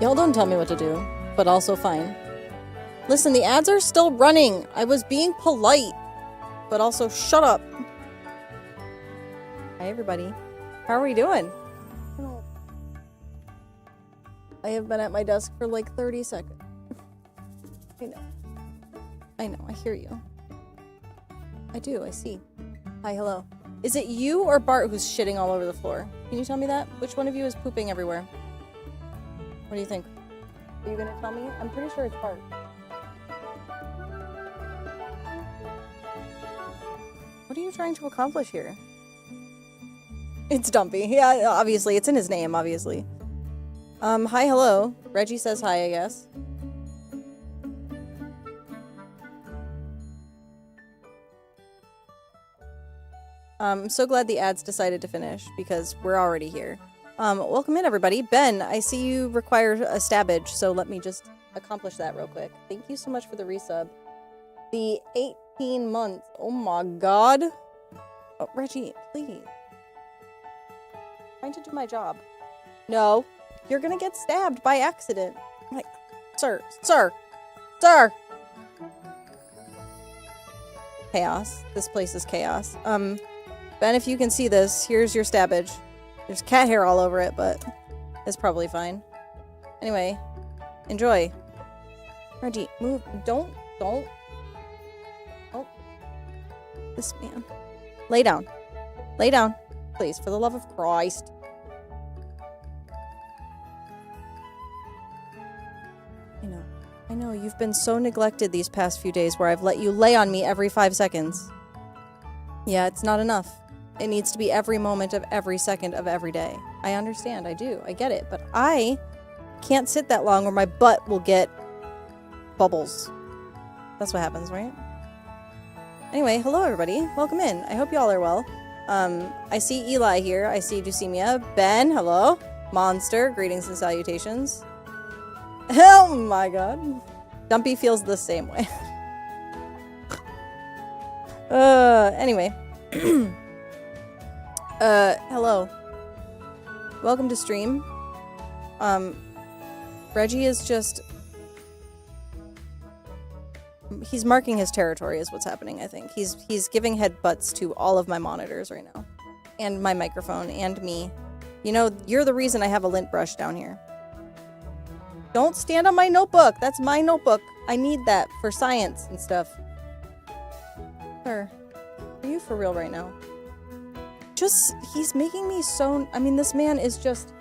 Y'all don't tell me what to do, but also fine. Listen, the ads are still running. I was being polite, but also shut up. Hi, everybody. How are we doing? I have been at my desk for like 30 seconds. I know, I hear you. I do, I see. Hi, hello. Is it you or Bart who's shitting all over the floor? Can you tell me that? Which one of you is pooping everywhere? What do you think? Are you gonna tell me? I'm pretty sure it's Bart. What are you trying to accomplish here? It's Dumpy. Yeah, obviously. It's in his name, obviously. Hi, hello. Reggie says hi, I guess. I'm so glad the ads decided to finish, because we're already here. Welcome in, everybody. Ben, I see you require a stabbage, so let me just accomplish that real quick. Thank you so much for the resub. The 18 months. Oh my god. Oh, Reggie, please. I'm trying to do my job. No. You're gonna get stabbed by accident. I'm like, sir. Chaos. This place is chaos. Ben, if you can see this, here's your stabbage. There's cat hair all over it, but it's probably fine. Anyway, enjoy. Reggie, move. Don't. Oh. This man. Lay down. Lay down. Please, for the love of Christ. I know, you've been so neglected these past few days where I've let you lay on me every 5 seconds. Yeah, it's not enough. It needs to be every moment of every second of every day. I understand, I do, I get it, but I can't sit that long or my butt will get bubbles. That's what happens, right? Anyway, hello everybody. Welcome in. I hope y'all are well. I see Eli here. I see Deucemia. Ben, hello. Monster, greetings and salutations. Oh my god. Dumpy feels the same way. Anyway. Hello. Welcome to stream. Reggie is just... He's marking his territory is what's happening, I think. He's giving headbutts to all of my monitors right now. And my microphone, and me. You know, you're the reason I have a lint brush down here. Don't stand on my notebook. That's my notebook. I need that for science and stuff. Sir, are you for real right now? He's making me so... I mean, this man is just...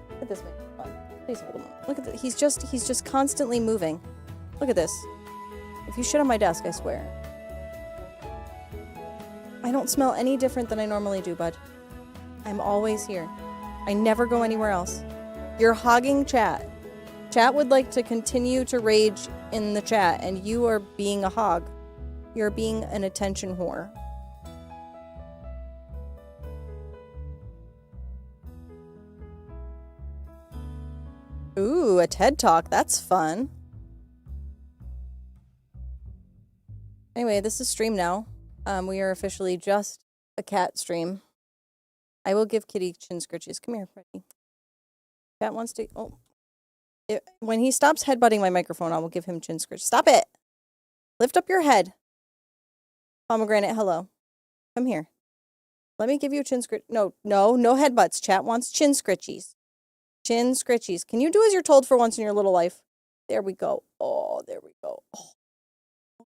Look at this man. Please hold him. Look at this. He's just constantly moving. Look at this. If you shit on my desk, I swear. I don't smell any different than I normally do, bud. I'm always here. I never go anywhere else. You're hogging chat. Chat would like to continue to rage in the chat, and you are being a hog. You're being an attention whore. Ooh, a TED Talk. That's fun. Anyway, this is stream now. We are officially just a cat stream. I will give Kitty chin scritches. Come here, Freddy. Cat wants to... Oh. When he stops headbutting my microphone, I will give him chin scritch. Stop it! Lift up your head. Pomegranate, hello. Come here. Let me give you a chin scritch. No headbutts. Chat wants chin scritchies. Chin scritchies. Can you do as you're told for once in your little life? There we go. Oh, there we go. Oh.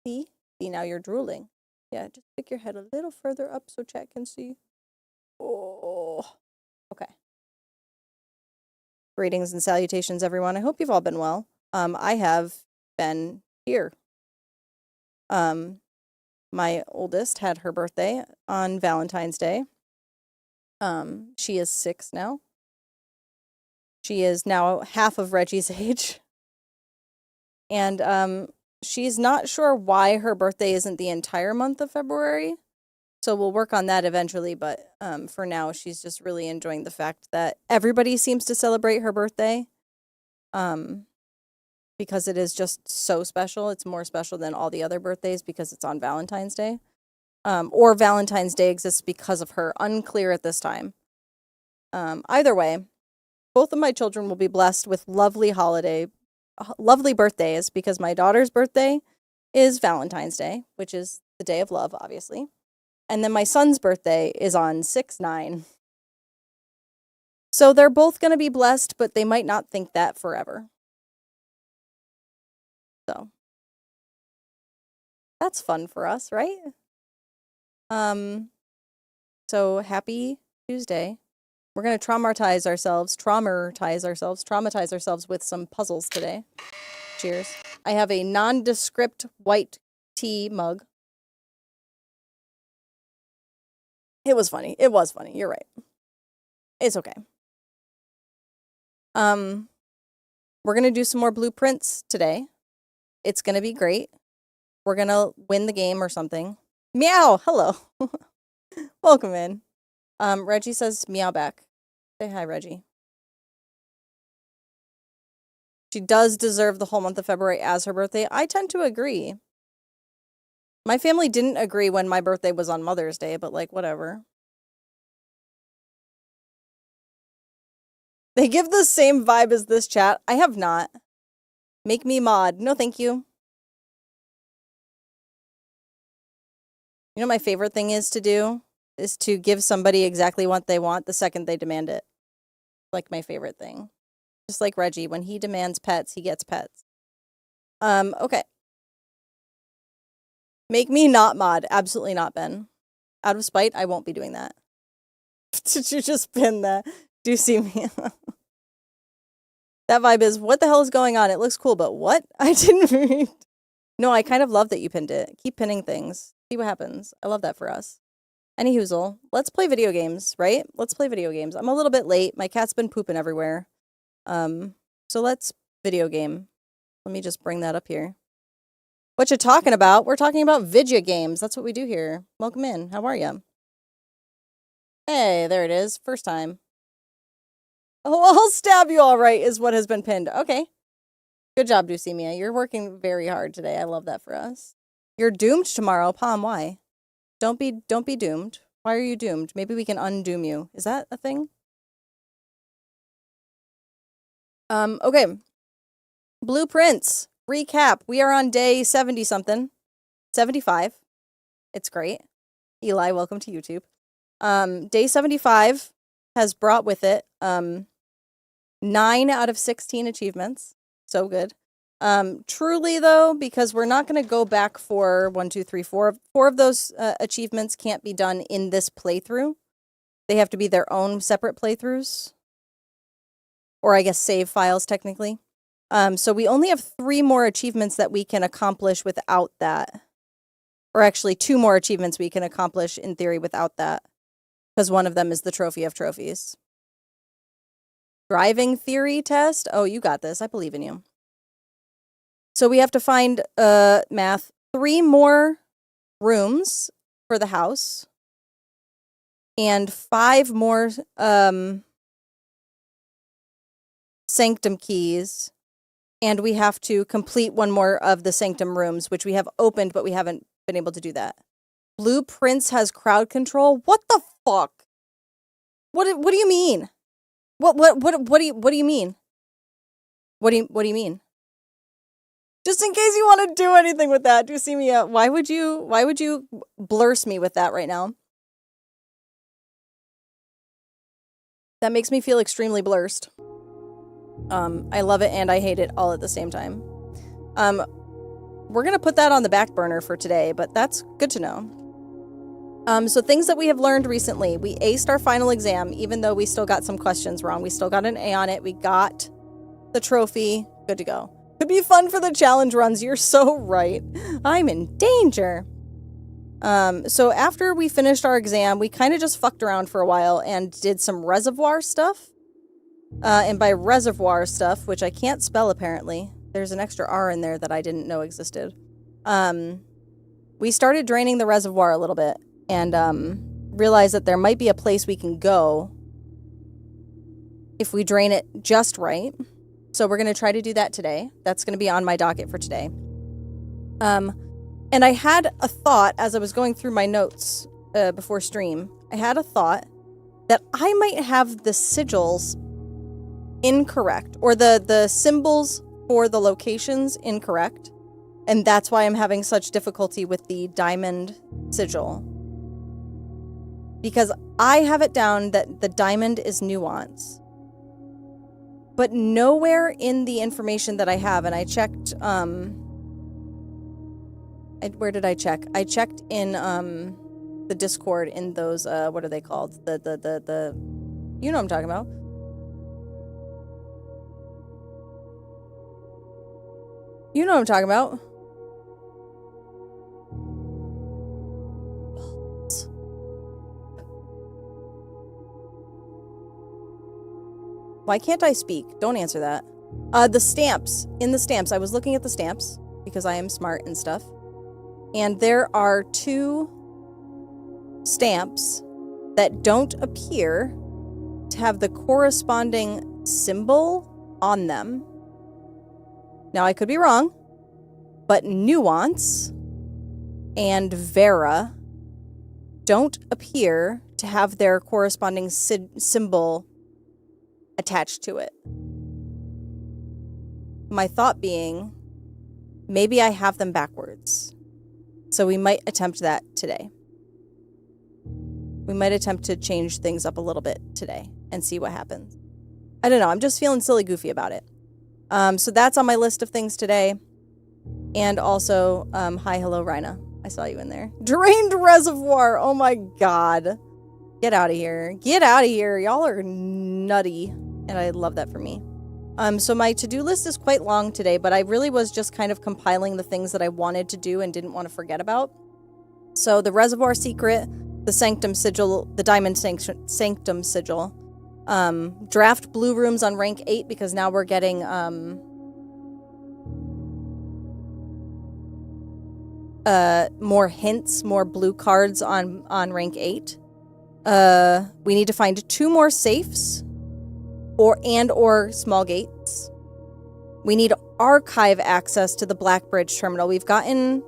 See, now you're drooling. Yeah, just stick your head a little further up so chat can see. Oh. Okay. Greetings and salutations, everyone. I hope you've all been well. I have been here. My oldest had her birthday on Valentine's Day. She is 6 now. She is now half of Reggie's age. And she's not sure why her birthday isn't the entire month of February. So we'll work on that eventually, but for now, she's just really enjoying the fact that everybody seems to celebrate her birthday because it is just so special. It's more special than all the other birthdays because it's on Valentine's Day. Or Valentine's Day exists because of her. Unclear at this time. Either way, both of my children will be blessed with lovely birthdays, because my daughter's birthday is Valentine's Day, which is the day of love, obviously. And then my son's birthday is on 6/9. So they're both going to be blessed, but they might not think that forever. So that's fun for us, right? So happy Tuesday. We're going to traumatize ourselves with some puzzles today. Cheers. I have a nondescript white tea mug. It was funny. You're right. It's okay. We're going to do some more blueprints today. It's going to be great. We're going to win the game or something. Meow. Hello. Welcome in. Reggie says meow back. Say hi, Reggie. She does deserve the whole month of February as her birthday. I tend to agree. My family didn't agree when my birthday was on Mother's Day, but like, whatever. They give the same vibe as this chat. I have not. Make me mod. No, thank you. You know, my favorite thing is to do is to give somebody exactly what they want the second they demand it. Like my favorite thing. Just like Reggie, when he demands pets, he gets pets. Okay. Make me not mod. Absolutely not, Ben. Out of spite, I won't be doing that. Did you just pin that? Do you see me? That vibe is, what the hell is going on? It looks cool, but what? I didn't read. No, I kind of love that you pinned it. Keep pinning things. See what happens. I love that for us. Any hoozle. Let's play video games, right? Let's play video games. I'm a little bit late. My cat's been pooping everywhere. So let's video game. Let me just bring that up here. What you talking about? We're talking about video games. That's what we do here. Welcome in. How are you? Hey, there it is. First time. Oh, I'll stab you all right is what has been pinned. Okay. Good job, Deucemia. You're working very hard today. I love that for us. You're doomed tomorrow. Palm, why? Don't be doomed. Why are you doomed? Maybe we can undoom you. Is that a thing? Okay. Blueprints. Recap. We are on day 70-something. 75. It's great. Eli, welcome to YouTube. Day 75 has brought with it 9 out of 16 achievements. So good. Truly, though, because we're not going to go back for 1, 2, 3, 4. 4 of those achievements can't be done in this playthrough. They have to be their own separate playthroughs. Or I guess save files, technically. So we only have 3 more achievements that we can accomplish without that. Or actually 2 more achievements we can accomplish in theory without that. Because one of them is the Trophy of Trophies. Driving theory test? Oh, you got this. I believe in you. So we have to find, math, 3 more rooms for the house. And 5 more, sanctum keys. And we have to complete 1 more of the sanctum rooms, which we have opened, but we haven't been able to do that. Blueprints has crowd control? What the fuck? What do you mean? What do you mean? What do you mean? Just in case you want to do anything with that, do see me out. Why would you blurse me with that right now? That makes me feel extremely blurst. I love it and I hate it all at the same time. We're going to put that on the back burner for today, but that's good to know. So things that we have learned recently. We aced our final exam, even though we still got some questions wrong. We still got an A on it. We got the trophy. Good to go. Could be fun for the challenge runs. You're so right. I'm in danger. So after we finished our exam, we kind of just fucked around for a while and did some reservoir stuff. And by reservoir stuff, which I can't spell apparently, there's an extra R in there that I didn't know existed. We started draining the reservoir a little bit and realized that there might be a place we can go if we drain it just right. So we're going to try to do that today. That's going to be on my docket for today. And I had a thought as I was going through my notes before stream. I had a thought that I might have the sigils incorrect, or the symbols for the locations incorrect. And that's why I'm having such difficulty with the diamond sigil. Because I have it down that the diamond is nuance. But nowhere in the information that I have, and I checked, where did I check? I checked in, the Discord in those, what are they called? You know what I'm talking about. You know what I'm talking about. Why can't I speak? Don't answer that. The stamps. In the stamps. I was looking at the stamps because I am smart and stuff. And there are 2 stamps that don't appear to have the corresponding symbol on them. Now, I could be wrong, but Nuance and Vera don't appear to have their corresponding symbol attached to it. My thought being, maybe I have them backwards. So we might attempt that today. We might attempt to change things up a little bit today and see what happens. I don't know. I'm just feeling silly goofy about it. So that's on my list of things today. And also, hi, hello, Rhina. I saw you in there. Drained Reservoir. Oh my God. Get out of here. Get out of here. Y'all are nutty. And I love that for me. So my to-do list is quite long today, but I really was just kind of compiling the things that I wanted to do and didn't want to forget about. So the Reservoir Secret, the Sanctum Sigil, the Diamond Sanctum Sigil, draft blue rooms on rank 8 because now we're getting, more hints, more blue cards on rank 8. We need to find 2 more safes. Or small gates. We need archive access to the Black Bridge terminal. We've gotten,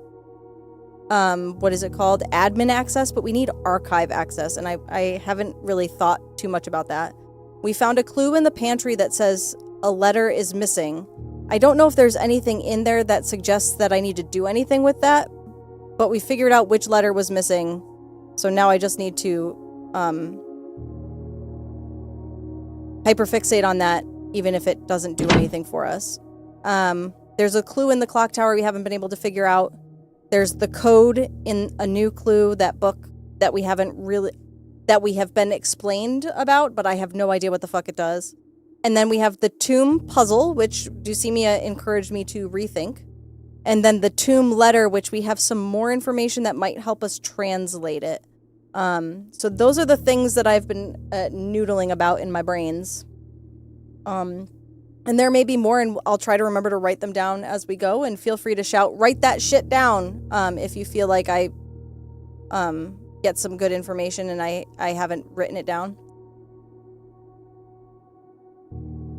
what is it called? Admin access, but we need archive access, and I haven't really thought too much about that. We found a clue in the pantry that says a letter is missing. I don't know if there's anything in there that suggests that I need to do anything with that, but we figured out which letter was missing, so now I just need to, hyperfixate on that, even if it doesn't do anything for us. There's a clue in the clock tower we haven't been able to figure out. There's the code in a new clue, that book that we have been explained about, but I have no idea what the fuck it does. And then we have the tomb puzzle, which Deucemia encouraged me to rethink. And then the tomb letter, which we have some more information that might help us translate it. So those are the things that I've been noodling about in my brains. And there may be more, and I'll try to remember to write them down as we go, and feel free to shout, write that shit down, if you feel like I get some good information and I haven't written it down.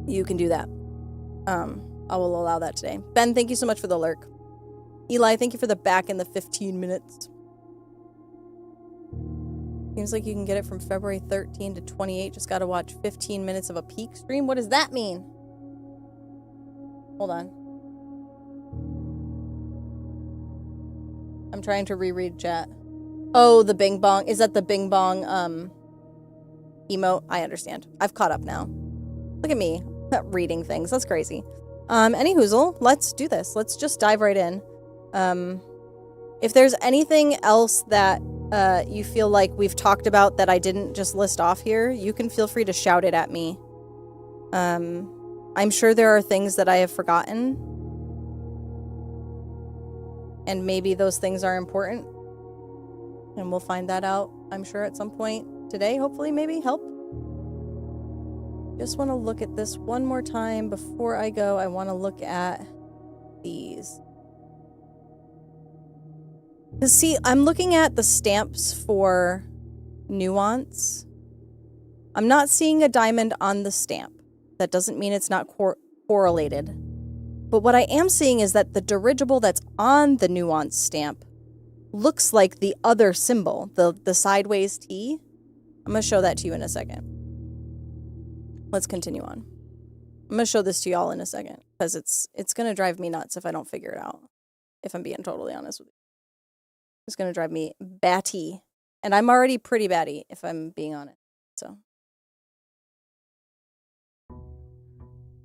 You can do that. I will allow that today. Ben, thank you so much for the lurk. Eli, thank you for the back in the 15 minutes. Seems like you can get it from February 13 to 28. Just gotta watch 15 minutes of a peak stream. What does that mean? Hold on. I'm trying to reread chat. Oh, the Bing Bong. Is that the Bing Bong emote? I understand. I've caught up now. Look at me. Reading things. That's crazy. Any hoozle, let's do this. Let's just dive right in. If there's anything else that you feel like we've talked about that I didn't just list off here, you can feel free to shout it at me. I'm sure there are things that I have forgotten. And maybe those things are important. And we'll find that out, I'm sure, at some point today, hopefully, maybe, help. Just want to look at this one more time before I go. I want to look at these. Because, see, I'm looking at the stamps for nuance. I'm not seeing a diamond on the stamp. That doesn't mean it's not correlated. But what I am seeing is that the dirigible that's on the nuance stamp looks like the other symbol, the sideways T. I'm going to show that to you in a second. Let's continue on. I'm going to show this to y'all in a second because it's going to drive me nuts if I don't figure it out. If I'm being totally honest with you. It's going to drive me batty. And I'm already pretty batty if I'm being honest. So.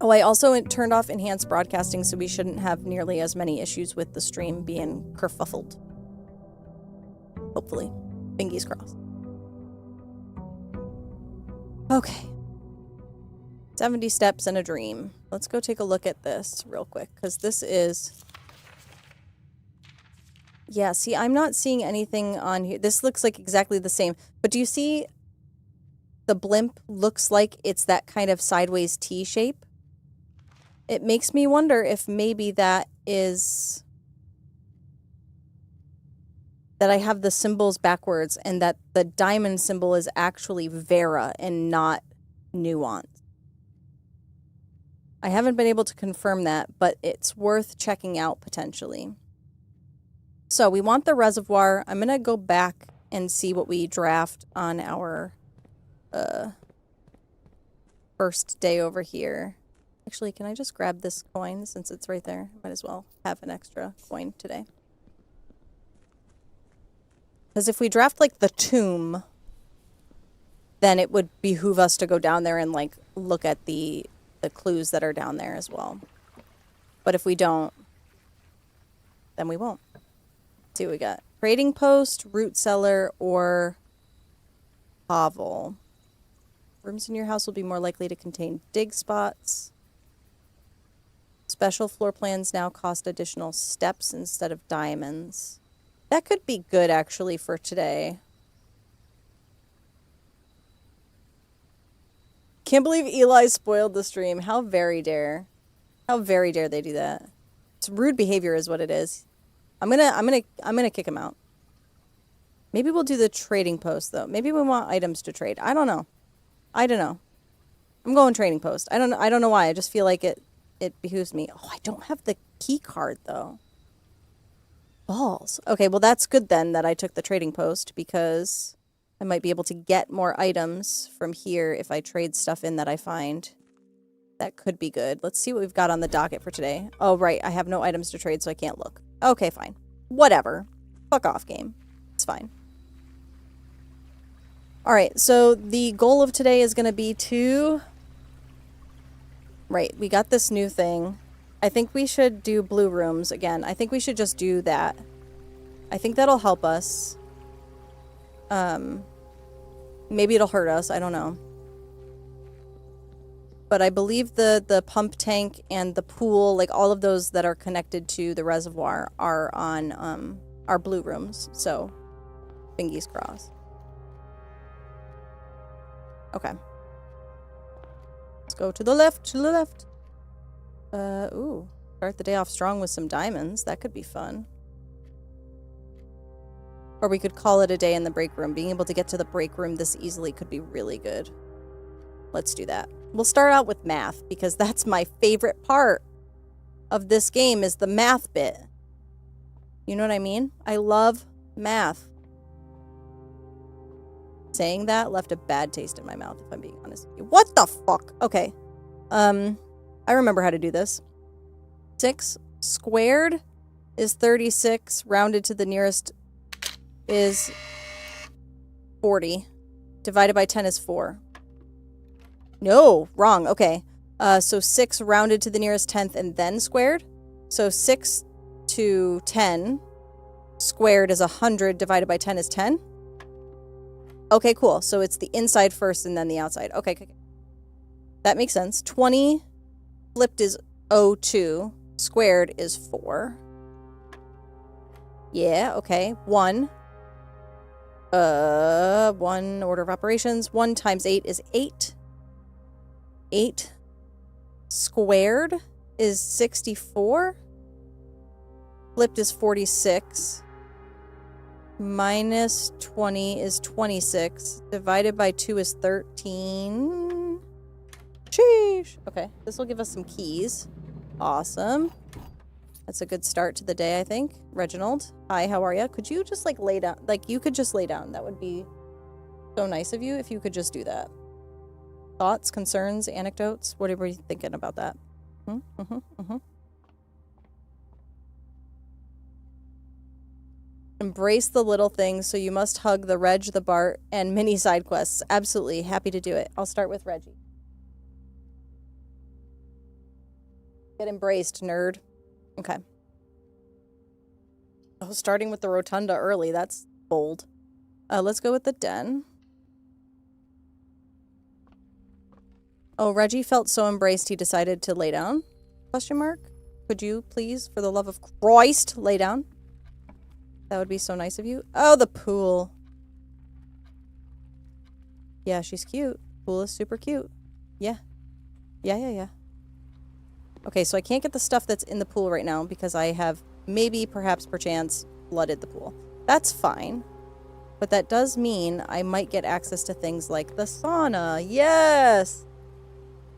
Oh, I also turned off enhanced broadcasting so we shouldn't have nearly as many issues with the stream being kerfuffled. Hopefully. Fingers crossed. Okay. 70 steps and a dream. Let's go take a look at this real quick because this is... Yeah, see, I'm not seeing anything on here. This looks like exactly the same. But do you see the blimp looks like it's that kind of sideways T shape? It makes me wonder if maybe that is... that I have the symbols backwards and that the diamond symbol is actually Vera and not nuance. I haven't been able to confirm that, but it's worth checking out potentially. So we want the reservoir. I'm going to go back and see what we draft on our first day over here. Actually, can I just grab this coin since it's right there? Might as well have an extra coin today. Because if we draft like the tomb, then it would behoove us to go down there and like look at the clues that are down there as well. But if we don't, then we won't. Let's see what we got. Trading post, root cellar, or hovel. Rooms in your house will be more likely to contain dig spots. Special floor plans now cost additional steps instead of diamonds. That could be good actually for today. Can't believe Eli spoiled the stream. How very dare. How very dare they do that. It's rude behavior is what it is. I'm gonna kick him out. Maybe we'll do the trading post though. Maybe we want items to trade. I don't know. I'm going trading post. I don't know why. I just feel like it behooves me. Oh, I don't have the key card though. Balls. Okay, well that's good then that I took the trading post because I might be able to get more items from here if I trade stuff in that I find. That could be good. Let's see what we've got on the docket for today. Oh, right. I have no items to trade, so I can't look. Okay, fine. Whatever. Fuck off, game. It's fine. All right, so the goal of today is going to be to... Right, we got this new thing. I think we should do blue rooms again. I think we should just do that. I think that'll help us. Maybe it'll hurt us. I don't know. But I believe the pump tank and the pool, like all of those that are connected to the reservoir are on our blue rooms. So, fingers crossed. Okay. Let's go to the left, to the left. Ooh. Start the day off strong with some diamonds. That could be fun. Or we could call it a day in the break room. Being able to get to the break room this easily could be really good. Let's do that. We'll start out with math because that's my favorite part of this game is the math bit. You know what I mean? I love math. Saying that left a bad taste in my mouth if I'm being honest with you. What the fuck? Okay. I remember how to do this. 6 squared is 36. Rounded to the nearest is 40. Divided by 10 is 4. No, wrong. Okay. So 6 rounded to the nearest 10th and then squared. So 6 to 10 squared is 100 divided by 10 is 10. Okay, cool. So it's the inside first and then the outside. Okay. That makes sense. 20 flipped is 02. Squared is 4. Yeah, okay. 1. 1 order of operations. 1 times 8 is 8. 8 squared is 64. Flipped is 46. Minus 20 is 26. Divided by 2 is 13. Sheesh. Okay, this will give us some keys. Awesome. That's a good start to the day, I think. Reginald, hi, how are you? Could you just, like, lay down? Like, you could just lay down. That would be so nice of you if you could just do that. Thoughts, concerns, anecdotes? What are you thinking about that? Embrace the little things, so you must hug the Reg, the Bart, and mini side quests. Absolutely. Happy to do it. I'll start with Reggie. Get embraced, nerd. Okay. Oh, starting with the rotunda early. That's bold. Let's go with the den. Oh, Reggie felt so embraced he decided to lay down? Question mark? Could you please, for the love of Christ, lay down? That would be so nice of you. Oh, the pool. Yeah, she's cute. Pool is super cute. Yeah. Yeah. Okay, so I can't get the stuff that's in the pool right now because I have maybe, perhaps, perchance, flooded the pool. That's fine. But that does mean I might get access to things like the sauna. Yes!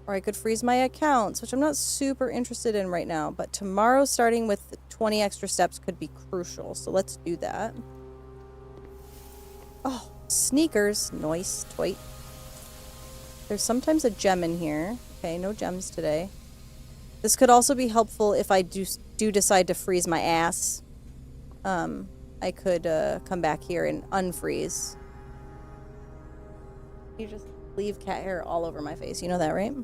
Or I could freeze my accounts, which I'm not super interested in right now. But tomorrow, starting with 20 extra steps could be crucial. So let's do that. Oh, sneakers. Nice. Toit. There's sometimes a gem in here. Okay, no gems today. This could also be helpful if I do decide to freeze my ass. I could come back here and unfreeze. You just leave cat hair all over my face. You know that, right?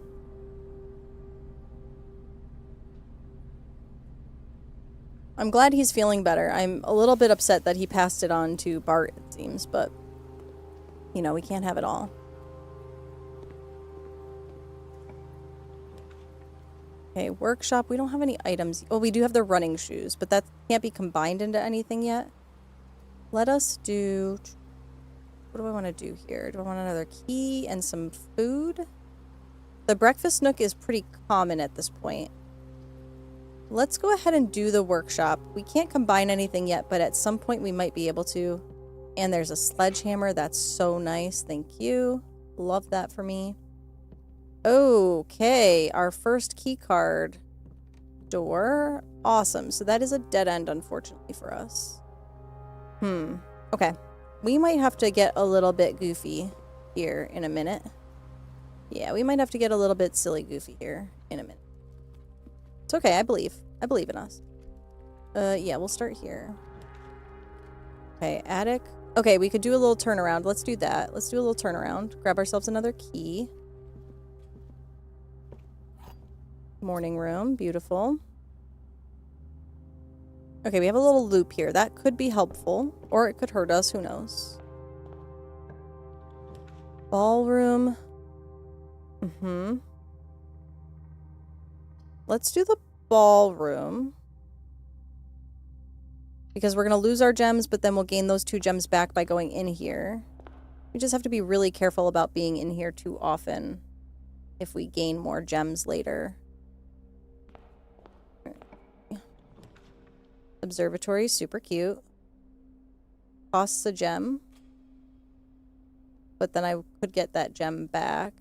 I'm glad he's feeling better. I'm a little bit upset that he passed it on to Bart, it seems, but, you know, we can't have it all. Okay, workshop. We don't have any items. Oh, we do have the running shoes, but that can't be combined into anything yet. Let us do... What do I want to do here? Do I want another key and some food? The breakfast nook is pretty common at this point. Let's go ahead and do the workshop. We can't combine anything yet, but at some point we might be able to. And there's a sledgehammer. That's so nice. Thank you. Love that for me. Okay, our first key card. Door. Awesome. So that is a dead end, unfortunately, for us. Okay. We might have to get a little bit goofy here in a minute. Yeah, we might have to get a little bit silly goofy here in a minute. It's okay, I believe. I believe in us. Yeah, we'll start here. Okay, attic. Okay, we could do a little turnaround. Let's do that. Let's do a little turnaround. Grab ourselves another key. Morning room. Beautiful. Okay, we have a little loop here. That could be helpful. Or it could hurt us. Who knows? Ballroom. Let's do the ballroom. Because we're going to lose our gems, but then we'll gain those 2 gems back by going in here. We just have to be really careful about being in here too often if we gain more gems later. Observatory, super cute. Costs a gem. But then I could get that gem back.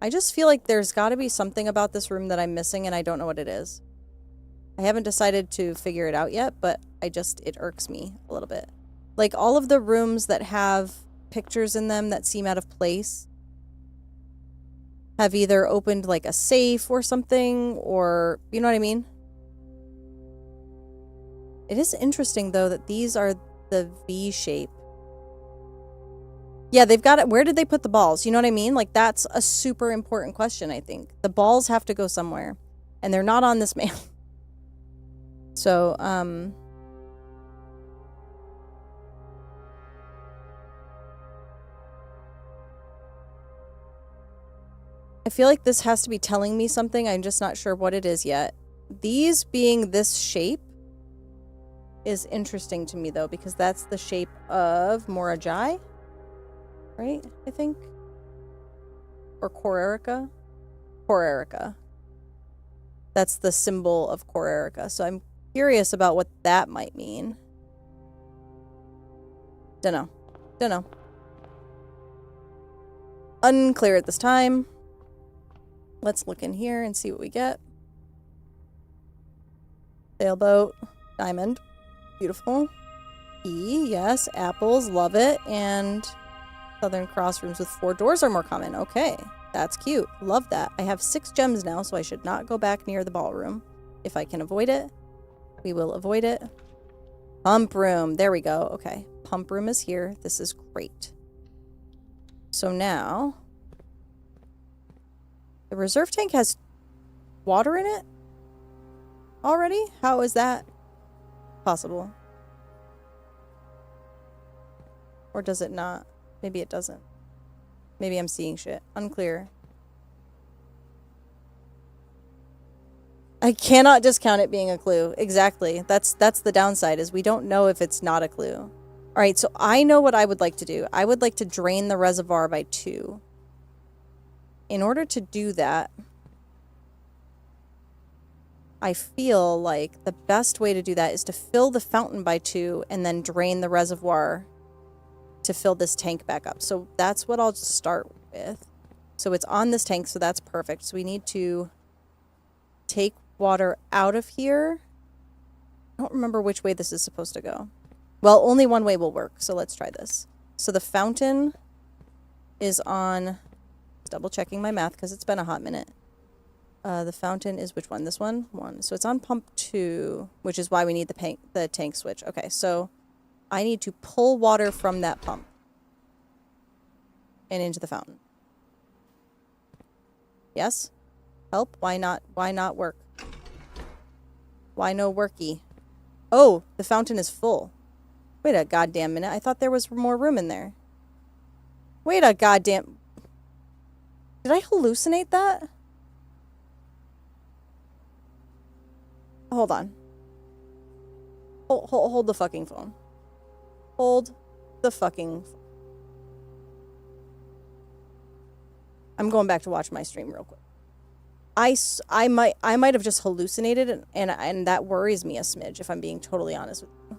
I just feel like there's got to be something about this room that I'm missing and I don't know what it is. I haven't decided to figure it out yet, but it irks me a little bit. Like all of the rooms that have pictures in them that seem out of place have either opened like a safe or something, or, you know what I mean? It is interesting, though, that these are the V shape. Yeah, they've got it. Where did they put the balls? You know what I mean? Like, that's a super important question, I think. The balls have to go somewhere. And they're not on this map. So, I feel like this has to be telling me something. I'm just not sure what it is yet. These being this shape is interesting to me, though, because that's the shape of Morajai, right? I think. Or Korerica. Korerica. That's the symbol of Korerica. So I'm curious about what that might mean. Dunno. Unclear at this time. Let's look in here and see what we get. Sailboat. Diamond. Beautiful. E, yes. Apples. Love it. And Southern Cross rooms with 4 doors are more common. Okay, that's cute. Love that. I have 6 gems now, so I should not go back near the ballroom. If I can avoid it, we will avoid it. Pump room. There we go. Okay, pump room is here. This is great. So now, the reserve tank has water in it already? How is that possible? Or does it not? Maybe it doesn't. Maybe I'm seeing shit. Unclear. I cannot discount it being a clue. Exactly. That's the downside, is we don't know if it's not a clue. All right, so I know what I would like to do. I would like to drain the reservoir by 2. In order to do that, I feel like the best way to do that is to fill the fountain by 2 and then drain the reservoir to fill this tank back up. So that's what I'll start with. So it's on this tank, so that's perfect. So we need to take water out of here. I don't remember which way this is supposed to go. Well, only one way will work, so let's try this. So the fountain is on, double checking my math because it's been a hot minute. The fountain is which one? This one? 1. So it's on pump 2, which is why we need the tank switch. Okay, so I need to pull water from that pump and into the fountain. Yes? Help? Why not work? Why no worky? Oh, the fountain is full. Wait a goddamn minute. I thought there was more room in there. Wait a goddamn... Did I hallucinate that? Hold on. Hold the fucking phone. Hold the fucking phone. I'm going back to watch my stream real quick. I might have just hallucinated, and that worries me a smidge, if I'm being totally honest with you.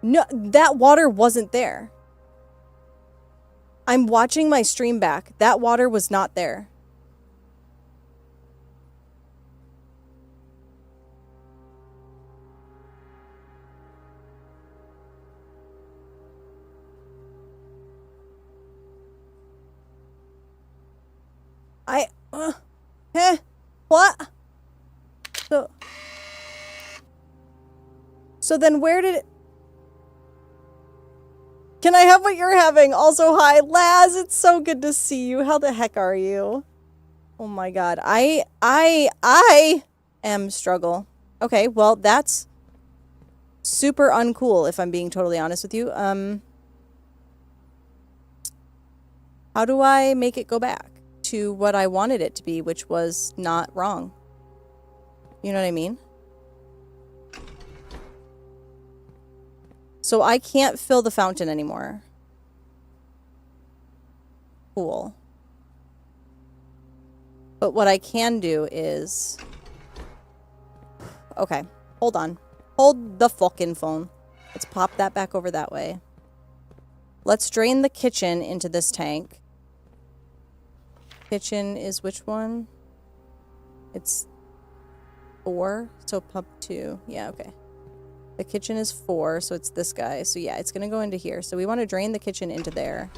No, that water wasn't there. I'm watching my stream back. That water was not there. What? So then where did it... Can I have what you're having? Also, hi, Laz, it's so good to see you. How the heck are you? Oh my god, I am struggle. Okay, well, that's super uncool, if I'm being totally honest with you. How do I make it go back to what I wanted it to be, which was not wrong? You know what I mean? So I can't fill the fountain anymore. Cool. But what I can do is... Okay, hold on. Hold the fucking phone. Let's pop that back over that way. Let's drain the kitchen into this tank. Kitchen is which one? It's 4, so pump 2. Yeah, okay. The kitchen is 4, so it's this guy. So yeah, it's gonna go into here. So we want to drain the kitchen into there.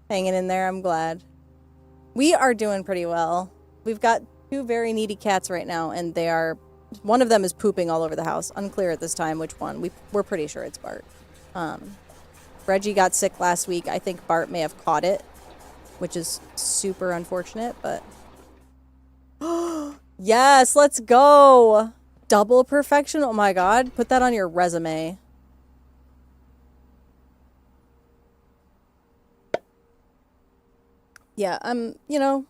Hanging in there, I'm glad. We are doing pretty well. We've got 2 very needy cats right now, and they are... One of them is pooping all over the house. Unclear at this time which one. We're pretty sure it's Bart. Reggie got sick last week. I think Bart may have caught it, which is super unfortunate, but... Yes, let's go! Double perfection? Oh my god. Put that on your resume. Yeah, you know,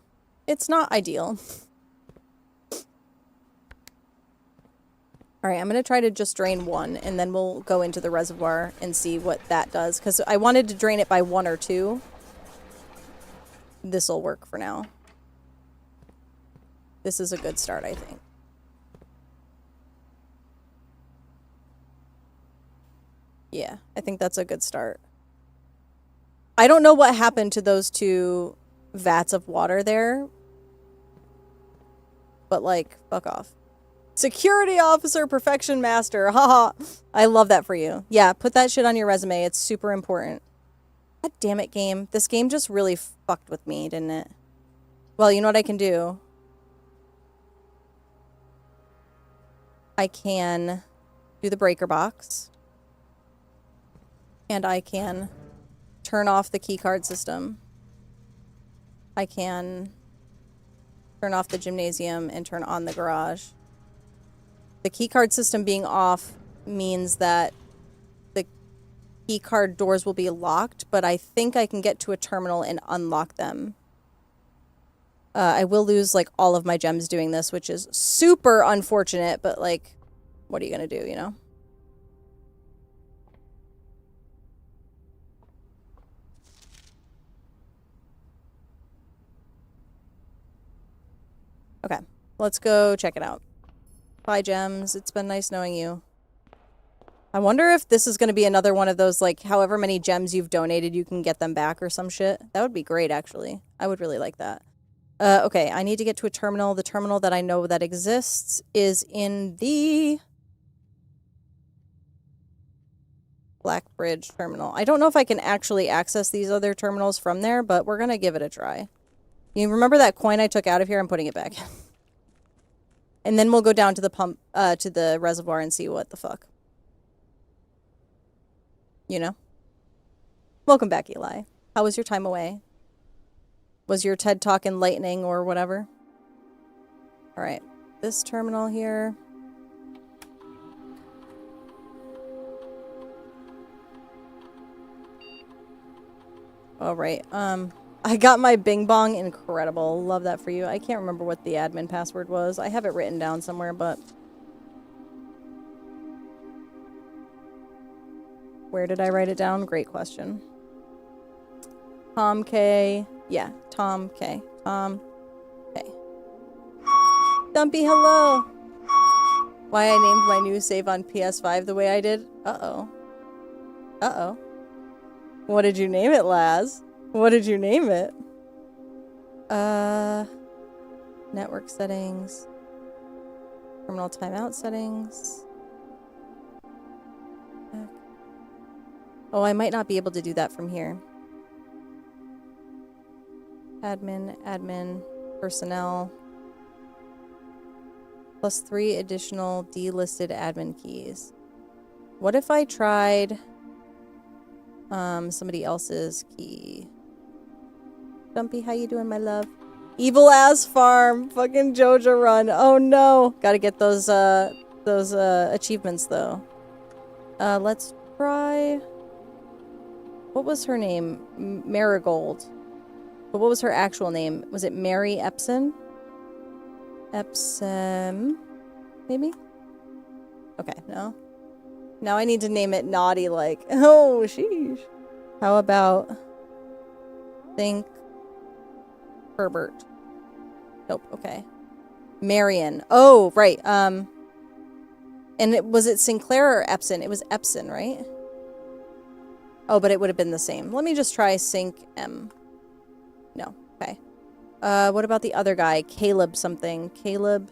it's not ideal. Alright, I'm going to try to just drain 1, and then we'll go into the reservoir and see what that does. Because I wanted to drain it by 1 or 2. This'll work for now. This is a good start, I think. Yeah, I think that's a good start. I don't know what happened to those 2 vats of water there. But, like, fuck off. Security officer, perfection master. Haha. I love that for you. Yeah, put that shit on your resume. It's super important. God damn it, game. This game just really fucked with me, didn't it? Well, you know what I can do? I can do the breaker box. And I can turn off the keycard system. I can turn off the gymnasium and turn on the garage. The keycard system being off means that the keycard doors will be locked, but I think I can get to a terminal and unlock them. I will lose, like, all of my gems doing this, which is super unfortunate, but, like, what are you gonna do, you know? Okay, let's go check it out. Bye, gems. It's been nice knowing you. I wonder if this is going to be another one of those, like, however many gems you've donated, you can get them back or some shit. That would be great, actually. I would really like that. Okay, I need to get to a terminal. The terminal that I know that exists is in the Blackbridge terminal. I don't know if I can actually access these other terminals from there, but we're going to give it a try. You remember that coin I took out of here? I'm putting it back. And then we'll go down to the pump, to the reservoir and see what the fuck. You know? Welcome back, Eli. How was your time away? Was your TED Talk enlightening or whatever? Alright. This terminal here. Alright, I got my Bing Bong. Incredible. Love that for you. I can't remember what the admin password was. I have it written down somewhere, but... Where did I write it down? Great question. Tom K. Yeah, Tom K. Tom K. Dumpy, hello! Why I named my new save on PS5 the way I did? Uh-oh. Uh-oh. What did you name it, Laz? What did you name it? Network settings. Terminal timeout settings. Oh, I might not be able to do that from here. Admin, personnel. Plus 3 additional delisted admin keys. What if I tried somebody else's key? Dumpy, how you doing, my love? Evil ass farm, fucking Jojo run. Oh no, gotta get those achievements though. Let's try. What was her name? Marigold. But what was her actual name? Was it Mary Epson? Epsom, maybe? Okay, no. Now I need to name it naughty like. Oh, sheesh. How about think Herbert? Nope, okay. Marion. Oh, right. And was it Sinclair or Epson? It was Epson, right? Oh, but it would have been the same. Let me just try Sync M. No, okay. What about the other guy? Caleb something. Caleb.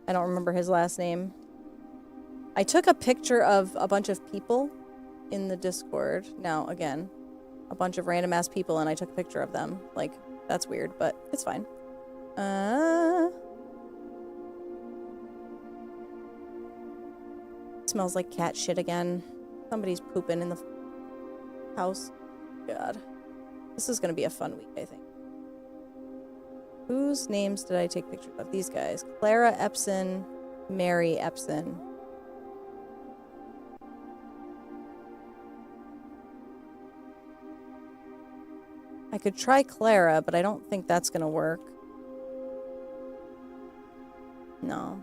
I don't remember his last name. I took a picture of a bunch of people in the Discord. Now, again, a bunch of random ass people and I took a picture of them. Like, that's weird, but it's fine. Smells like cat shit again. Somebody's pooping in the house. God. This is gonna be a fun week, I think. Whose names did I take pictures of? These guys. Clara Epson, Mary Epson. I could try Clara, but I don't think that's gonna work. No.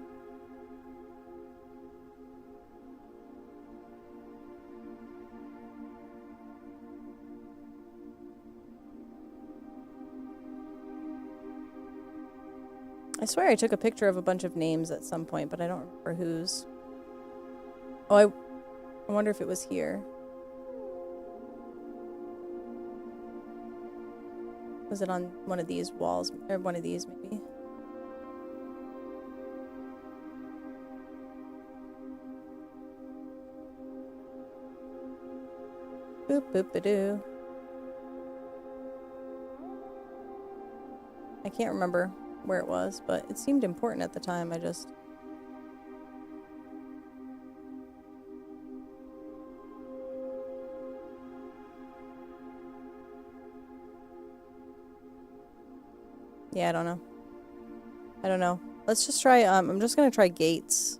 I swear I took a picture of a bunch of names at some point, but I don't remember whose. Oh, I wonder if it was here. Was it on one of these walls? Or one of these, maybe? Boop-a-doo. I can't remember where it was, but it seemed important at the time. I just... Yeah, I don't know. I don't know. Let's just try, I'm just gonna try gates.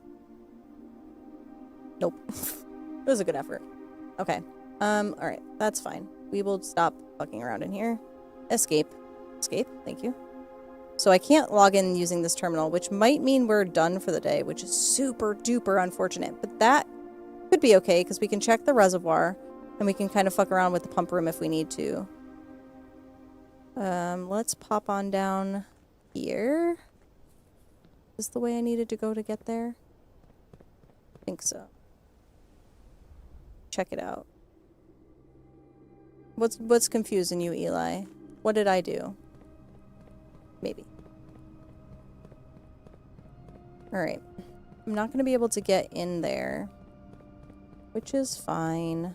Nope. It was a good effort. Okay. Alright. That's fine. We will stop fucking around in here. Escape. Escape. Thank you. So I can't log in using this terminal, which might mean we're done for the day, which is super duper unfortunate. But that could be okay, because we can check the reservoir, and we can kind of fuck around with the pump room if we need to. Let's pop on down here. Is this the way I needed to go to get there? I think so. Check it out. What's confusing you, Eli? What did I do? Maybe. Alright. I'm not going to be able to get in there, which is fine.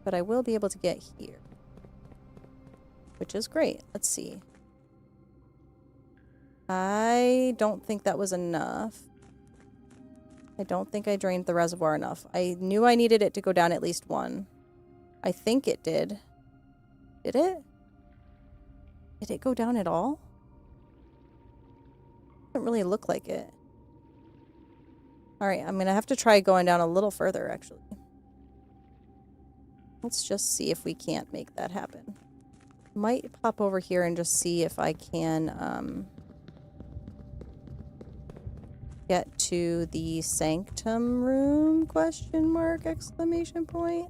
But I will be able to get here, which is great. Let's see. I don't think that was enough. I don't think I drained the reservoir enough. I knew I needed it to go down at least one. I think it did. Did it? Did it go down at all? Doesn't really look like it. Alright, I'm gonna have to try going down a little further, actually. Let's just see if we can't make that happen. Might pop over here and just see if I can, get to the sanctum room, question mark, exclamation point.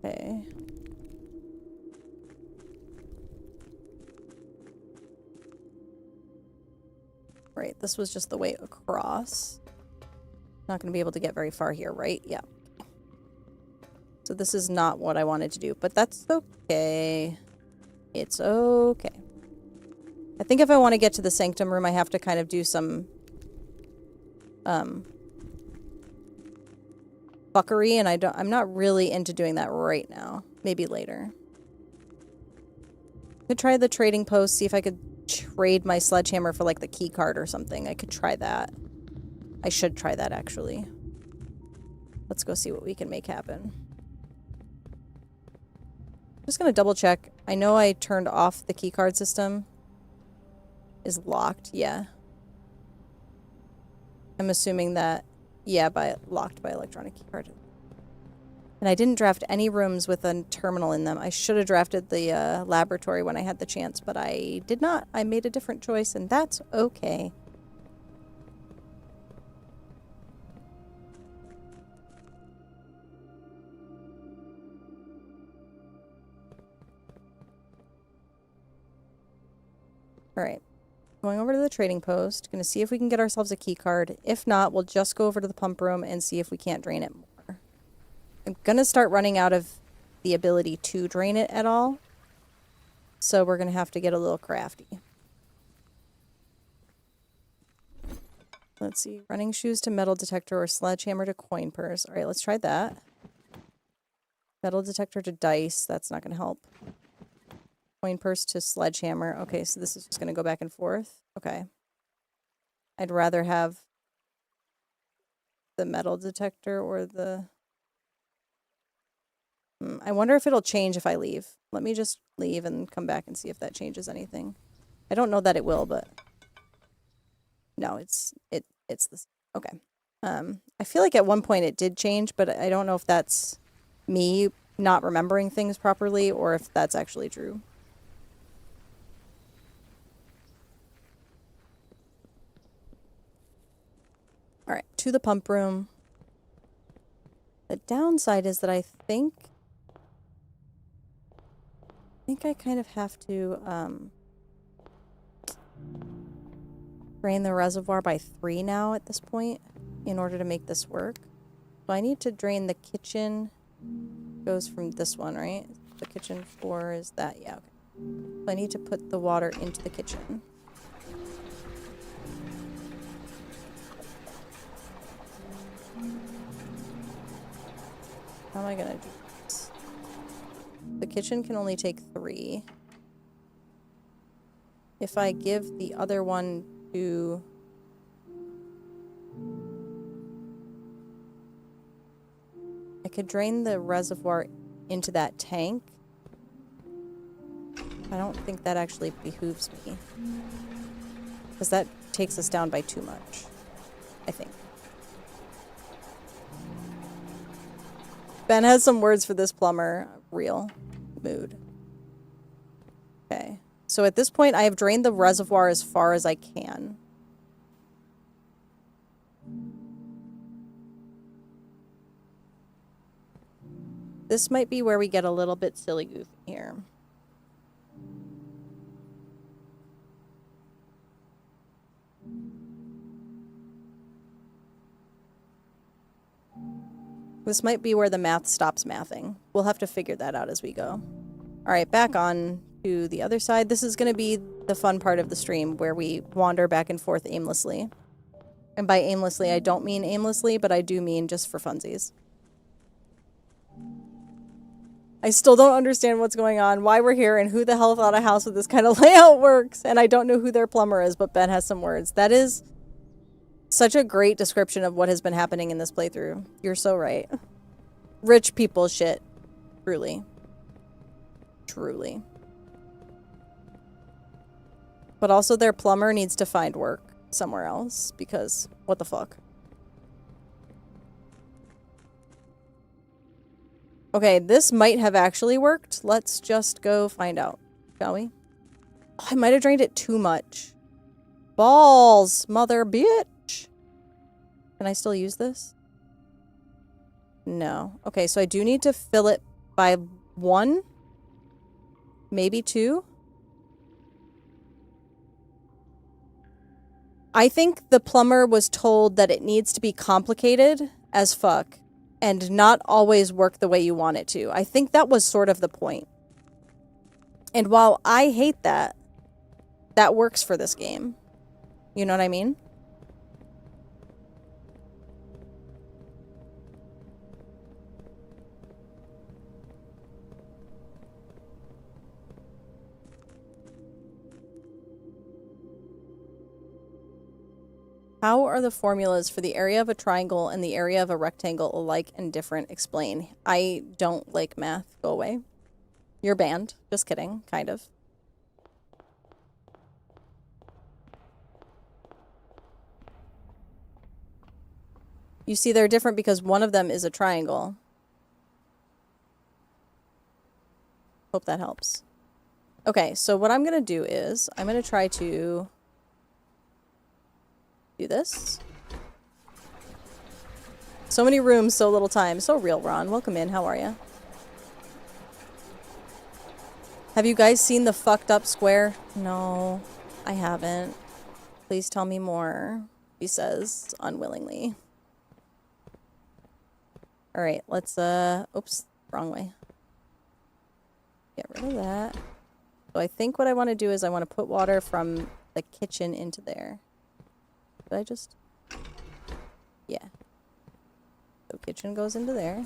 Okay. Right, this was just the way across. Not going to be able to get very far here, right? Yeah. So this is not what I wanted to do, but that's okay. It's okay. I think if I want to get to the sanctum room, I have to kind of do some fuckery, and I'm not really into doing that right now. Maybe later. Could try the trading post, see if I could trade my sledgehammer for like the key card or something. I could try that. I should try that, actually. Let's go see what we can make happen. Just gonna double check. I know I turned off the key card system. Is locked, yeah. I'm assuming that, yeah, locked by electronic key card. And I didn't draft any rooms with a terminal in them. I should have drafted the laboratory when I had the chance, but I did not. I made a different choice, and that's okay. Alright. Going over to the trading post. Gonna see if we can get ourselves a key card. If not, we'll just go over to the pump room and see if we can't drain it more. I'm gonna start running out of the ability to drain it at all. So we're gonna have to get a little crafty. Let's see. Running shoes to metal detector or sledgehammer to coin purse. Alright, let's try that. Metal detector to dice. That's not gonna help. Coin purse to sledgehammer. Okay, so this is just going to go back and forth. Okay. I'd rather have the metal detector or the... I wonder if it'll change if I leave. Let me just leave and come back and see if that changes anything. I don't know that it will, but... No, it's this. Okay. I feel like at one point it did change, but I don't know if that's me not remembering things properly or if that's actually true. Alright, to the pump room. The downside is that I think I kind of have to drain the reservoir by 3 now at this point in order to make this work. So I need to drain the kitchen. Goes from this one, right? The kitchen 4 is that, yeah, okay. So I need to put the water into the kitchen. How am I gonna do this? The kitchen can only take 3. If I give the other one to... I could drain the reservoir into that tank. I don't think that actually behooves me. Because that takes us down by too much, I think. Ben has some words for this plumber. Real. Mood. Okay. So at this point, I have drained the reservoir as far as I can. This might be where we get a little bit silly goofy here. This might be where the math stops mathing. We'll have to figure that out as we go. All right, back on to the other side. This is going to be the fun part of the stream where we wander back and forth aimlessly. And by aimlessly, I don't mean aimlessly, but I do mean just for funsies. I still don't understand what's going on, why we're here, and who the hell thought a house with this kind of layout works. And I don't know who their plumber is, but Ben has some words. That is such a great description of what has been happening in this playthrough. You're so right. Rich people shit. Truly. Truly. But also their plumber needs to find work somewhere else, because what the fuck? Okay, this might have actually worked. Let's just go find out, shall we? Oh, I might have drained it too much. Balls, mother bitch. Can I still use this? No. Okay, so I do need to fill it by 1. Maybe 2. I think the plumber was told that it needs to be complicated as fuck and not always work the way you want it to. I think that was sort of the point. And while I hate that, that works for this game. You know what I mean? How are the formulas for the area of a triangle and the area of a rectangle alike and different? Explain. I don't like math. Go away. You're banned. Just kidding. Kind of. You see, they're different because one of them is a triangle. Hope that helps. Okay, so what I'm going to do is I'm going to try to do this. So many rooms, so little time. So real, Ron. Welcome in. How are you? Have you guys seen the fucked up square? No, I haven't. Please tell me more, he says unwillingly. All right, let's, oops, wrong way. Get rid of that. So I think what I want to do is I want to put water from the kitchen into there. Did I just... Yeah. So kitchen goes into there.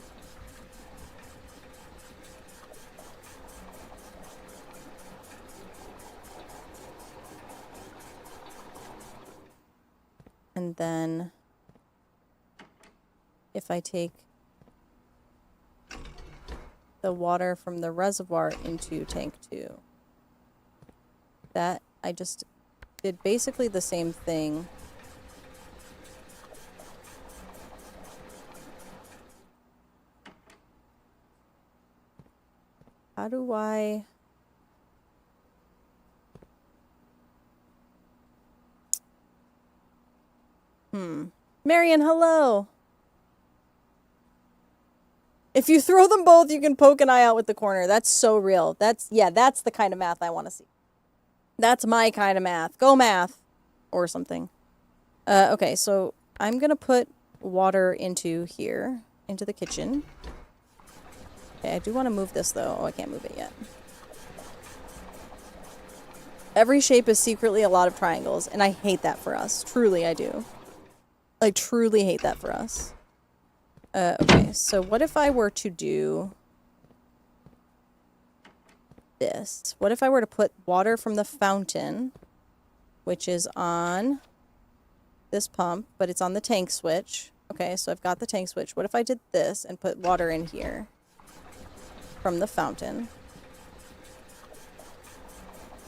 And then if I take the water from the reservoir into tank 2, that I just did basically the same thing. How do I... Marion, hello! If you throw them both, you can poke an eye out with the corner. That's so real. Yeah, that's the kind of math I want to see. That's my kind of math. Go math! Or something. Okay, so I'm gonna put water into here, into the kitchen. Okay, I do want to move this, though. Oh, I can't move it yet. Every shape is secretly a lot of triangles, and I hate that for us. Truly, I do. I truly hate that for us. Okay, so what if I were to do this? What if I were to put water from the fountain, which is on this pump, but it's on the tank switch. Okay, so I've got the tank switch. What if I did this and put water in here from the fountain?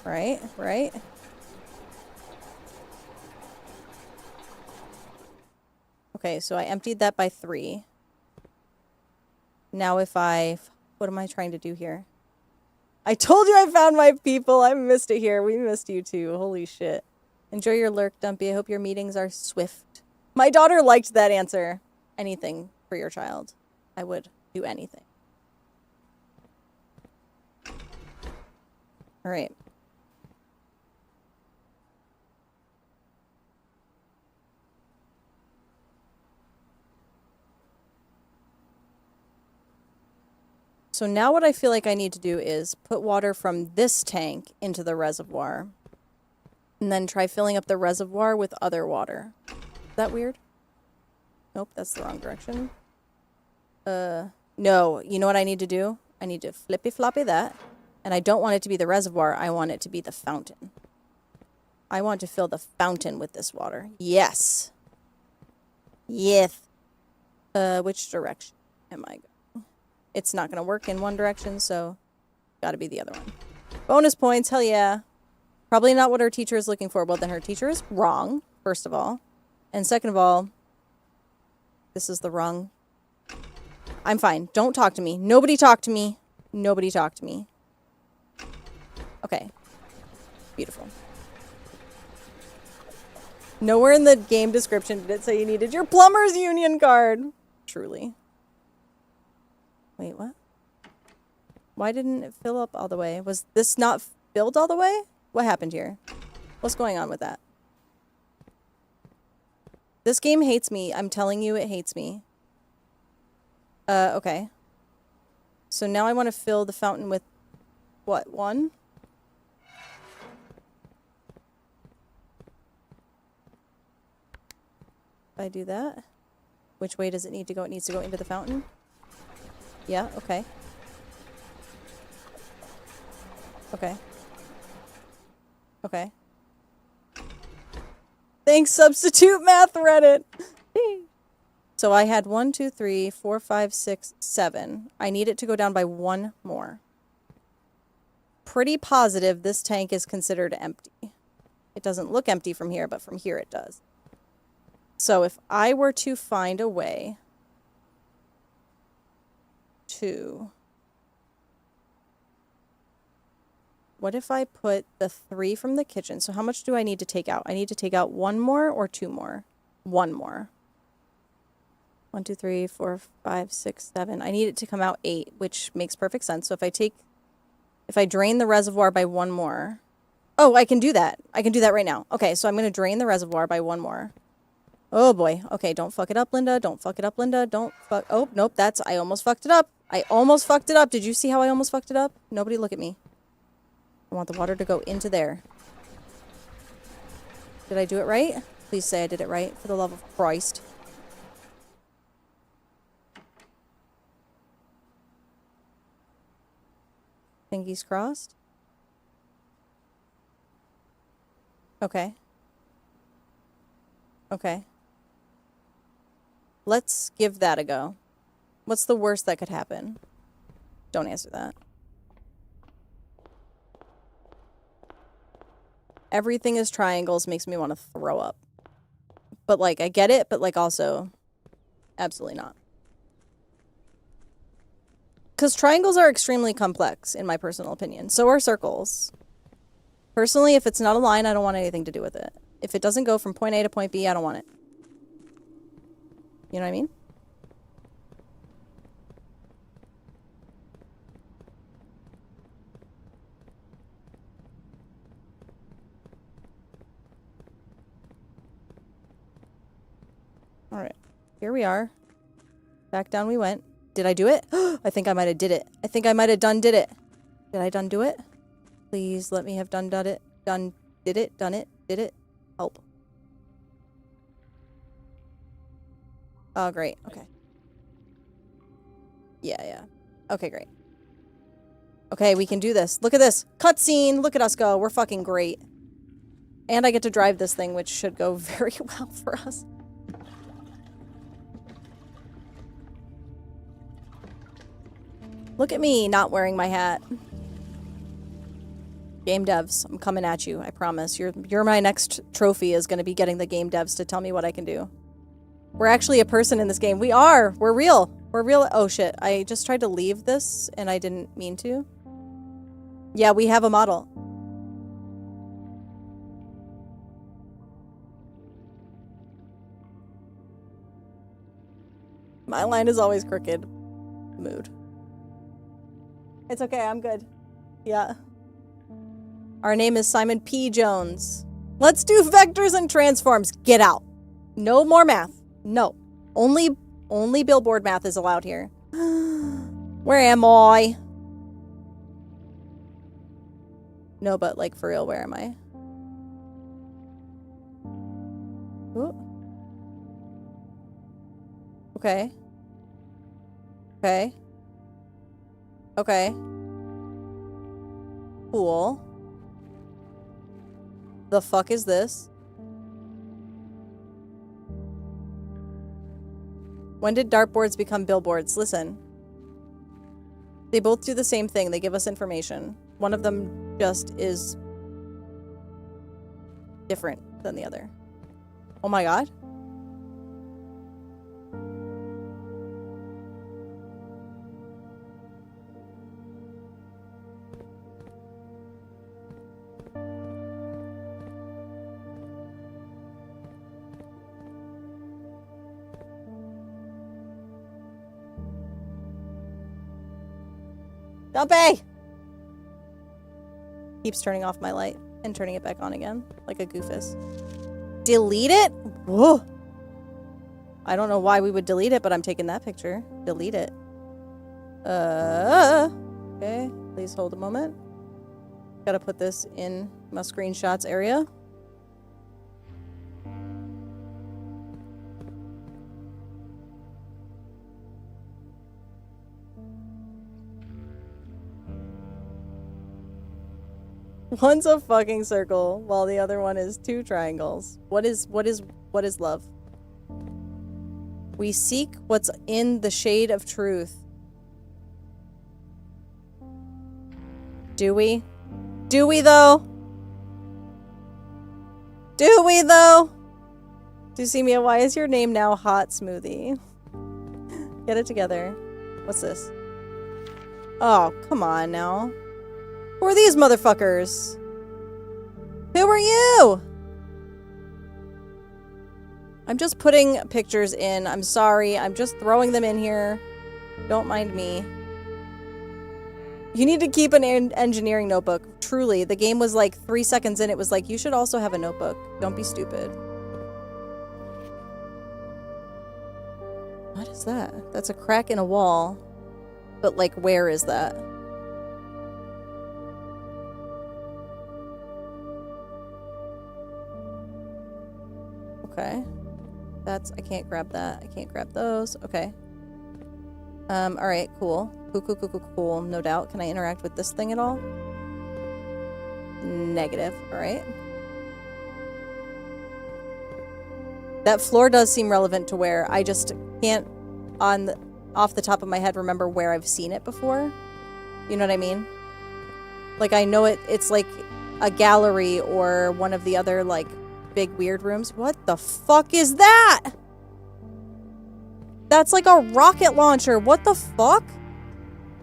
Right, right. Okay, so I emptied that by 3. Now if I... What am I trying to do here? I told you I found my people. I missed it here. We missed you too. Holy shit. Enjoy your lurk, Dumpy. I hope your meetings are swift. My daughter liked that answer. Anything for your child. I would do anything. All right. So now what I feel like I need to do is put water from this tank into the reservoir. And then try filling up the reservoir with other water. Is that weird? Nope, that's the wrong direction. No, you know what I need to do? I need to flippy floppy that. And I don't want it to be the reservoir. I want it to be the fountain. I want to fill the fountain with this water. Yes. Yes. Which direction am I going? It's not going to work in one direction, so got to be the other one. Bonus points, hell yeah. Probably not what her teacher is looking for. Well, then her teacher is wrong, first of all. And second of all, this is the wrong... I'm fine. Don't talk to me. Nobody talk to me. Nobody talk to me. Okay. Beautiful. Nowhere in the game description did it say you needed your plumber's union card. Truly. Wait, what? Why didn't it fill up all the way? Was this not filled all the way? What happened here? What's going on with that? This game hates me. I'm telling you, it hates me. Okay. So now I want to fill the fountain with, what, 1? If I do that, which way does it need to go? It needs to go into the fountain? Yeah, okay. Okay. Okay. Thanks, Substitute Math Reddit. So I had 1, 2, 3, 4, 5, 6, 7. I need it to go down by 1 more. Pretty positive this tank is considered empty. It doesn't look empty from here, but from here it does. So if I were to find a way to... What if I put the 3 from the kitchen? So how much do I need to take out? I need to take out 1 more or 2 more? 1 more. 1, 2, 3, 4, 5, 6, 7. I need it to come out 8, which makes perfect sense. So if I drain the reservoir by 1 more. Oh, I can do that. I can do that right now. Okay, so I'm going to drain the reservoir by 1 more. Oh boy. Okay, don't fuck it up, Linda. Don't fuck it up, Linda. Don't fuck... Oh, nope, I almost fucked it up. I almost fucked it up. Did you see how I almost fucked it up? Nobody look at me. I want the water to go into there. Did I do it right? Please say I did it right, for the love of Christ. Fingers crossed. Okay. Okay. Let's give that a go. What's the worst that could happen? Don't answer that. Everything is triangles makes me want to throw up. But, like, I get it, but, like, also, absolutely not. Because triangles are extremely complex, in my personal opinion. So are circles. Personally, if it's not a line, I don't want anything to do with it. If it doesn't go from point A to point B, I don't want it. You know what I mean? Alright. Here we are. Back down we went. Did I do it? I think I might have did it. I think I might have did it. Did I do it? Please let me have did it. Done it. Did it. Help. Oh, great. Okay. Yeah. Okay, great. Okay, we can do this. Look at this. Cutscene. Look at us go. We're fucking great. And I get to drive this thing, which should go very well for us. Look at me not wearing my hat. Game devs, I'm coming at you, I promise. You're my next trophy is going to be getting the game devs to tell me what I can do. We're actually a person in this game. We are! We're real! We're real. Oh shit, I just tried to leave this and I didn't mean to. Yeah, we have a model. My line is always crooked. Mood. It's okay, I'm good. Yeah. Our name is Simon P. Jones. Let's do vectors and transforms. Get out. No more math. No. Only billboard math is allowed here. Where am I? No, but like for real, where am I? Ooh. Okay. Okay. Okay. Cool. The fuck is this? When did dartboards become billboards? Listen. They both do the same thing. They give us information. One of them just is different than the other. Oh my god. Dumpy! Keeps turning off my light and turning it back on again, like a goofus. Delete it? Whoa! I don't know why we would delete it, but I'm taking that picture. Delete it. Okay, please hold a moment. Gotta put this in my screenshots area. One's a fucking circle, while the other one is two triangles. What is love? We seek what's in the shade of truth. Do we? Do we though? Do we though? Deucemia, why is your name now Hot Smoothie? Get it together. What's this? Oh, come on now. Who are these motherfuckers? Who are you? I'm just putting pictures in. I'm sorry. I'm just throwing them in here. Don't mind me. You need to keep an engineering notebook. Truly, the game was like 3 seconds in. It was like, you should also have a notebook. Don't be stupid. What is that? That's a crack in a wall. But like, where is that? Okay. I can't grab that. I can't grab those. Okay. Alright, cool. Cool, no doubt. Can I interact with this thing at all? Negative. Alright. That floor does seem relevant to where. I just can't, off the top of my head, remember where I've seen it before. You know what I mean? Like, I know it's like a gallery or one of the other, like, big weird rooms. What the fuck is that? That's like a rocket launcher. What the fuck?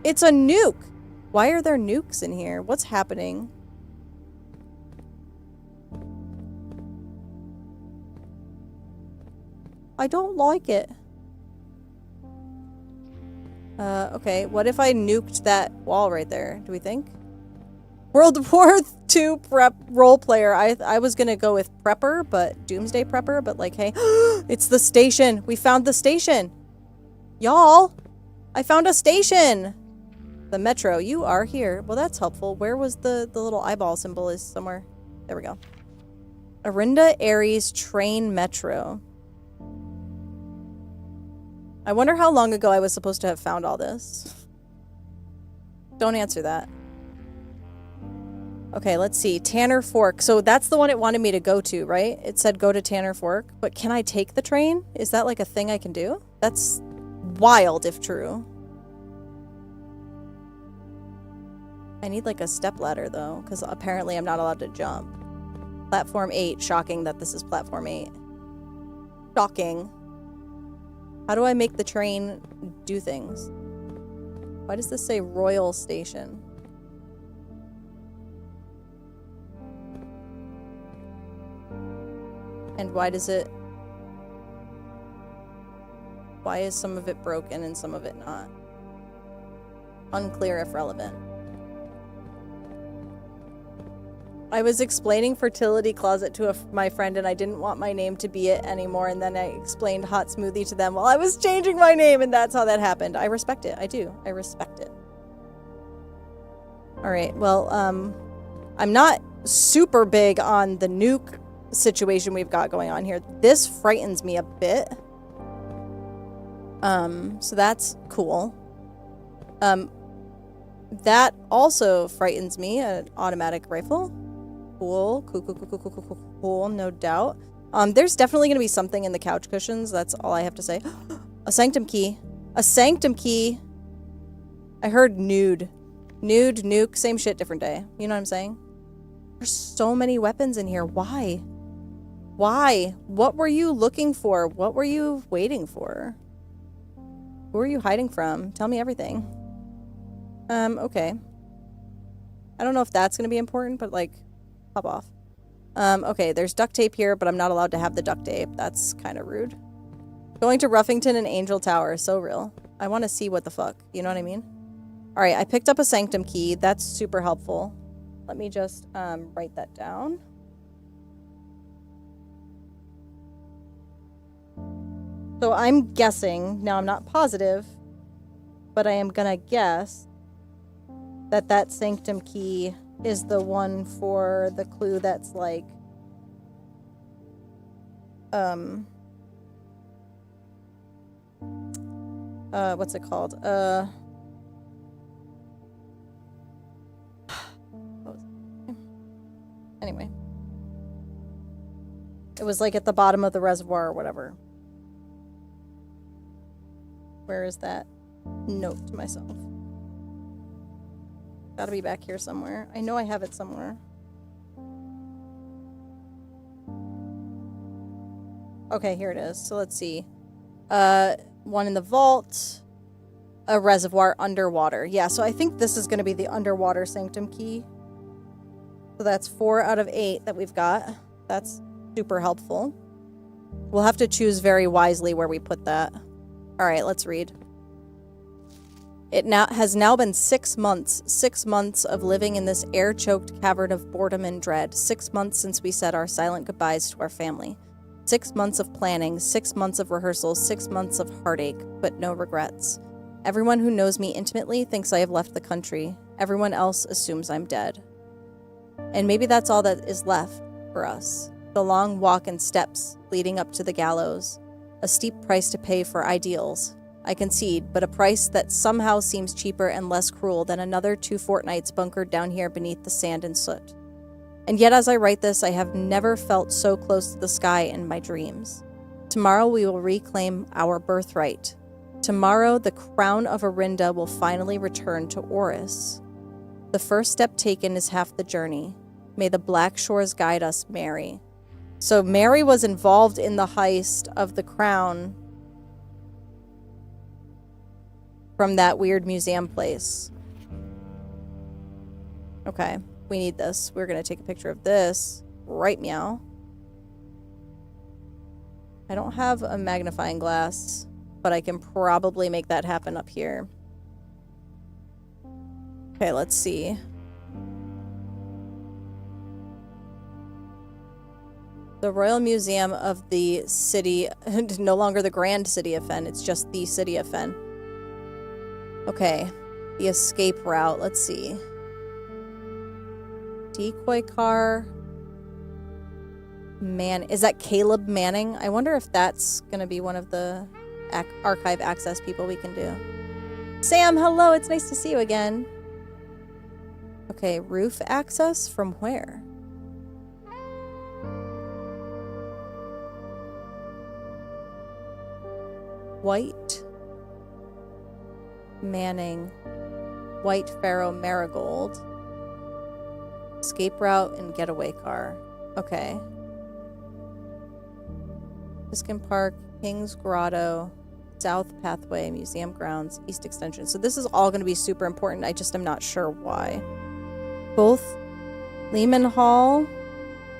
It's a nuke. Why are there nukes in here? What's happening? I don't like it. Okay. What if I nuked that wall right there? Do we think? World War II prep role player. I was gonna go with prepper, but doomsday prepper, but like, hey, it's the station. We found the station. Y'all, I found a station. The metro, you are here. Well, that's helpful. Where was the little eyeball symbol is somewhere. There we go. Arinda Aries train metro. I wonder how long ago I was supposed to have found all this. Don't answer that. Okay, let's see. Tanner Fork. So that's the one it wanted me to go to, right? It said go to Tanner Fork. But can I take the train? Is that like a thing I can do? That's wild if true. I need like a step ladder though, because apparently I'm not allowed to jump. Platform 8. Shocking that this is platform 8. Shocking. How do I make the train do things? Why does this say Royal Station? And why does it... Why is some of it broken and some of it not? Unclear if relevant. I was explaining fertility closet to my friend and I didn't want my name to be it anymore, and then I explained hot smoothie to them while I was changing my name, and that's how that happened. I respect it. I do. I respect it. Alright, well, I'm not super big on the nuke situation we've got going on here. This frightens me a bit. So that's cool. That also frightens me, an automatic rifle. Cool, cool, no doubt. There's definitely gonna be something in the couch cushions. That's all I have to say. A sanctum key. A sanctum key. I heard nude. Nude, nuke, same shit, different day. You know what I'm saying? There's so many weapons in here. Why? Why? What were you looking for? What were you waiting for? Who are you hiding from? Tell me everything. Okay. I don't know if that's gonna be important, but like, pop off. Okay, there's duct tape here, but I'm not allowed to have the duct tape. That's kind of rude. Going to Ruffington and Angel Tower, so real. I want to see what the fuck, you know what I mean? Alright, I picked up a sanctum key. That's super helpful. Let me just, write that down. So I'm guessing, now I'm not positive, but I am gonna guess that that sanctum key is the one for the clue that's like, what's it called? What was it? Anyway. It was like at the bottom of the reservoir or whatever. Where is that note to myself? Gotta be back here somewhere. I know I have it somewhere. Okay, here it is. So let's see. One in the vault. A reservoir underwater. Yeah, so I think this is going to be the underwater sanctum key. So that's 4 out of 8 that we've got. That's super helpful. We'll have to choose very wisely where we put that. Alright, let's read. It has now been 6 months. 6 months of living in this air-choked cavern of boredom and dread. 6 months since we said our silent goodbyes to our family. 6 months of planning. 6 months of rehearsals. 6 months of heartache, but no regrets. Everyone who knows me intimately thinks I have left the country. Everyone else assumes I'm dead. And maybe that's all that is left for us. The long walk and steps leading up to the gallows. A steep price to pay for ideals. I concede, but a price that somehow seems cheaper and less cruel than another 2 fortnights bunkered down here beneath the sand and soot. And yet as I write this, I have never felt so close to the sky in my dreams. Tomorrow we will reclaim our birthright. Tomorrow the crown of Arinda will finally return to Oris. The first step taken is half the journey. May the black shores guide us, Mary. So Mary was involved in the heist of the crown from that weird museum place. Okay, we need this. We're going to take a picture of this. Right, meow. I don't have a magnifying glass, but I can probably make that happen up here. Okay, let's see. The Royal Museum of the City, no longer the Grand City of Fen, it's just the City of Fen. Okay, the escape route, let's see. Decoy car. Man, is that Caleb Manning? I wonder if that's gonna be one of the archive access people we can do. Sam, hello, it's nice to see you again. Okay, roof access from where? White Manning, White Pharaoh Marigold, escape route and getaway car. Okay. Biskin Park, King's Grotto, South Pathway, Museum Grounds, East Extension. So this is all going to be super important. I just am not sure why. Both Lehman Hall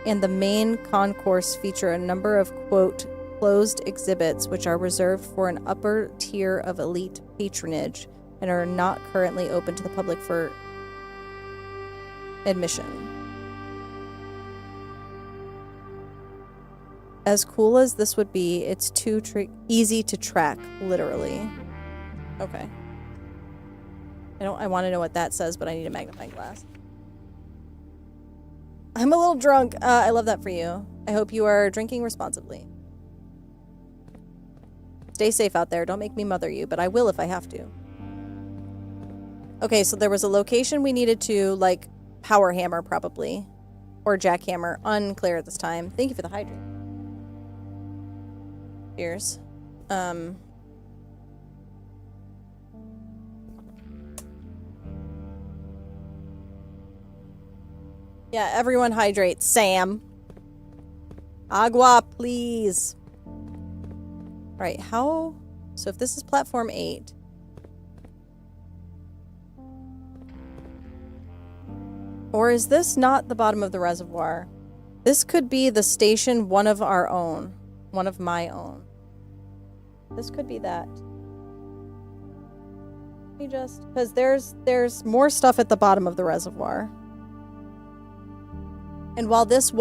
and the main concourse feature a number of, quote, closed exhibits which are reserved for an upper tier of elite patronage and are not currently open to the public for admission. As cool as this would be, it's too easy to track, literally. Okay. I want to know what that says, but I need a magnifying glass. I'm a little drunk. I love that for you. I hope you are drinking responsibly. Stay safe out there. Don't make me mother you, but I will if I have to. Okay, so there was a location we needed to, like, power hammer, probably. Or jackhammer. Unclear at this time. Thank you for the hydrate. Cheers. Yeah, everyone hydrate. Sam. Agua, please. Right, how... So if this is platform 8... Or is this not the bottom of the reservoir? This could be the station one of our own. One of my own. This could be that. Let me just... Because there's more stuff at the bottom of the reservoir. And while this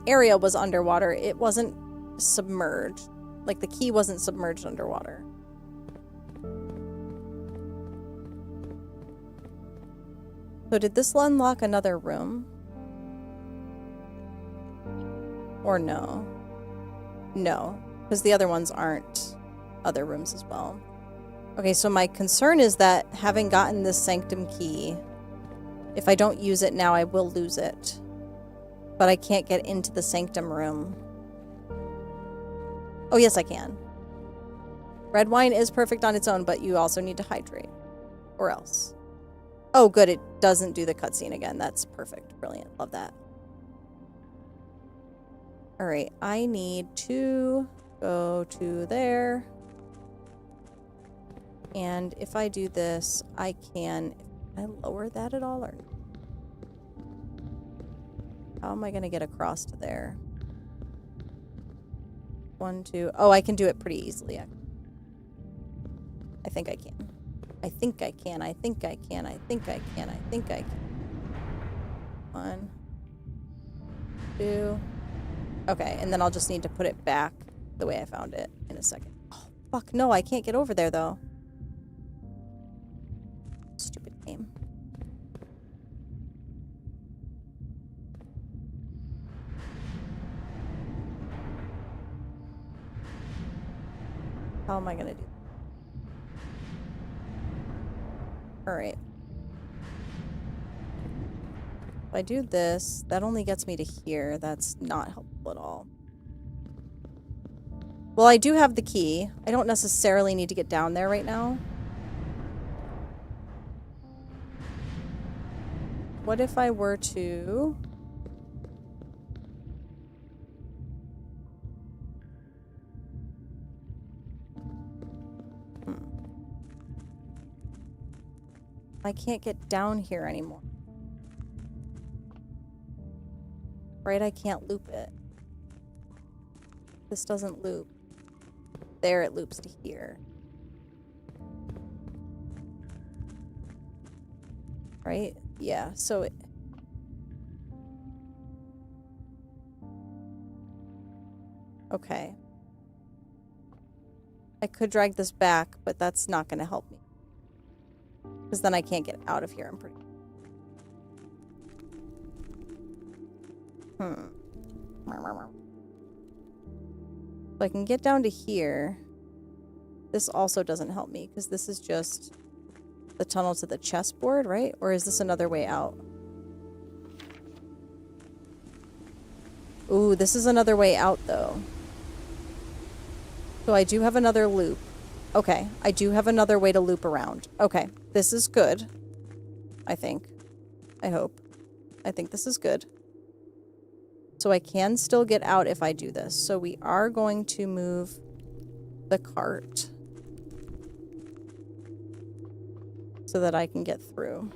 area was underwater, it wasn't submerged. Like, the key wasn't submerged underwater. So did this unlock another room? Or no? No, because the other ones aren't other rooms as well. Okay, so my concern is that having gotten this sanctum key, if I don't use it now, I will lose it. But I can't get into the sanctum room. Oh, yes, I can. Red wine is perfect on its own, but you also need to hydrate. Or else. Oh, good. It doesn't do the cutscene again. That's perfect. Brilliant. Love that. Alright. I need to go to there. And if I do this, I can... Can I lower that at all? Or how am I going to get across to there? 1, 2... Oh, I can do it pretty easily. I think I can. I think I can. I think I can. I think I can. I think I can. 1, 2... Okay, and then I'll just need to put it back the way I found it in a second. Oh, fuck, no, I can't get over there, though. Stupid game. How am I gonna do that? Alright. If I do this, that only gets me to here. That's not helpful at all. Well, I do have the key. I don't necessarily need to get down there right now. What if I were to... I can't get down here anymore. Right, I can't loop it. This doesn't loop. There, it loops to here. Right? Yeah, so it... Okay. I could drag this back, but that's not going to help me. Because then I can't get out of here, I'm pretty... So I can get down to here. This also doesn't help me because this is just the tunnel to the chessboard, right? Or is this another way out? Ooh, this is another way out, though. So I do have another loop. Okay, I do have another way to loop around. Okay, this is good. I think. I hope. I think this is good. So I can still get out if I do this. So we are going to move the cart so that I can get through.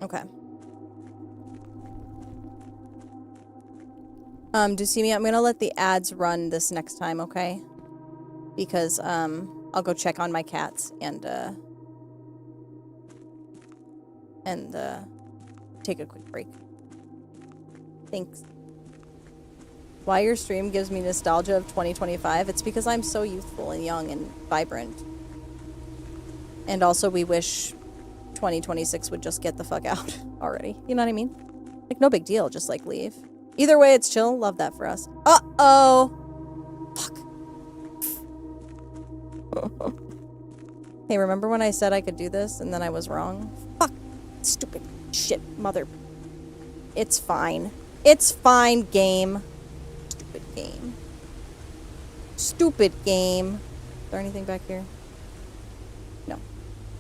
Okay. Do you see me? I'm gonna let the ads run this next time, okay? Because, I'll go check on my cats and take a quick break. Thanks. Why your stream gives me nostalgia of 2025? It's because I'm so youthful and young and vibrant. And also we wish 2026 would just get the fuck out already. You know what I mean? Like, no big deal. Just, like, leave. Either way, it's chill. Love that for us. Uh-oh! Fuck. Hey, remember when I said I could do this and then I was wrong? Fuck. Stupid shit, mother. It's fine. It's fine, game. Stupid game. Stupid game. Is there anything back here? No.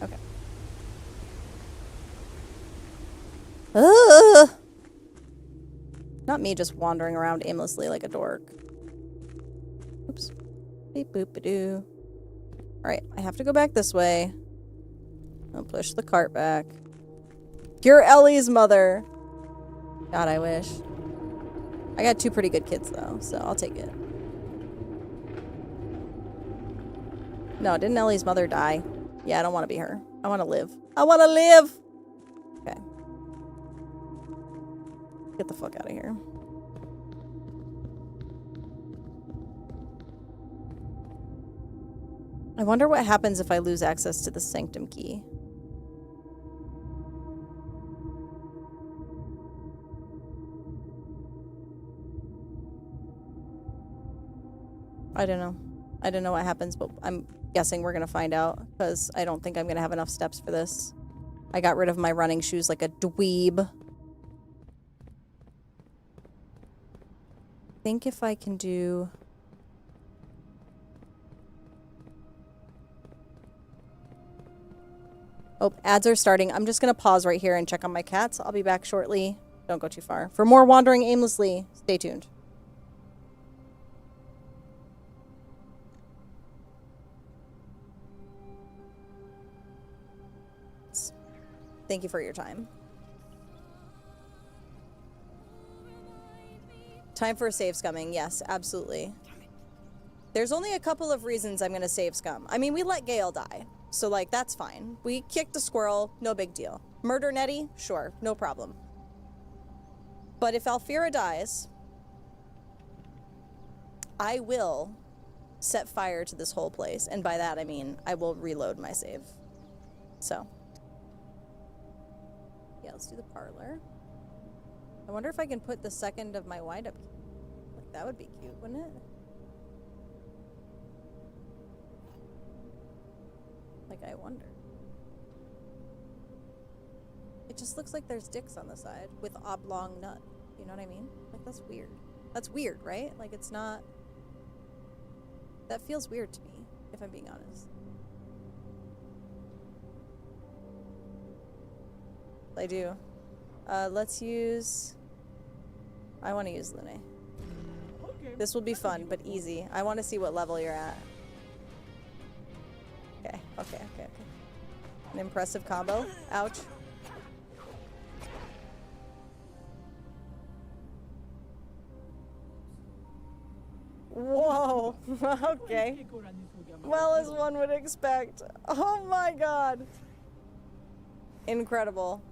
Okay. Ugh. Not me just wandering around aimlessly like a dork. Oops. Beep boop a doo. Alright, I have to go back this way. I'll push the cart back. You're Ellie's mother. God, I wish. I got 2 pretty good kids, though, so I'll take it. No, didn't Ellie's mother die? Yeah, I don't want to be her. I want to live. I want to live! Okay. Get the fuck out of here. I wonder what happens if I lose access to the sanctum key. I don't know. I don't know what happens, but I'm guessing we're gonna find out, because I don't think I'm gonna have enough steps for this. I got rid of my running shoes like a dweeb. I think if I can do... Oh, ads are starting. I'm just gonna pause right here and check on my cats. I'll be back shortly. Don't go too far. For more wandering aimlessly, stay tuned. Thank you for your time. Time for a save scumming. Yes, absolutely. There's only a couple of reasons I'm going to save scum. I mean, we let Gale die. So, like, that's fine. We kicked a squirrel. No big deal. Murder Nettie? Sure. No problem. But if Alfira dies, I will set fire to this whole place. And by that, I mean, I will reload my save. So... yeah, let's do the parlor. I wonder if I can put the second of my wind-up. Like, that would be cute, wouldn't it? Like, I wonder. It just looks like there's dicks on the side with oblong nut. You know what I mean? Like, that's weird. That's weird, right? Like, it's not... that feels weird to me, if I'm being honest. I do. Let's use... I want to use Lune. Okay. This will be fun, but easy. I want to see what level you're at. Okay. An impressive combo. Ouch. Whoa. Okay. Well, as one would expect. Oh my god. Incredible.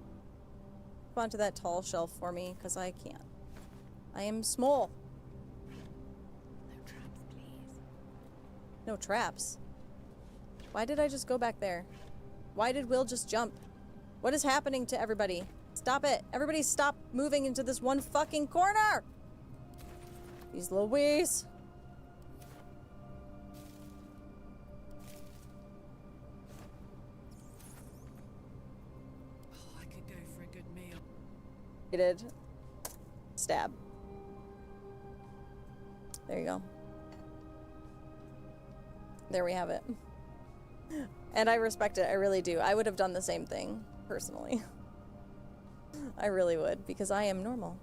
Come onto that tall shelf for me, because I can't. I am small. No traps, please. No traps? Why did I just go back there? Why did Will just jump? What is happening to everybody? Stop it. Everybody stop moving into this one fucking corner. Jeez Louise. Oh, I could go for a good meal. You did. Stab. There you go. There we have it. And I respect it. I really do. I would have done the same thing, personally. I really would, because I am normal.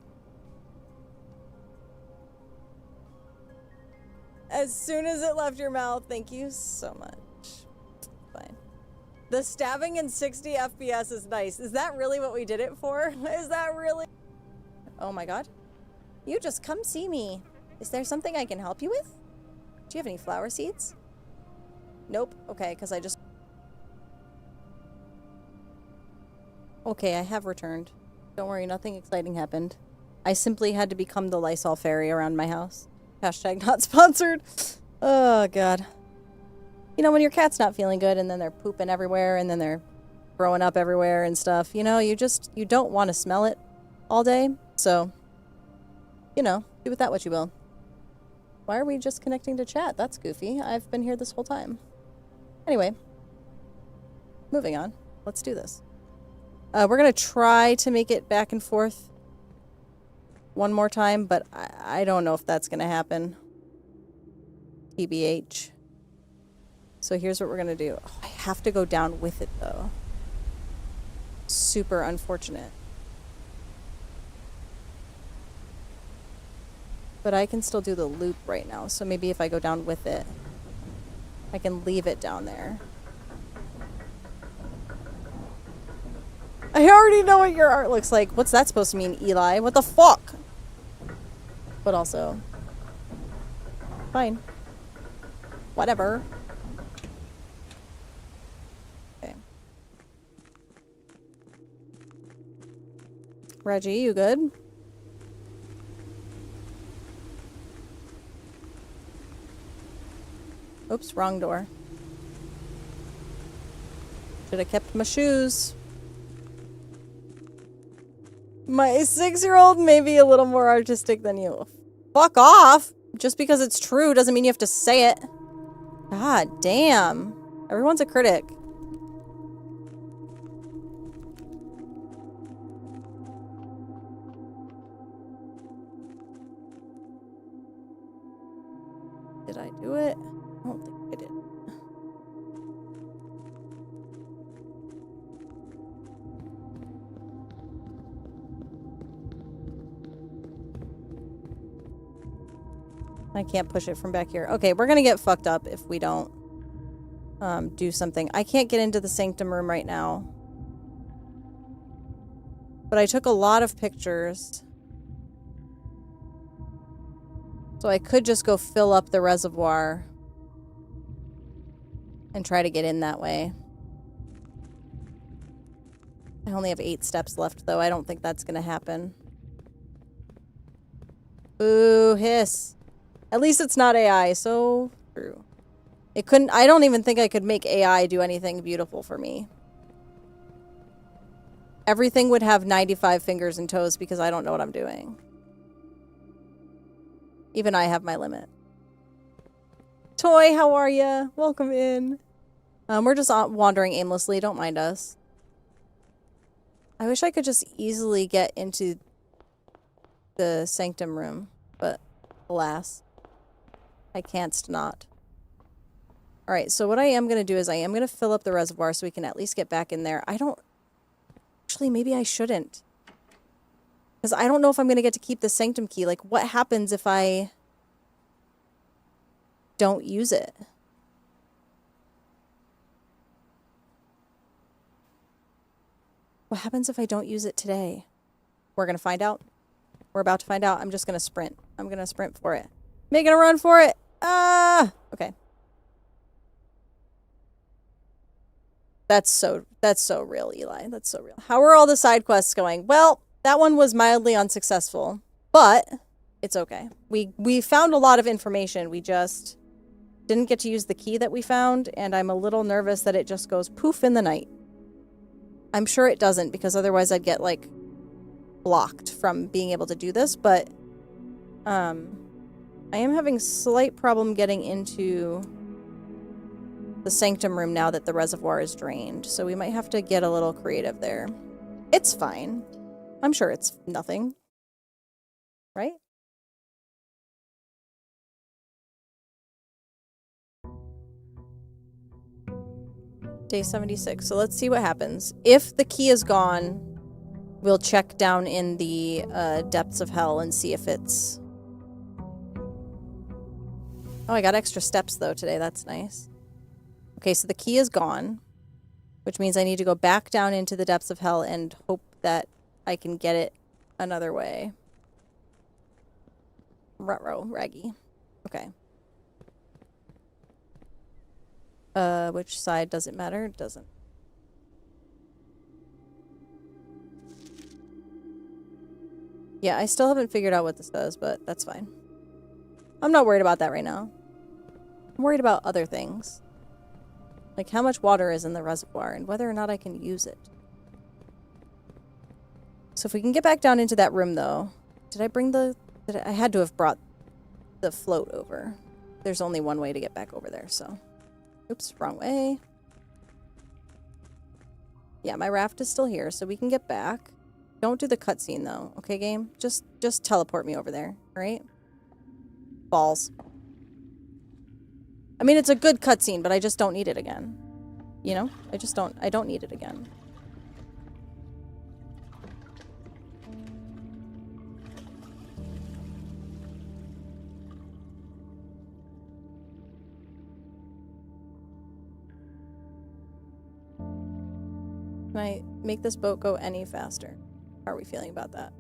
As soon as it left your mouth, thank you so much. Fine. The stabbing in 60 FPS is nice. Is that really what we did it for? Is that really? Oh my god. You just come see me. Is there something I can help you with? Do you have any flower seeds? Nope. Okay, because I just... Okay, I have returned. Don't worry, nothing exciting happened. I simply had to become the Lysol fairy around my house. Hashtag not sponsored. Oh, God. You know, when your cat's not feeling good and then they're pooping everywhere and then they're throwing up everywhere and stuff, you know, you don't want to smell it all day. So, you know, do with that what you will. Why are we just connecting to chat? That's goofy. I've been here this whole time. Anyway, moving on. Let's do this. We're going to try to make it back and forth one more time, but I don't know if that's going to happen. TBH. So here's what we're going to do. Oh, I have to go down with it, though. Super unfortunate. But I can still do the loop right now, so maybe if I go down with it, I can leave it down there. I already know what your art looks like. What's that supposed to mean, Eli? What the fuck? But also... Fine. Whatever. Okay. Reggie, you good? Oops, wrong door. Should have kept my shoes. My 6-year-old may be a little more artistic than you. Fuck off! Just because it's true doesn't mean you have to say it. God damn. Everyone's a critic. Did I do it? I don't think I did. I can't push it from back here. Okay, we're gonna get fucked up if we don't do something. I can't get into the sanctum room right now. But I took a lot of pictures. So I could just go fill up the reservoir and try to get in that way. I only have 8 steps left, though. I don't think that's gonna happen. Boo, hiss. At least it's not AI, so true. It couldn't... I don't even think I could make AI do anything beautiful for me. Everything would have 95 fingers and toes because I don't know what I'm doing. Even I have my limit. Toy, how are ya? Welcome in. We're just wandering aimlessly. Don't mind us. I wish I could just easily get into the sanctum room, but alas. I can't not. Alright, so what I am going to do is I am going to fill up the reservoir so we can at least get back in there. I don't... Actually, maybe I shouldn't. Because I don't know if I'm going to get to keep the sanctum key. Like, what happens if I don't use it? What happens if I don't use it today? We're going to find out. We're about to find out. I'm just going to sprint. I'm going to sprint for it. Making a run for it. Ah! Okay. That's so real, Eli. That's so real. How are all the side quests going? Well, that one was mildly unsuccessful, but it's okay. We found a lot of information. We just didn't get to use the key that we found, and I'm a little nervous that it just goes poof in the night. I'm sure it doesn't, because otherwise I'd get, like, blocked from being able to do this, but I am having slight problem getting into the sanctum room now that the reservoir is drained, so we might have to get a little creative there. It's fine. I'm sure it's nothing. Right? Day 76. So let's see what happens. If the key is gone, we'll check down in the depths of hell and see if it's... Oh, I got extra steps though today. That's nice. Okay, so the key is gone, which means I need to go back down into the depths of hell and hope that I can get it another way. Ruh-roh, raggy. Okay. Which side does it matter? It doesn't. Yeah, I still haven't figured out what this does, but that's fine. I'm not worried about that right now. I'm worried about other things. Like how much water is in the reservoir and whether or not I can use it. So if we can get back down into that room though. Did I bring the... I had to have brought the float over. There's only one way to get back over there, so... Oops, wrong way. Yeah, my raft is still here, so we can get back. Don't do the cutscene, though. Okay, game? Just teleport me over there, alright? Balls. I mean, it's a good cutscene, but I just don't need it again. You know? I don't need it again. Can I make this boat go any faster? How are we feeling about that?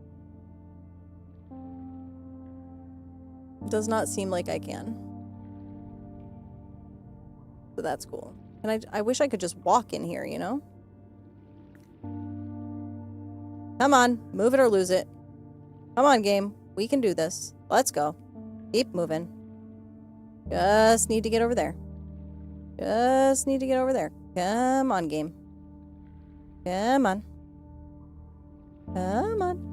It does not seem like I can. So that's cool. And I wish I could just walk in here, you know? Come on, move it or lose it. Come on, game. We can do this. Let's go. Keep moving. Just need to get over there. Just need to get over there. Come on, game. Come on. Come on.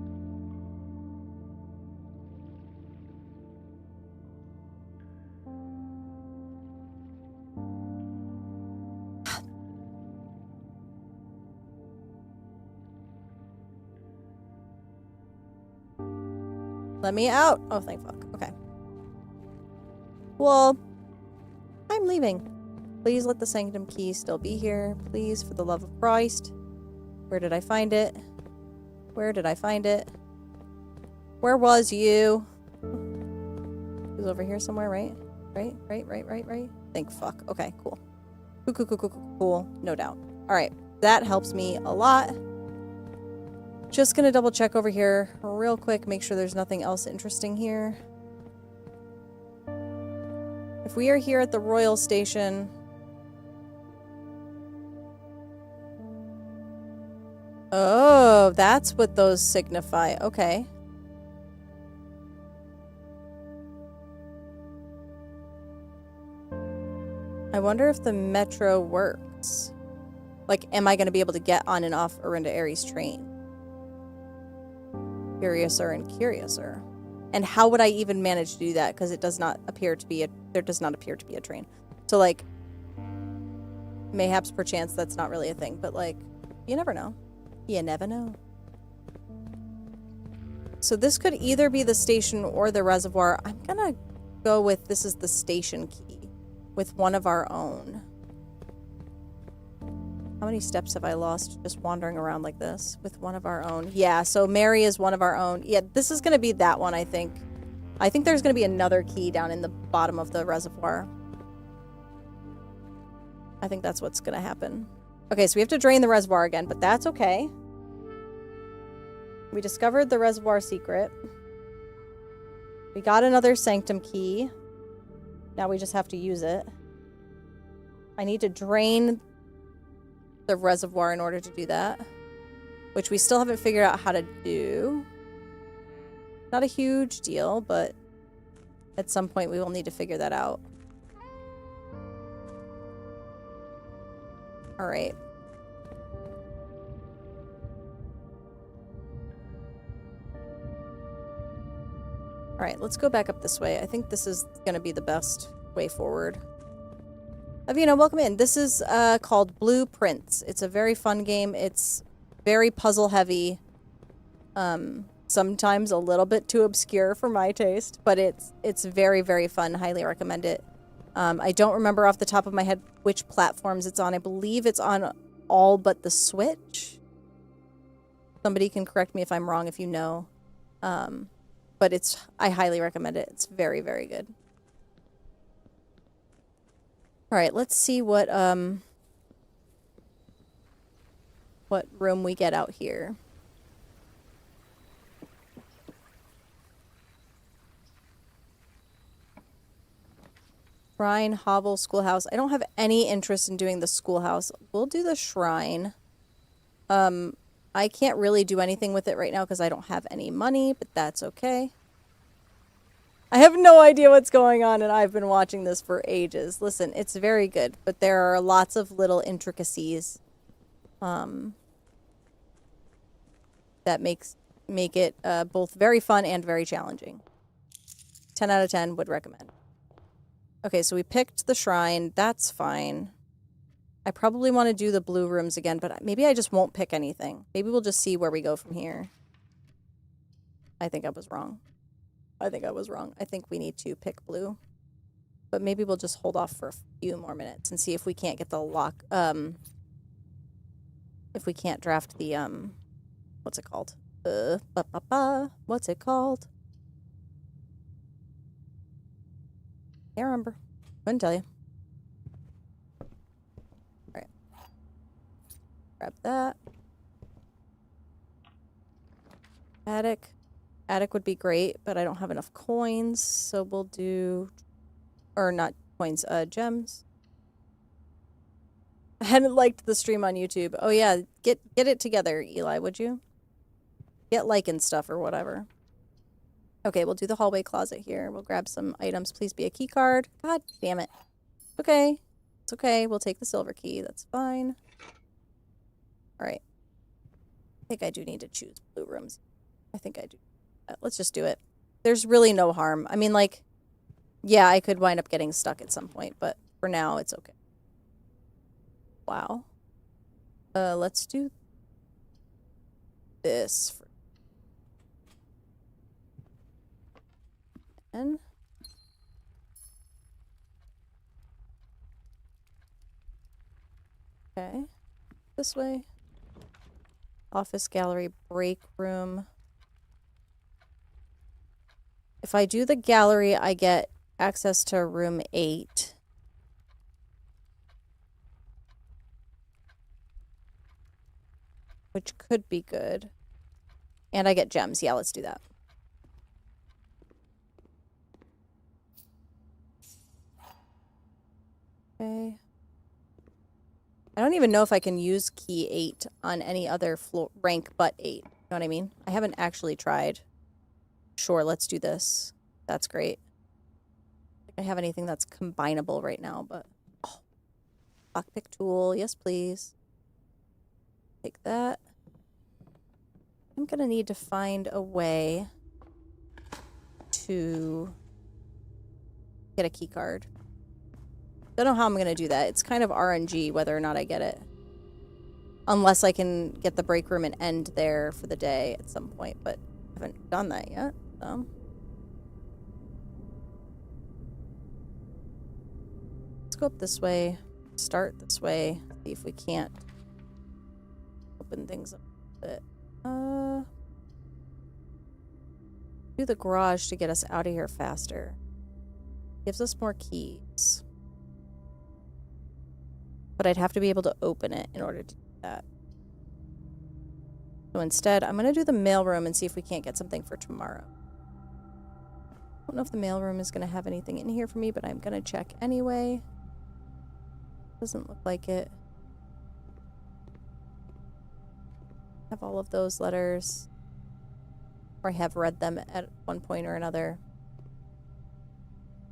Let me out. Oh, thank fuck. Okay. Well, I'm leaving. Please let the sanctum key still be here. Please, for the love of Christ. Where did I find it? Where did I find it? Where was you? It was over here somewhere, right? Right. Thank fuck. Okay, cool. Cool. No doubt. Alright. That helps me a lot. Just gonna double check over here real quick, make sure there's nothing else interesting here. If we are here at the Royal Station... Oh, that's what those signify. Okay. I wonder if the metro works. Like, am I going to be able to get on and off Arinda Aries train? Curiouser and curiouser. And how would I even manage to do that? Because it does not appear to be a... There does not appear to be a train. So, like... Mayhaps, perchance, that's not really a thing. But, like, you never know. You never know. So this could either be the station or the reservoir. I'm gonna go with this is the station key with one of our own. How many steps have I lost just wandering around like this with one of our own? Yeah, so Mary is one of our own. Yeah, this is gonna be that one, I think. I think there's gonna be another key down in the bottom of the reservoir. I think that's what's gonna happen. Okay, so we have to drain the reservoir again, but that's okay. We discovered the reservoir secret. We got another sanctum key. Now we just have to use it. I need to drain the reservoir in order to do that, which we still haven't figured out how to do. Not a huge deal, but at some point we will need to figure that out. All right. Alright, let's go back up this way. I think this is going to be the best way forward. Avina, welcome in. This is called Blueprints. It's a very fun game. It's very puzzle heavy. Sometimes a little bit too obscure for my taste, but it's very, very fun. Highly recommend it. I don't remember off the top of my head which platforms it's on. I believe it's on all but the Switch. Somebody can correct me if I'm wrong if you know. But I highly recommend it. It's very, very good. All right, let's see what room we get out here. Shrine, hovel, schoolhouse. I don't have any interest in doing the schoolhouse. We'll do the shrine. I can't really do anything with it right now because I don't have any money, but that's okay. I have no idea what's going on, and I've been watching this for ages. Listen, it's very good, but there are lots of little intricacies that make it both very fun and very challenging. 10 out of 10 would recommend. Okay, so we picked the shrine. That's fine. I probably want to do the blue rooms again, but maybe I just won't pick anything. Maybe we'll just see where we go from here. I think I was wrong. I think we need to pick blue. But maybe we'll just hold off for a few more minutes and see if we can't get the lock, if we can't draft the, what's it called? What's it called? Can't remember. Couldn't tell you. Alright. Grab that. Attic. Attic would be great, but I don't have enough coins, so we'll do... Or not coins, gems. I hadn't liked the stream on YouTube. Oh yeah, get it together, Eli, would you? Get like and stuff or whatever. Okay, we'll do the hallway closet here. We'll grab some items. Please be a key card. God damn it. Okay. It's okay. We'll take the silver key. That's fine. Alright. I think I do need to choose blue rooms. I think I do. Let's just do it. There's really no harm. I mean, like, yeah, I could wind up getting stuck at some point, but for now, it's okay. Wow. Let's do this for okay. This way. Office, gallery, break room. If I do the gallery, I get access to room 8. Which could be good. And I get gems. Yeah, let's do that. Okay. I don't even know if I can use key 8 on any other floor rank but 8. You know what I mean? I haven't actually tried. Sure, let's do this. That's great. I don't have anything that's combinable right now, but... Oh. Lockpick tool. Yes, please. Take that. I'm gonna need to find a way to get a key card. Don't know how I'm going to do that. It's kind of RNG whether or not I get it. Unless I can get the break room and end there for the day at some point, but I haven't done that yet, so. Let's go up this way, start this way, see if we can't open things up a bit. Do the garage to get us out of here faster. Gives us more keys. But I'd have to be able to open it in order to do that. So instead, I'm going to do the mailroom and see if we can't get something for tomorrow. I don't know if the mailroom is going to have anything in here for me, but I'm going to check anyway. Doesn't look like it. Have all of those letters. Or I have read them at one point or another.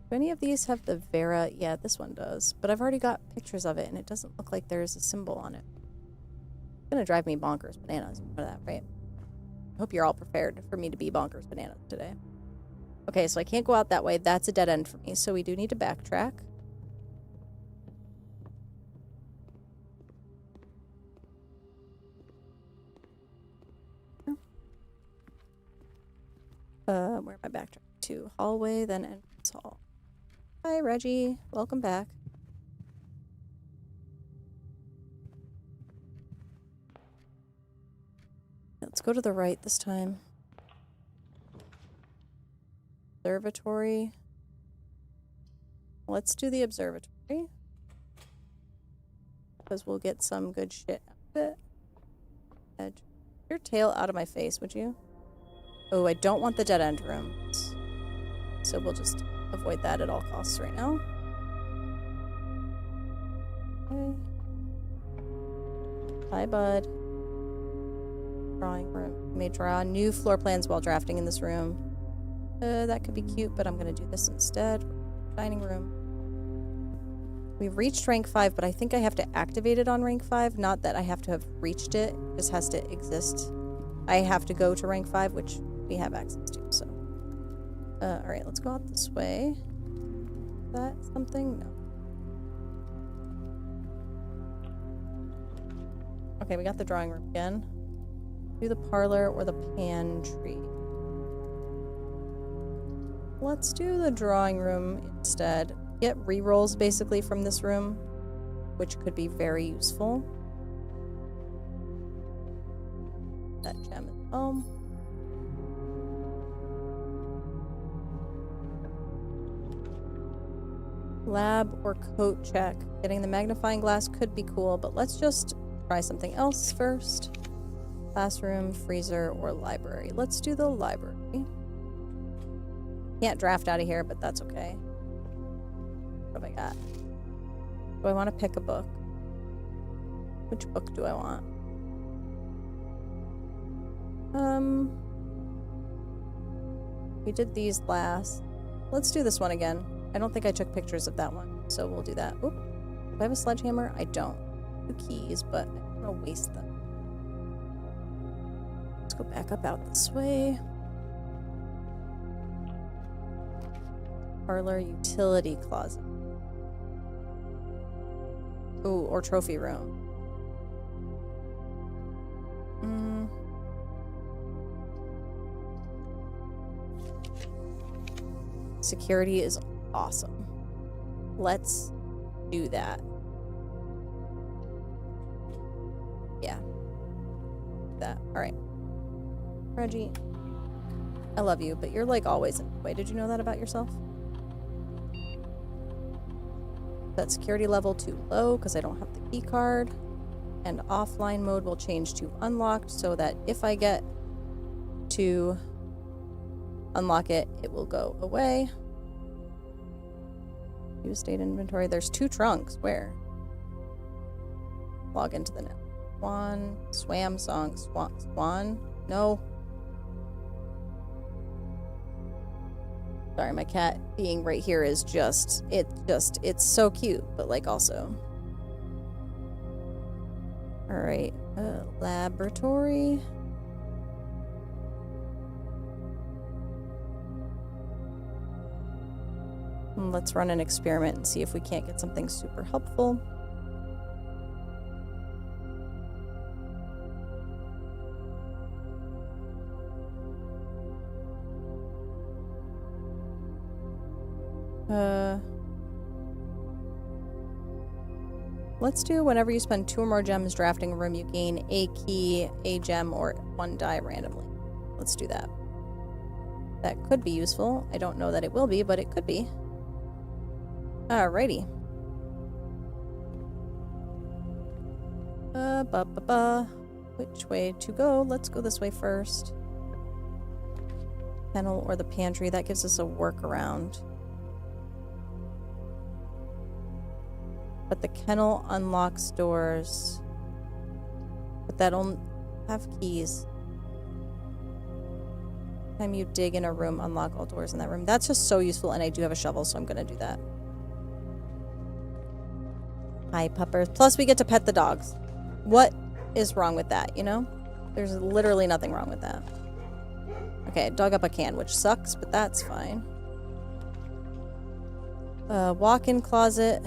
Do any of these have the Vera? Yeah, this one does. But I've already got pictures of it, and it doesn't look like there's a symbol on it. It's gonna drive me bonkers bananas. You know that, right? I hope you're all prepared for me to be bonkers bananas today. Okay, so I can't go out that way. That's a dead end for me. So we do need to backtrack. Where am I backtracking to? Hallway, then entrance hall. Hi, Reggie. Welcome back. Let's go to the right this time. Observatory. Let's do the observatory. Because we'll get some good shit out of it. Edge. Your tail out of my face, would you? Oh, I don't want the dead end rooms. So we'll just avoid that at all costs right now. Okay. Hi, bud. Drawing room. You may draw new floor plans while drafting in this room. That could be cute, but I'm going to do this instead. Dining room. We've reached rank 5, but I think I have to activate it on rank 5. Not that I have to have reached it. It just has to exist. I have to go to rank 5, which we have access to, so. Alright, let's go out this way. Is that something? No. Okay, we got the drawing room again. Do the parlor or the pantry. Let's do the drawing room instead. Get rerolls basically from this room, which could be very useful. That gem is home. Lab or coat check. Getting the magnifying glass could be cool, but let's just try something else first. Classroom, freezer, or library. Let's do the library. Can't draft out of here, but that's okay. What have I got? Do I want to pick a book? Which book do I want? We did these last. Let's do this one again. I don't think I took pictures of that one, so we'll do that. Oop. Do I have a sledgehammer? I don't. 2 keys, but I'm gonna waste them. Let's go back up out this way. Parlor, utility closet. Ooh, or trophy room. Security is awesome. Let's do that. Yeah. That. Alright. Reggie. I love you, but you're like always in the way. Did you know that about yourself? That security level too low because I don't have the key card. And offline mode will change to unlocked so that if I get to unlock it, it will go away. Use state inventory. There's 2 trunks. Where? Log into the net. Swan. Swam song. Swan. No. Sorry, my cat being right here is just, it's so cute, but like also. Alright, laboratory. Let's run an experiment and see if we can't get something super helpful. Let's do whenever you spend 2 or more gems drafting a room, you gain a key, a gem, or 1 die randomly. Let's do that. That could be useful. I don't know that it will be, but it could be. Alrighty. Which way to go? Let's go this way first. Kennel or the pantry. That gives us a workaround. But the kennel unlocks doors. But that don't have keys. Time you dig in a room, unlock all doors in that room. That's just so useful, and I do have a shovel, so I'm gonna do that. Hi, puppers. Plus, we get to pet the dogs. What is wrong with that, you know? There's literally nothing wrong with that. Okay, I dug up a can, which sucks, but that's fine. Walk-in closet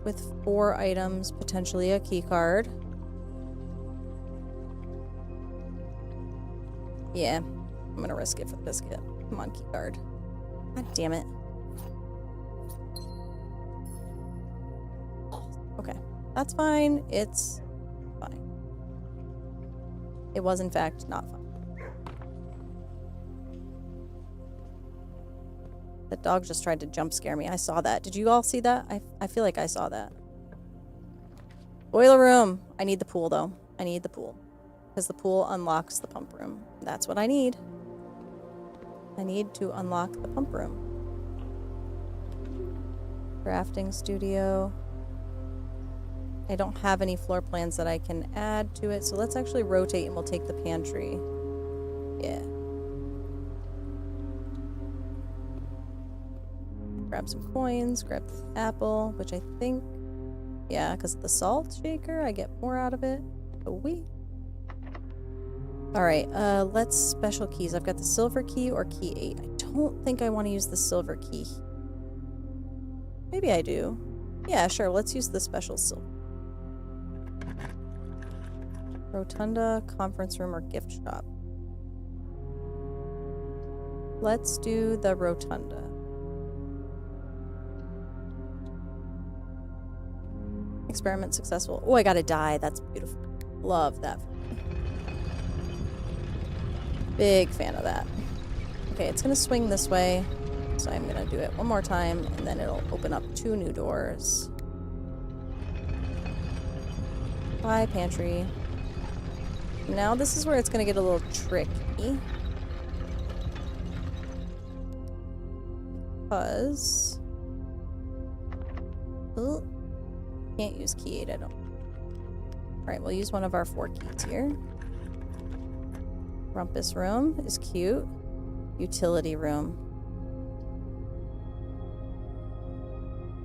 with 4 items, potentially a key card. Yeah, I'm gonna risk it for the biscuit. Come on, key card. God damn it. Okay, that's fine. It's fine. It was, in fact, not fine. The dog just tried to jump scare me. I saw that. Did you all see that? I feel like I saw that. Boiler room. I need the pool, though. I need the pool. Because the pool unlocks the pump room. That's what I need. I need to unlock the pump room. Crafting studio. I don't have any floor plans that I can add to it, so let's actually rotate and we'll take the pantry. Yeah. Grab some coins, grab the apple, which I think, yeah, because the salt shaker, I get more out of it. Oh, we. Alright, let's special keys. I've got the silver key or key 8. I don't think I want to use the silver key. Maybe I do. Yeah, sure, let's use the special silver. Rotunda, conference room, or gift shop. Let's do the rotunda. Experiment successful. Oh, I got a die. That's beautiful. Love that. Big fan of that. Okay, it's gonna swing this way. So I'm gonna do it one more time, and then it'll open up 2 new doors. Bye, pantry. Now this is where it's gonna get a little tricky. Because... oh, can't use key 8, I don't. Alright, we'll use one of our 4 keys here. Rumpus room is cute. Utility room.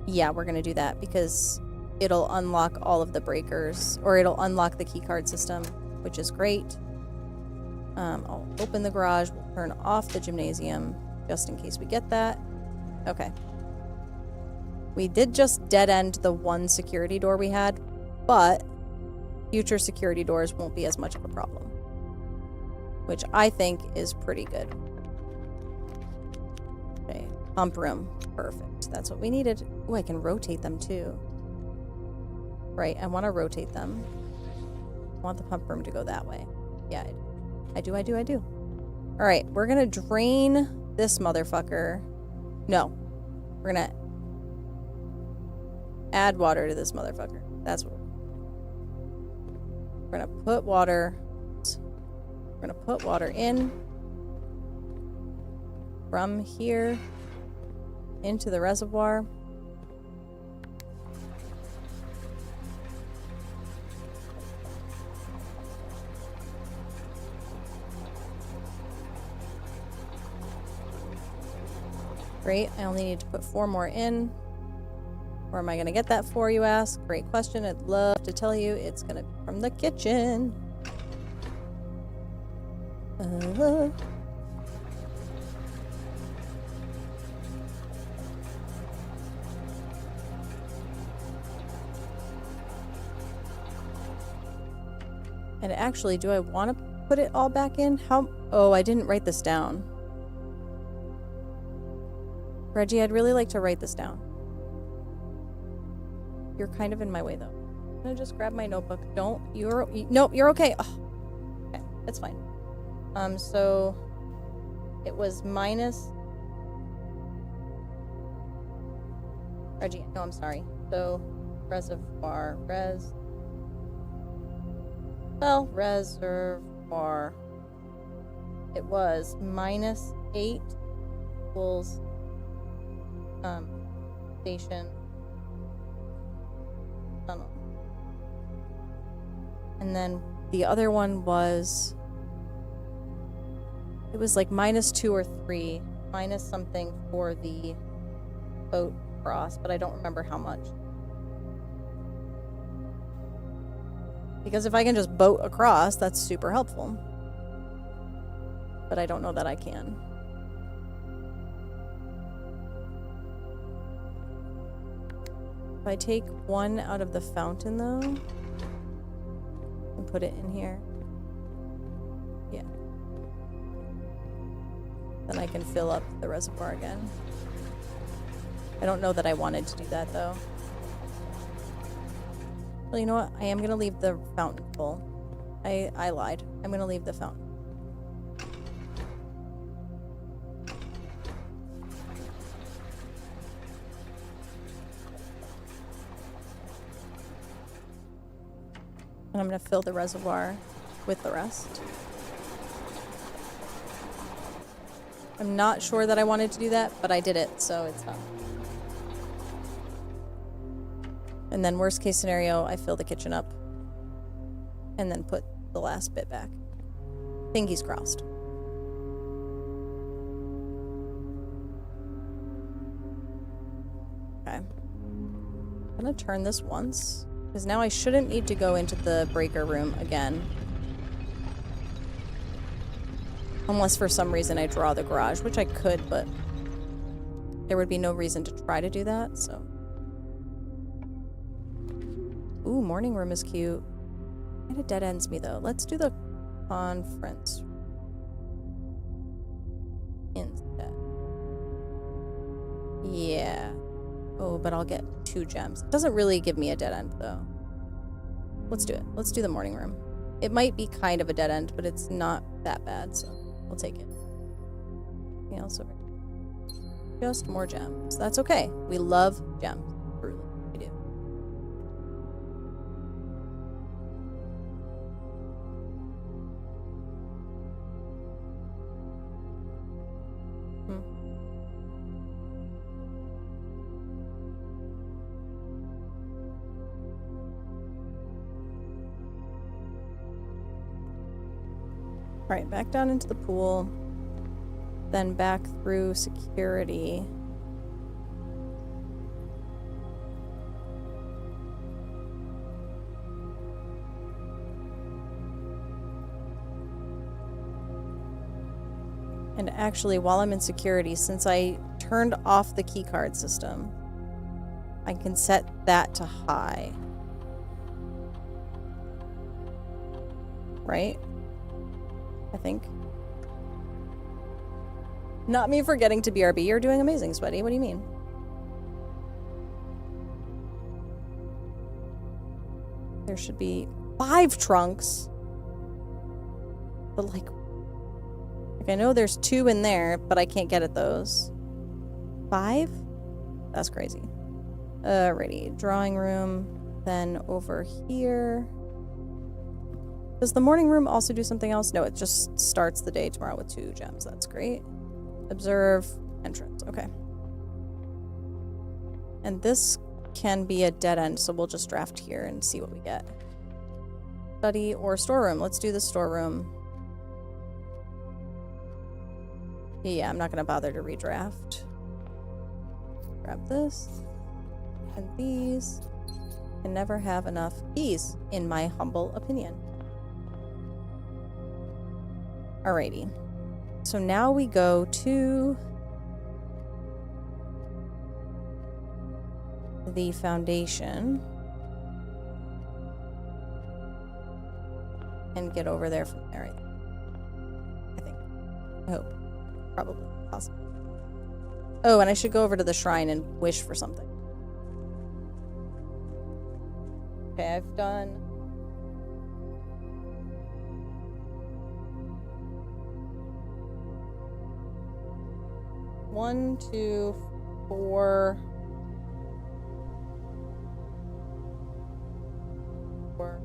Yeah, we're gonna do that because it'll unlock all of the breakers, or it'll unlock the key card system, which is great. I'll open the garage, we'll turn off the gymnasium, just in case we get that. Okay. We did just dead end the 1 security door we had, but future security doors won't be as much of a problem, which I think is pretty good. Okay, pump room. Perfect. That's what we needed. Oh, I can rotate them too. Right, I want to rotate them. I want the pump room to go that way. Yeah, I do. Alright, we're gonna drain this motherfucker. No. We're gonna add water to this motherfucker. That's what we're gonna put water. We're gonna put water in from here into the reservoir. Great, I only need to put 4 more in. Where am I gonna get that for, you ask? Great question, I'd love to tell you. It's gonna be from the kitchen. And actually, do I want to put it all back in? How? Oh, I didn't write this down. Reggie, I'd really like to write this down. You're kind of in my way, though. I'm gonna just grab my notebook. Don't. No, you're okay. Oh, okay, it's fine. So it was minus. Reggie, no, I'm sorry. So reservoir, reservoir. It was minus 8 equals station tunnel. And then the other one was, it was like minus 2 or 3, minus something for the boat cross, but I don't remember how much. Because if I can just boat across, that's super helpful. but I don't know that I can. If I take one out of the fountain, though, and put it in here, yeah, then I can fill up the reservoir again. I don't know that I wanted to do that, though. Well, you know what? I am going to leave the fountain full. I lied. I'm going to leave the fountain. And I'm going to fill the reservoir with the rest. I'm not sure that I wanted to do that, but I did it, so it's fine. And then worst case scenario, I fill the kitchen up and then put the last bit back. Fingers crossed. Okay. I'm gonna turn this once, because now I shouldn't need to go into the breaker room again. Unless for some reason I draw the garage, which I could, but there would be no reason to try to do that, so. Ooh, morning room is cute. Kind of dead ends me though. Let's do the conference instead. Yeah. Oh, but I'll get 2 gems. It doesn't really give me a dead end though. Let's do it. Let's do the morning room. It might be kind of a dead end, but it's not that bad, so we'll take it. Anything else over here? Just more gems. That's okay. We love gems. Truly, we do. Alright, back down into the pool. Then back through security. And actually, while I'm in security, since I turned off the keycard system, I can set that to high. Right? I think. Not me forgetting to BRB. You're doing amazing, Sweaty. What do you mean? There should be 5 trunks. But like I know there's 2 in there, but I can't get at those. 5? That's crazy. Alrighty. Drawing room. Then over here. Does the morning room also do something else? No, it just starts the day tomorrow with 2 gems. That's great. Observe entrance. Okay. And this can be a dead end, so we'll just draft here and see what we get. Study or storeroom. Let's do the storeroom. Yeah, I'm not going to bother to redraft. Grab this. And these. Can never have enough keys, in my humble opinion. Alrighty. So now we go to the foundation and get over there from there, I think. I hope. Probably. Possible. Oh, and I should go over to the shrine and wish for something. Okay, I've done... One, 2, 4. 4.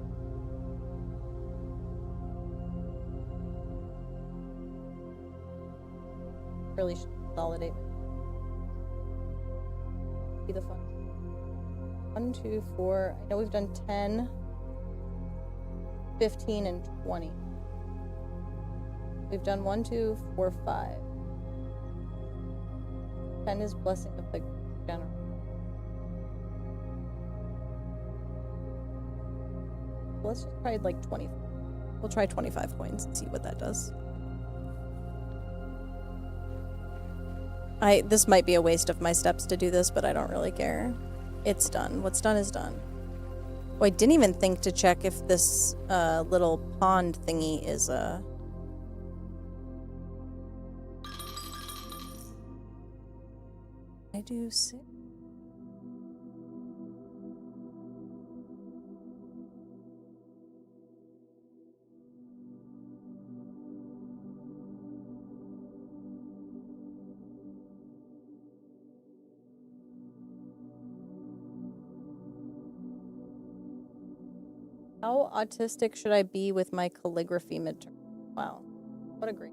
Really should consolidate. Be the fun. 1, 2, 4. I know we've done 10, 15, and 20. We've done 1, 2, 4, 5. 10 is blessing of the general. Let's just try like 20. We'll try 25 coins and see what that does. This might be a waste of my steps to do this, but I don't really care. It's done. What's done is done. Oh, I didn't even think to check if this little pond thingy is I do 6. How autistic should I be with my calligraphy midterm? Wow. What a great.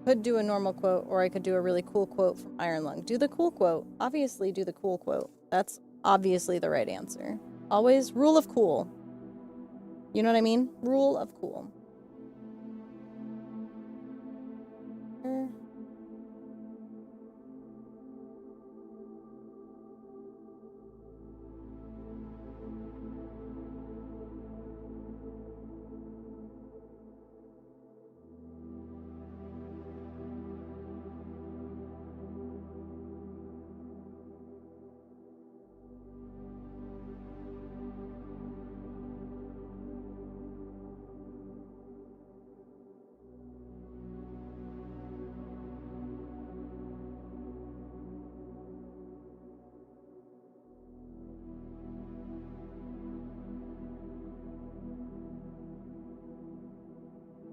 Could do a normal quote, or I could do a really cool quote from Iron Lung. Do the cool quote. Obviously, do the cool quote. That's obviously the right answer. Always rule of cool. You know what I mean? Rule of cool.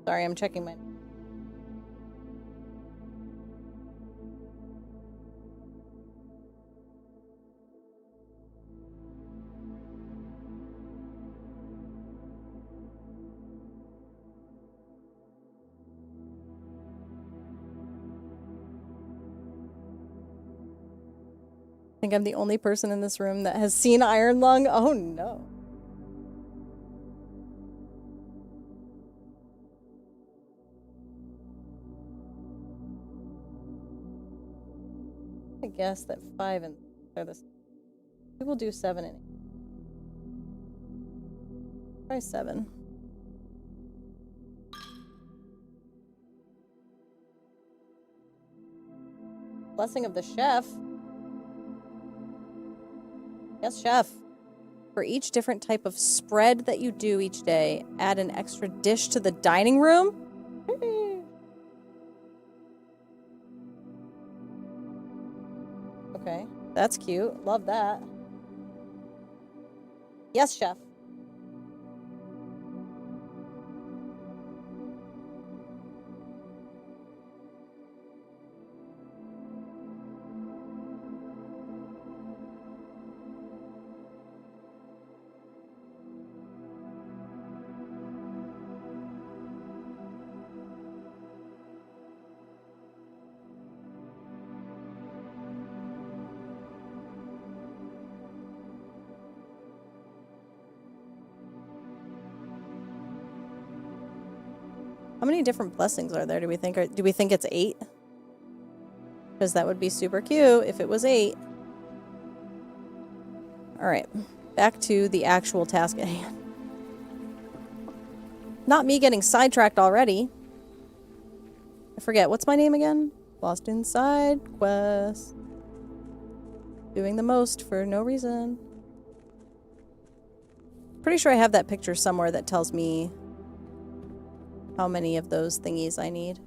Sorry, I'm checking my... I think I'm the only person in this room that has seen Iron Lung. Oh no. I guess that 5 and 6 are the same. We will do 7 and 8. Try 7. Blessing of the chef. Yes, chef. For each different type of spread that you do each day, add an extra dish to the dining room. Okay, that's cute. Love that. Yes, chef. How many different blessings are there, do we think? Or do we think it's 8? Because that would be super cute if it was 8. Alright, back to the actual task at hand. Not me getting sidetracked already. I forget, what's my name again? Lost in Side Quest. Doing the most for no reason. Pretty sure I have that picture somewhere that tells me how many of those thingies I need.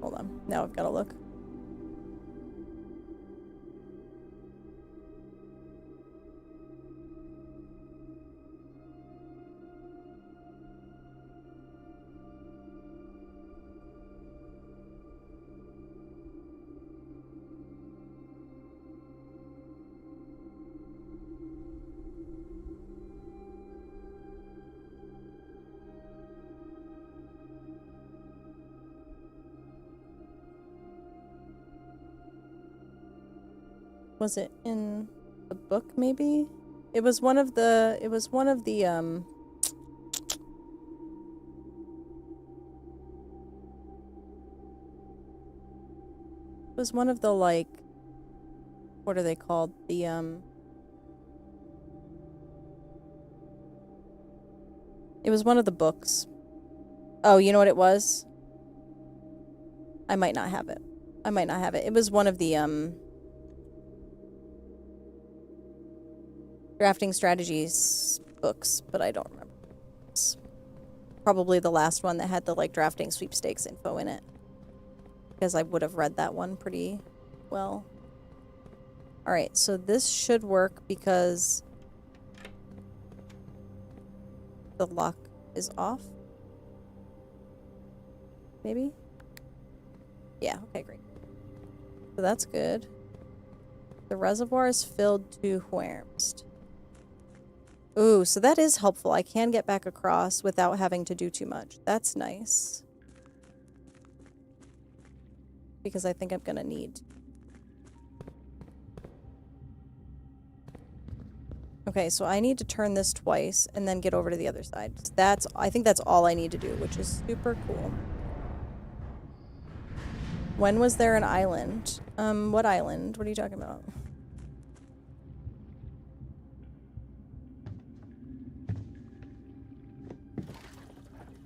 Hold on. Now I've got to look. Was it in the book, maybe? It was one of the, It was one of the, like, what are they called? It was one of the books. Oh, you know what it was? I might not have it. It was one of the, drafting strategies books, but I don't remember. It's probably the last one that had the, like, drafting sweepstakes info in it. Because I would have read that one pretty well. Alright, so this should work because the lock is off. Maybe? Yeah, okay, great. So that's good. The reservoir is filled to whermst. Ooh, so that is helpful. I can get back across without having to do too much. That's nice. Because I think I'm gonna need. Okay, so I need to turn this twice and then get over to the other side. I think that's all I need to do, which is super cool. When was there an island? What island? What are you talking about?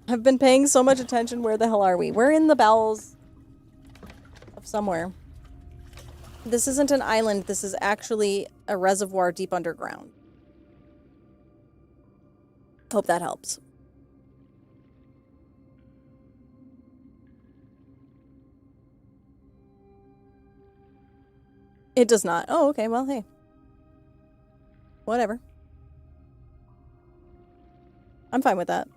I've been paying so much attention. Where the hell are we? We're in the bowels of somewhere. This isn't an island. This is actually a reservoir deep underground. Hope that helps. It does not. Oh, okay. Well, hey. Whatever. I'm fine with that.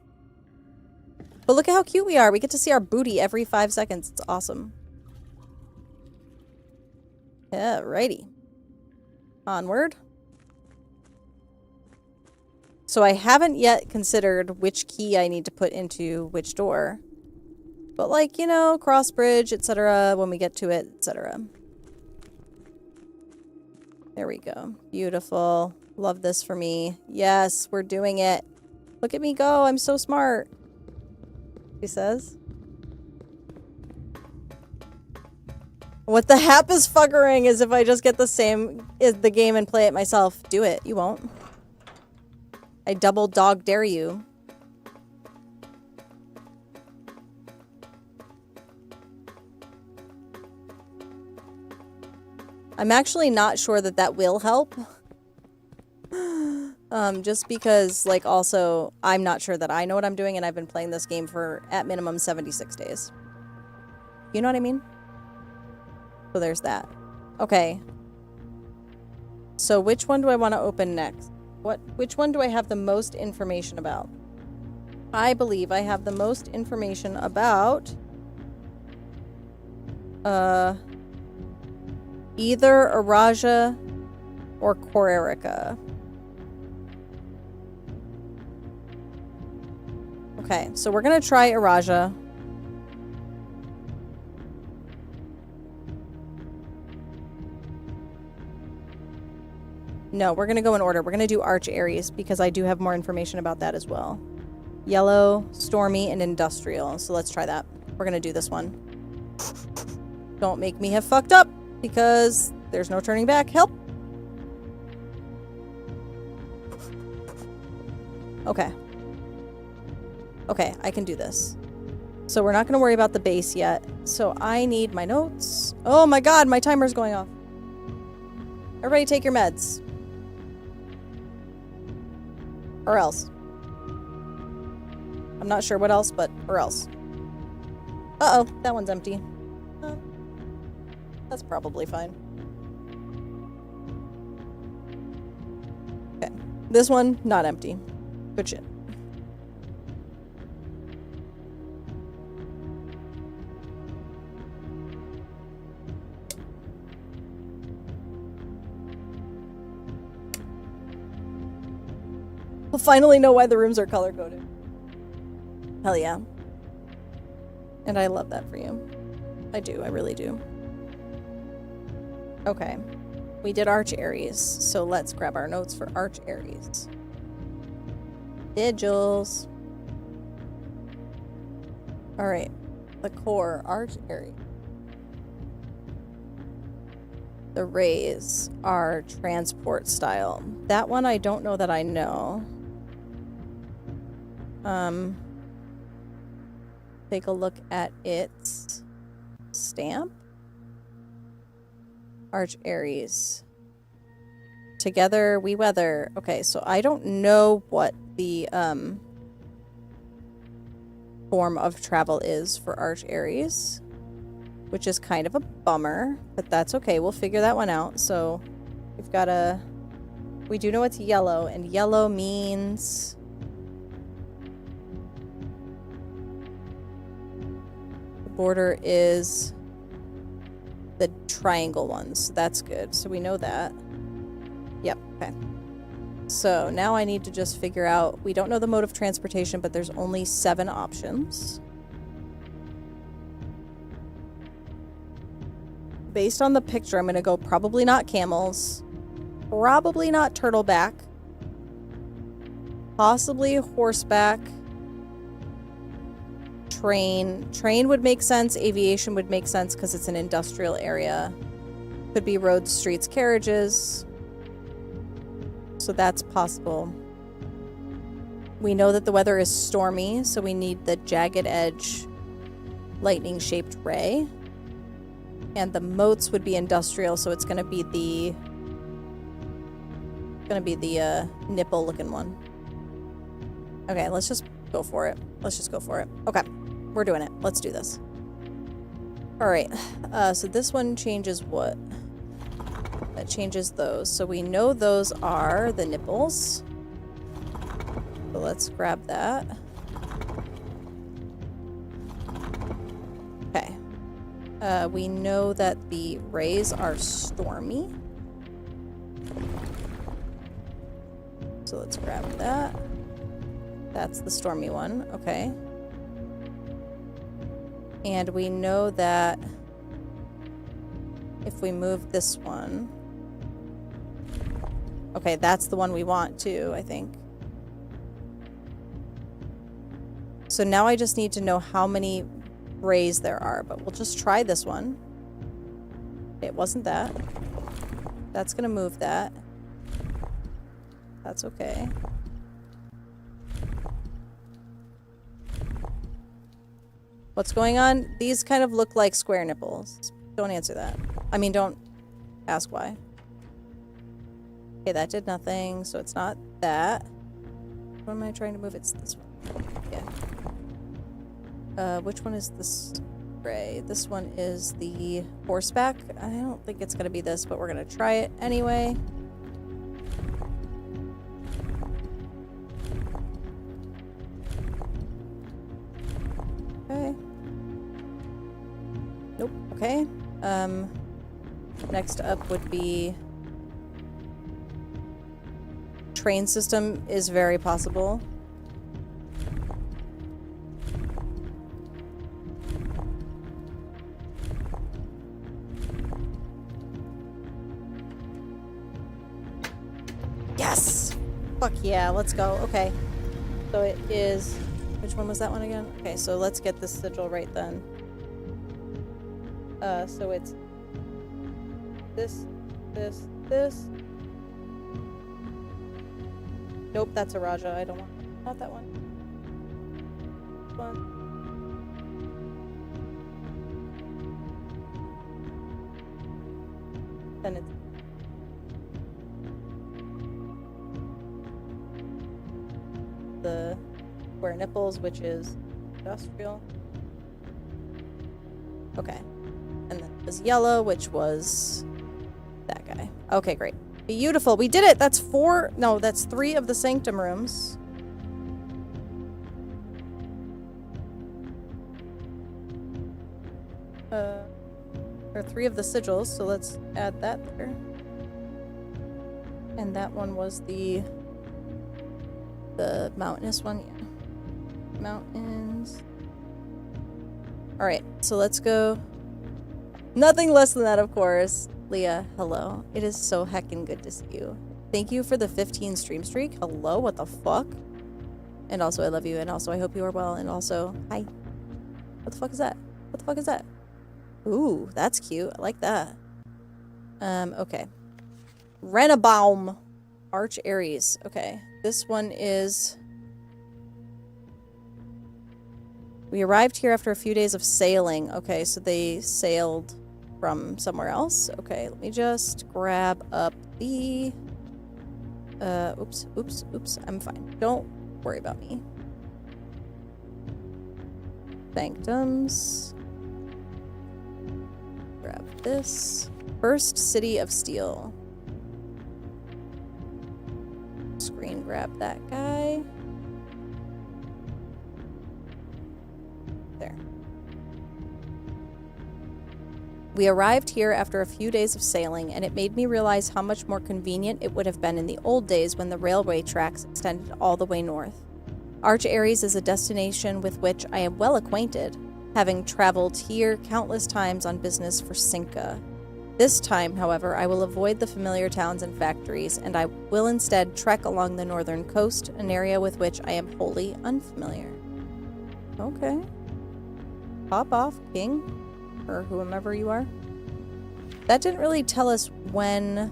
But look at how cute we are. We get to see our booty every 5 seconds. It's awesome. Yeah, righty. Onward. So I haven't yet considered which key I need to put into which door. But, like, you know, cross bridge, etc. when we get to it, etc. There we go. Beautiful. Love this for me. Yes, we're doing it. Look at me go. I'm so smart. He says. What the hap is fuckering is if I just get the game and play it myself. Do it. You won't. I double dog dare you. I'm actually not sure that that will help. Just because, like, also, I'm not sure that I know what I'm doing, and I've been playing this game for, at minimum, 76 days. You know what I mean? So there's that. Okay. So which one do I want to open next? Which one do I have the most information about? I believe I have the most information about either Araja or Korerica. Okay, so we're gonna try Araja. No, we're gonna go in order. We're gonna do Arch Aries because I do have more information about that as well. Yellow, Stormy, and Industrial. So let's try that. We're gonna do this one. Don't make me have fucked up because there's no turning back. Help! Okay. Okay, I can do this. So we're not gonna worry about the base yet. So I need my notes. Oh my god, my timer's going off. Everybody take your meds. Or else. I'm not sure what else, but or else. Uh-oh, that one's empty. That's probably fine. Okay. This one, not empty. Good shit. We'll finally know why the rooms are color-coded. Hell yeah. And I love that for you. I do, I really do. Okay. We did Arch Aries, so let's grab our notes for Arch Aries. Sigils. Alright, the core, Arch Aries. The rays are transport style. That one I don't know that I know. Take a look at its stamp. Arch Aries. Together we weather. Okay, so I don't know what the form of travel is for Arch Aries, which is kind of a bummer, but that's okay. We'll figure that one out. So we've got a... We do know it's yellow, and yellow means... The border is the triangle ones. So that's good. So we know that. Yep, okay. So now I need to just figure out... We don't know the mode of transportation, but there's only 7 options. Based on the picture, I'm going to go probably not camels, probably not turtleback, possibly horseback, train. Train would make sense. Aviation would make sense because it's an industrial area. Could be roads, streets, carriages. So that's possible. We know that the weather is stormy, so we need the jagged edge lightning-shaped ray. And the moats would be industrial, so it's gonna be the nipple looking one. Okay, let's just go for it. Let's just go for it. Okay, we're doing it. Let's do this. Alright, so this one changes what? That changes those. So we know those are the nipples. So let's grab that. Okay. We know that the rays are stormy. So let's grab that. That's the stormy one. Okay. And we know that if we move this one... Okay, that's the one we want too, I think. So now I just need to know how many rays there are, but we'll just try this one. It wasn't that. That's gonna move that. That's okay. What's going on? These kind of look like square nipples. Don't answer that. I mean, don't ask why. Okay, that did nothing, so it's not that. What am I trying to move? It's this one. Yeah. Which one is this ray? This one is the horseback. I don't think it's gonna be this, but we're gonna try it anyway. Okay. Nope. Okay. Next up would be train system is very possible. Yes! Fuck yeah, let's go. Okay. So it is... Which one was that one again? Okay, so let's get this sigil right then. So it's this, this. Nope, that's a Raja. I don't want... Not that one. One. Then it's... the square nipples, which is industrial. Okay. And then it was yellow, which was that guy. Okay, great. Beautiful. We did it. That's 4. No, that's 3 of the sanctum rooms. Or 3 of the sigils, so let's add that there. And that one was the mountainous one, yeah. Mountains. Alright, so let's go Nothing less than that, of course. Leah, hello. It is so heckin' good to see you. Thank you for the 15 stream streak. Hello, what the fuck? And also, I love you. And also, I hope you are well. And also, hi. What the fuck is that? What the fuck is that? Ooh, that's cute. I like that. Okay. Renabaum. Arch Aries. Okay. This one is... We arrived here after a few days of sailing. Okay, so they sailed from somewhere else. Okay, let me just grab up the... oops. I'm fine. Don't worry about me. Sanctums. Grab this. First City of Steel. Screen grab that guy. There. We arrived here after a few days of sailing, and it made me realize how much more convenient it would have been in the old days when the railway tracks extended all the way north. Arch Aries is a destination with which I am well acquainted, having traveled here countless times on business for Cinca. This time, however, I will avoid the familiar towns and factories, and I will instead trek along the northern coast, an area with which I am wholly unfamiliar. Okay. Pop off, King, or whomever you are. That didn't really tell us when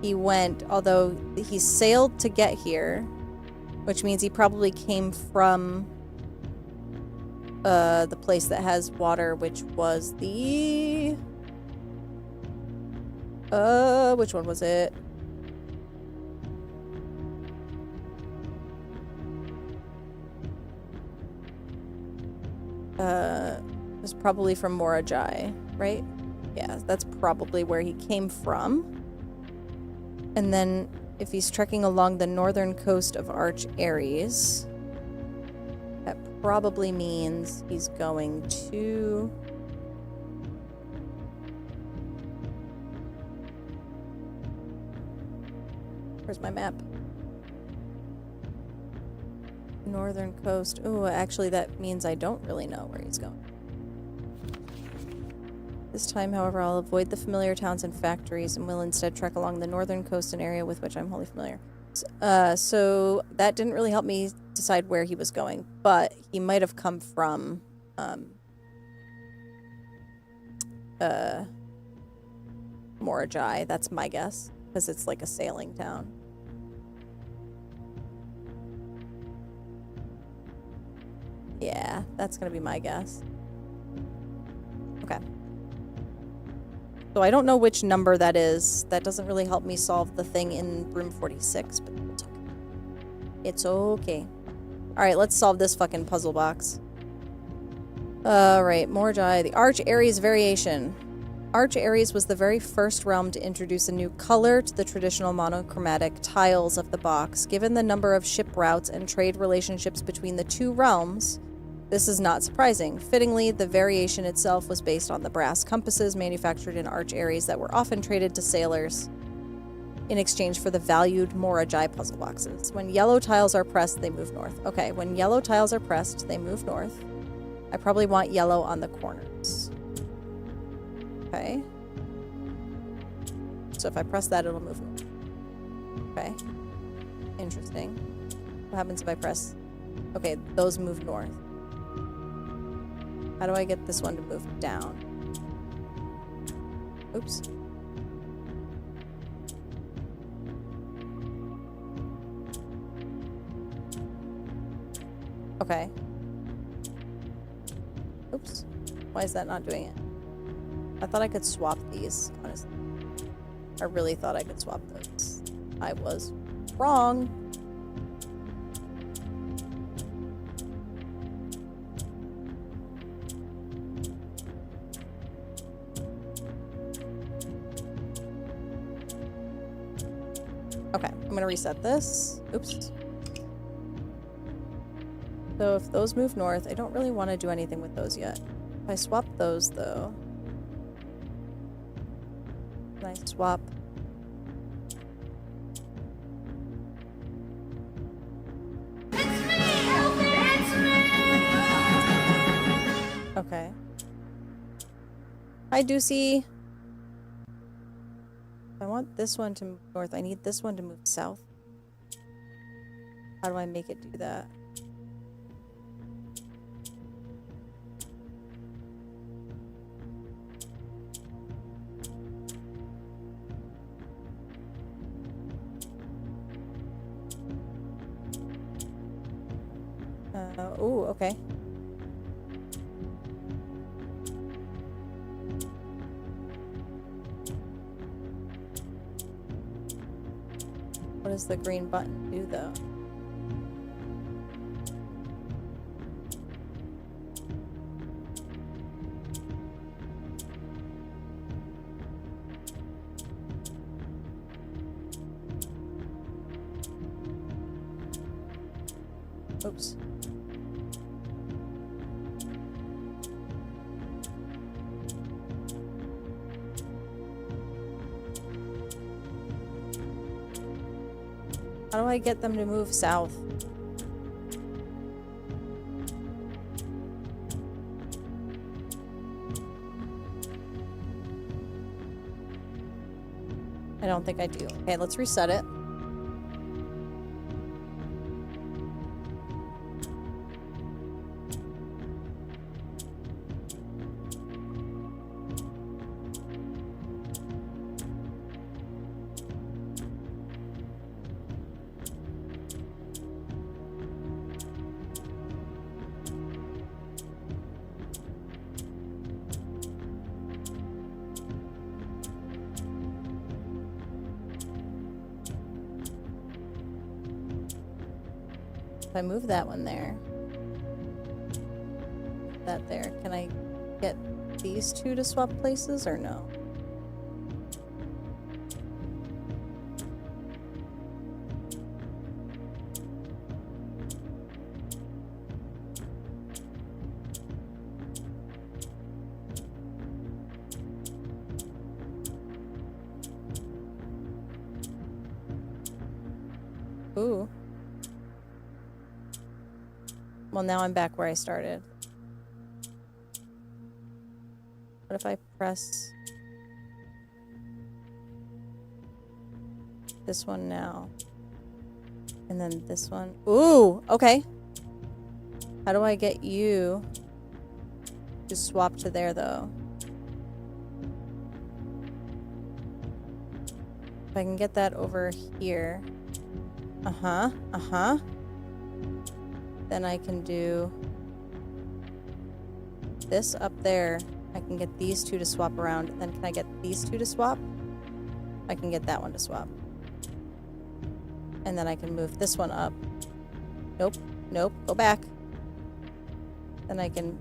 he went, although he sailed to get here, which means he probably came from the place that has water, which was the... which one was it? It was probably from Morajai, right? Yeah, that's probably where he came from. And then if he's trekking along the northern coast of Arch Aries, that probably means he's going to... Where's my map? Northern coast. Oh, actually that means I don't really know where he's going. This time, however, I'll avoid the familiar towns and factories and will instead trek along the northern coast, an area with which I'm wholly familiar. So that didn't really help me decide where he was going, but he might have come from Morajai. That's my guess, because it's like a sailing town. Yeah, that's gonna be my guess. Okay. So I don't know which number that is. That doesn't really help me solve the thing in room 46, but it's okay. It's okay. Alright, let's solve this fucking puzzle box. Alright, Morajai. The Arch Aries variation. Arch Aries was the very first realm to introduce a new color to the traditional monochromatic tiles of the box. Given the number of ship routes and trade relationships between the two realms, this is not surprising. Fittingly, the variation itself was based on the brass compasses manufactured in Arch Aries that were often traded to sailors in exchange for the valued Morajai puzzle boxes. When yellow tiles are pressed, they move north. Okay, when yellow tiles are pressed, they move north. I probably want yellow on the corners. Okay. So if I press that, it'll move north. Okay. Interesting. What happens if I press... Okay, those move north. How do I get this one to move down? Oops. Okay. Oops. Why is that not doing it? I thought I could swap these, honestly. I really thought I could swap those. I was wrong. Okay, I'm gonna reset this. Oops. So if those move north, I don't really want to do anything with those yet. If I swap those, though... Can I swap? Okay. Hi, Deucey. I want this one to move north. I need this one to move south. How do I make it do that? Oh, okay. What does the green button do, though? Oops. How do I get them to move south? I don't think I do. Okay, let's reset it. If I move that one there, that there, can I get these two to swap places or no? Ooh. Well, now I'm back where I started. What if I press this one now? And then this one. Ooh, okay. How do I get you to swap to there, though? If I can get that over here. Uh-huh, uh-huh. Then I can do this up there. I can get these two to swap around. Then can I get these two to swap? I can get that one to swap. And then I can move this one up. Nope, nope, go back. Then I can...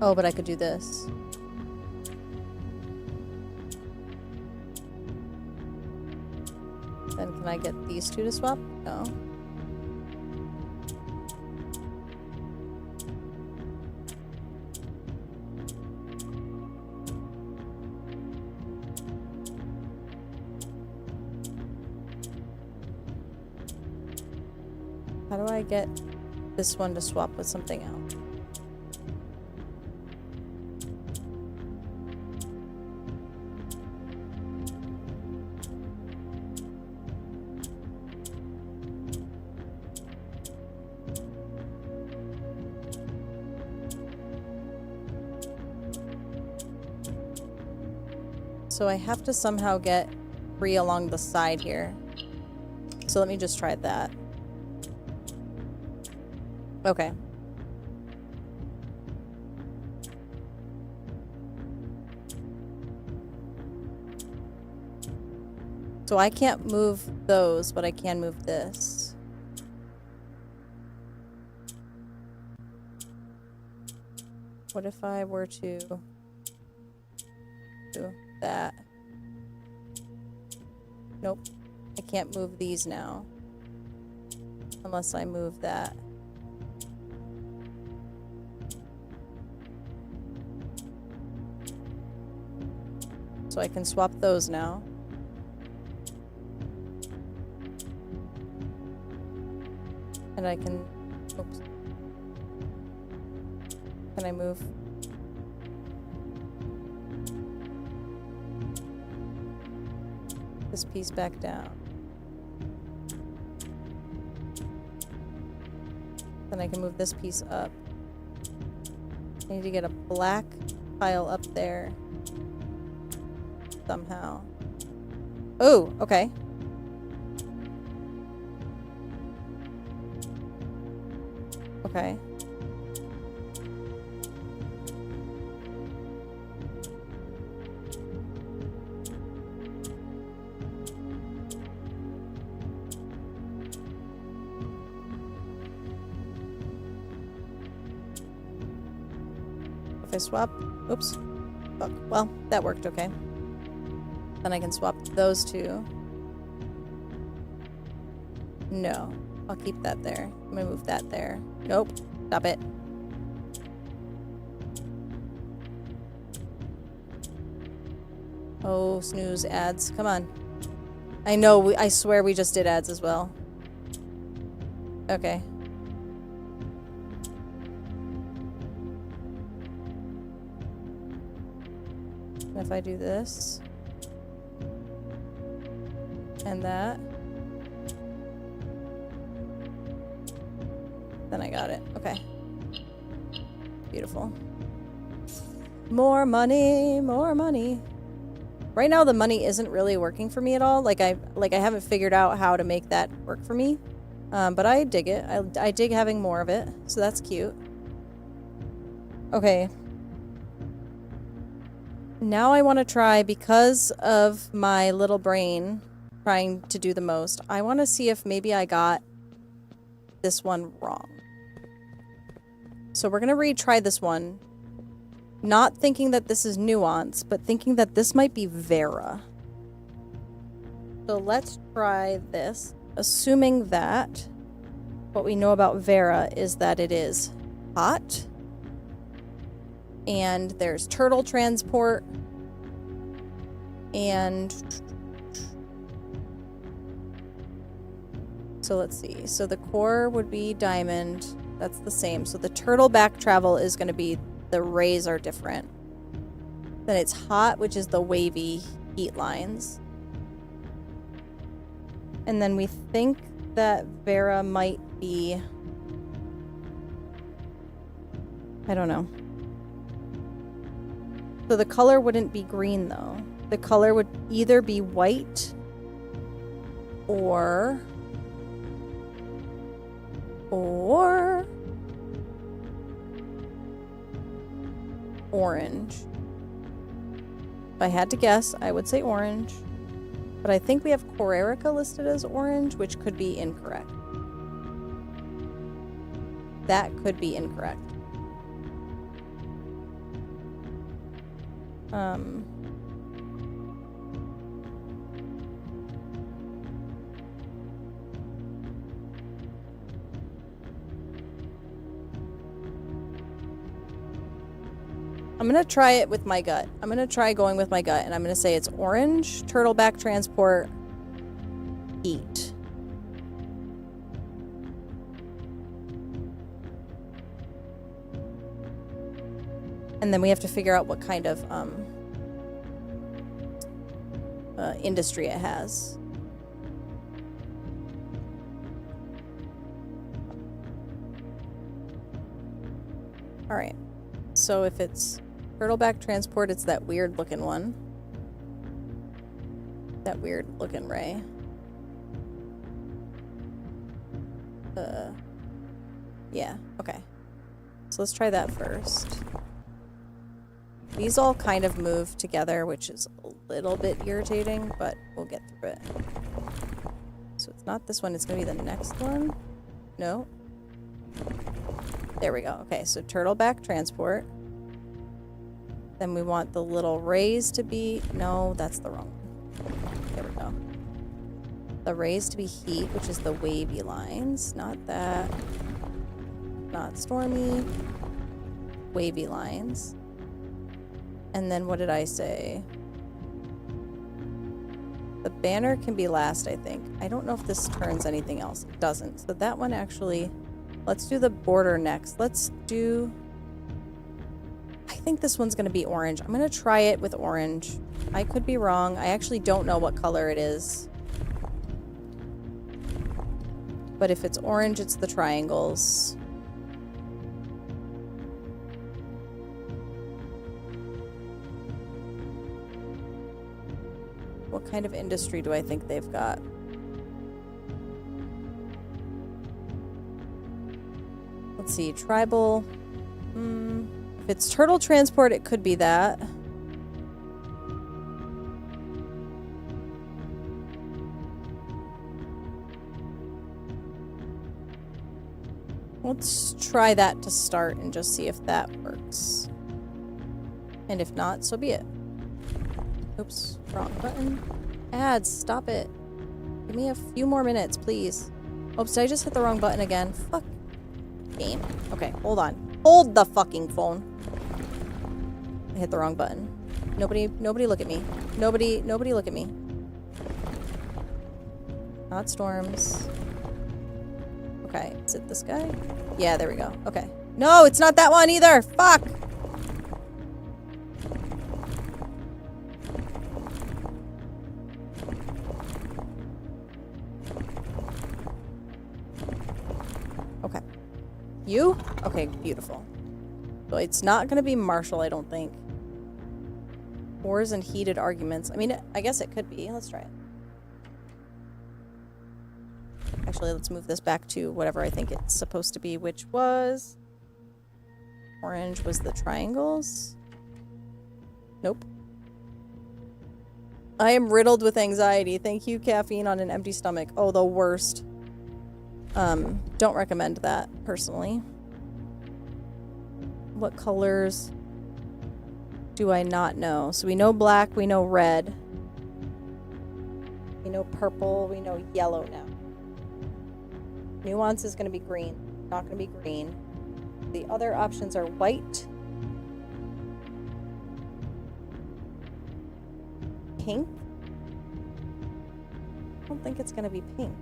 Oh, but I could do this. Then can I get these two to swap? No. How do I get this one to swap with something else? So I have to somehow get 3 along the side here. So let me just try that. Okay. So I can't move those, but I can move this. What if I were to do that? Nope. I can't move these now. Unless I move that. So I can swap those now. And I can, oops. Can I move? This piece back down. Then I can move this piece up. I need to get a black pile up there. Somehow. Oh, okay. Okay. If I swap, oops. Fuck. Well, that worked okay. Then I can swap those two. No. I'll keep that there. I'm gonna move that there. Nope. Stop it. Oh, snooze ads. Come on. I know, I swear we just did ads as well. Okay. And if I do this. And that. Then I got it. Okay. Beautiful. More money, more money. Right now the money isn't really working for me at all. Like I haven't figured out how to make that work for me. But I dig it. I dig having more of it. So that's cute. Okay. Now I want to try, because of my little brain trying to do the most, I want to see if maybe I got this one wrong. So we're going to retry this one. Not thinking that this is nuance, but thinking that this might be Vera. So let's try this. Assuming that what we know about Vera is that it is hot. And there's turtle transport. And so let's see. So the core would be diamond. That's the same. So the turtle back travel is going to be, the rays are different. Then it's hot, which is the wavy heat lines. And then we think that Vera might be, I don't know. So the color wouldn't be green though. The color would either be white or orange. If I had to guess, I would say orange. But I think we have Corerica listed as orange, which could be incorrect. That could be incorrect. I'm gonna try it with my gut. I'm gonna try going with my gut, and I'm gonna say it's orange, turtleback transport, heat. And then we have to figure out what kind of industry it has. All right. So if it's turtleback transport, it's that weird looking one. That weird looking ray. Yeah, okay. So let's try that first. These all kind of move together, which is a little bit irritating, but we'll get through it. So it's not this one, it's gonna be the next one. No. There we go. Okay, so turtleback transport. Then we want the little rays to be... No, that's the wrong one. There we go. The raised to be heat, which is the wavy lines. Not that. Not stormy. Wavy lines. And then what did I say? The banner can be last, I think. I don't know if this turns anything else. It doesn't. So that one actually... Let's do the border next. Let's do... I think this one's going to be orange. I'm going to try it with orange. I could be wrong. I actually don't know what color it is. But if it's orange, it's the triangles. What kind of industry do I think they've got? Let's see, tribal. If it's turtle transport, it could be that. Let's try that to start and just see if that works. And if not, so be it. Oops, wrong button. Ads, stop it. Give me a few more minutes, please. Oops, did I just hit the wrong button again? Fuck. Game. Okay, hold on. Hold the fucking phone. I hit the wrong button. Nobody look at me. Nobody look at me. Not storms. Okay, is it this guy? Yeah, there we go. Okay. No, it's not that one either. Fuck. Okay. You? Okay, beautiful. So it's not going to be Marshall, I don't think. Wars and heated arguments. I mean, I guess it could be. Let's try it. Actually, let's move this back to whatever I think it's supposed to be, which was... Orange was the triangles. Nope. I am riddled with anxiety. Thank you, caffeine on an empty stomach. Oh, the worst. Don't recommend that, personally. What colors do I not know? So we know black, we know red. We know purple, we know yellow now. Nuance is going to be green. Not going to be green. The other options are white, pink. I don't think it's going to be pink.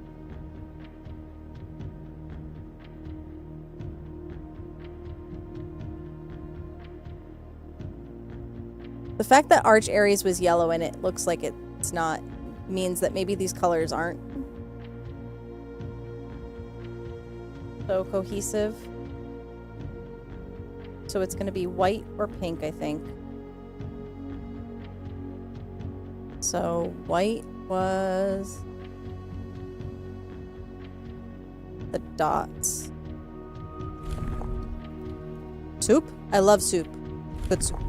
The fact that Arch Aries was yellow and it looks like it's not means that maybe these colors aren't so cohesive. So it's going to be white or pink, I think. So white was the dots. Soup? I love soup. Good soup.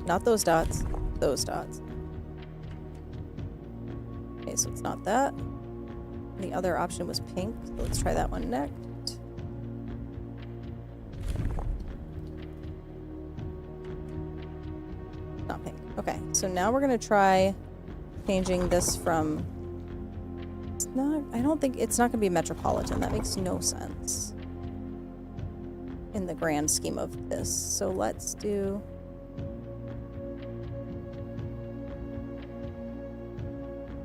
Not those dots. Those dots. Okay, so it's not that. The other option was pink. So let's try that one next. Not pink. Okay, so now we're going to try changing this from... It's not... I don't think... It's not going to be metropolitan. That makes no sense in the grand scheme of this. So let's do...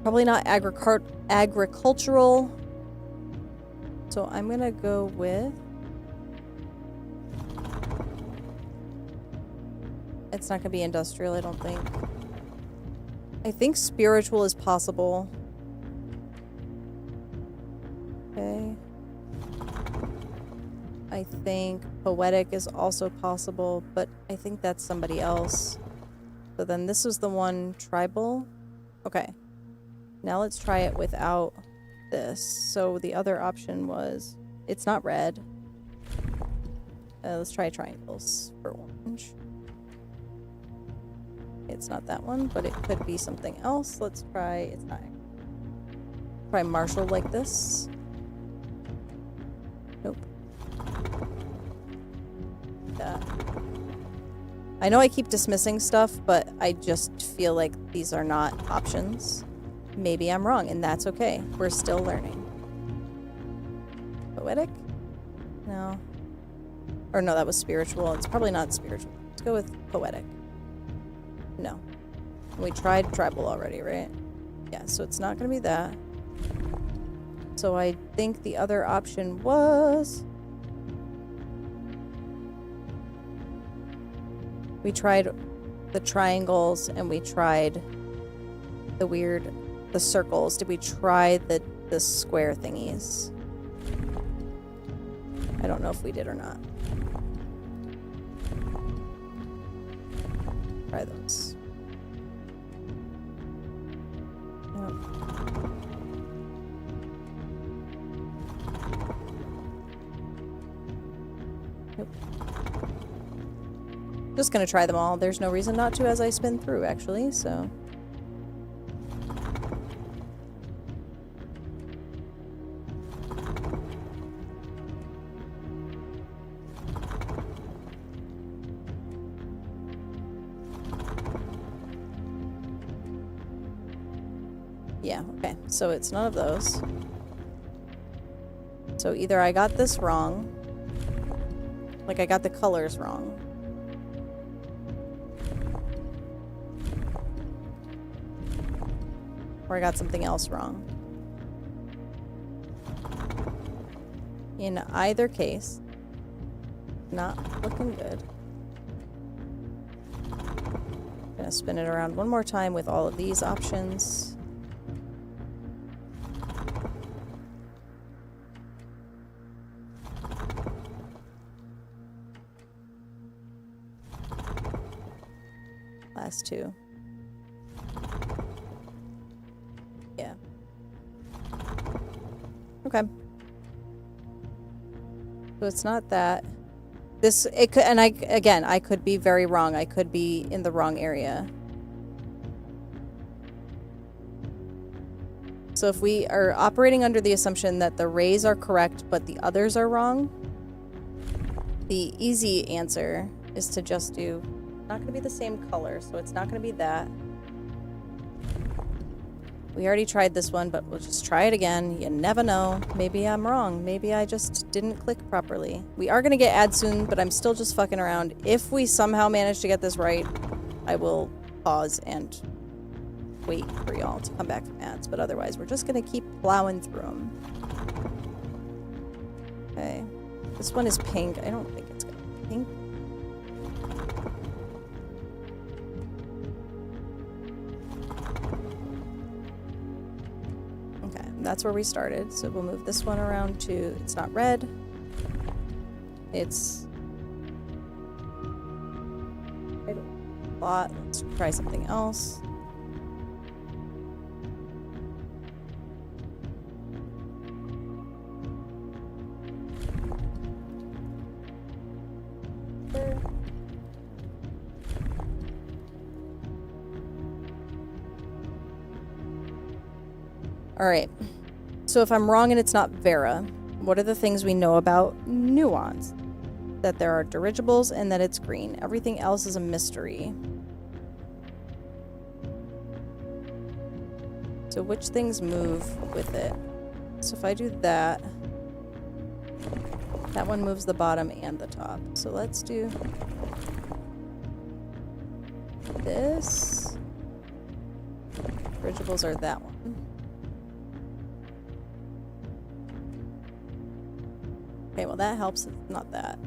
Probably not agricultural. So I'm going to go with... It's not going to be industrial, I don't think. I think spiritual is possible. Okay. I think poetic is also possible, but I think that's somebody else. So then this is the one tribal. Okay. Now let's try it without this. So the other option was, it's not red. Let's try triangles for orange. It's not that one, but it could be something else. Let's try, it's not. Try Marshall like this. Nope. That. I know I keep dismissing stuff, but I just feel like these are not options. Maybe I'm wrong, and that's okay. We're still learning. Poetic? No. Or no, that was spiritual. It's probably not spiritual. Let's go with poetic. No. We tried tribal already, right? Yeah, so it's not going to be that. So I think the other option was... We tried the triangles and we tried the circles. Did we try the square thingies? I don't know if we did or not. Try those. Nope. Nope. Just gonna try them all. There's no reason not to as I spin through, actually, so. Yeah, okay. So it's none of those. So either I got this wrong, like I got the colors wrong, or I got something else wrong. In either case, not looking good. Gonna spin it around one more time with all of these options. Last two. Yeah. Okay. So it's not that. This, it could, and I could be very wrong. I could be in the wrong area. So if we are operating under the assumption that the rays are correct, but the others are wrong, the easy answer is to just do, not going to be the same color, so it's not going to be that. We already tried this one, but we'll just try it again. You never know. Maybe I'm wrong. Maybe I just didn't click properly. We are going to get ads soon, but I'm still just fucking around. If we somehow manage to get this right, I will pause and wait for y'all to come back from ads. But otherwise, we're just going to keep plowing through them. Okay. This one is pink. I don't think it's going to be pink. That's where we started, so we'll move this one around to, it's not red, it's a lot. Let's try something else. All right, so if I'm wrong and it's not Vera, what are the things we know about nuance? That there are dirigibles and that it's green. Everything else is a mystery. So which things move with it? So if I do that, that one moves the bottom and the top. So let's do this. Dirigibles are that one. Okay, well that helps. It's not that.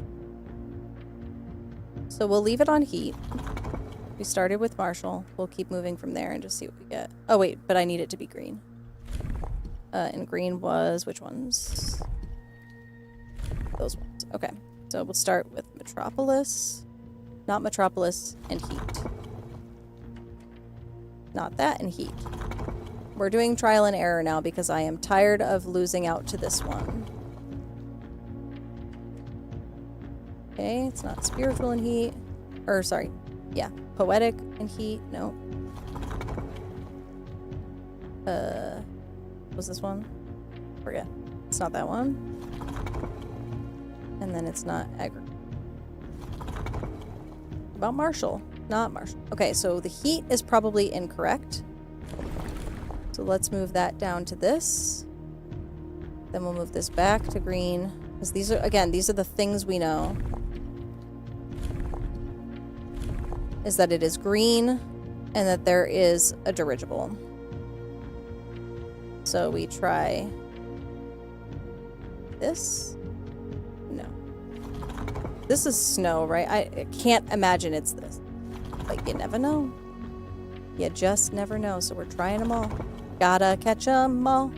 So we'll leave it on heat. We started with Marshall. We'll keep moving from there and just see what we get. Oh wait, but I need it to be green. And green was which ones? Those ones. Okay. So we'll start with Metropolis. Not Metropolis and heat. Not that and heat. We're doing trial and error now because I am tired of losing out to this one. Okay, it's not spiritual and heat. Or, sorry. Yeah, poetic and heat. No. Was this one? Forget. It's not that one. And then it's not agri. About Marshall. Not Marshall. Okay, so the heat is probably incorrect. So let's move that down to this. Then we'll move this back to green. Because these are, again, these are the things we know. Is that it is green and that there is a dirigible. So we try this. No. This is snow, right? I can't imagine it's this. But you never know. You just never know. So we're trying them all. Gotta catch them all.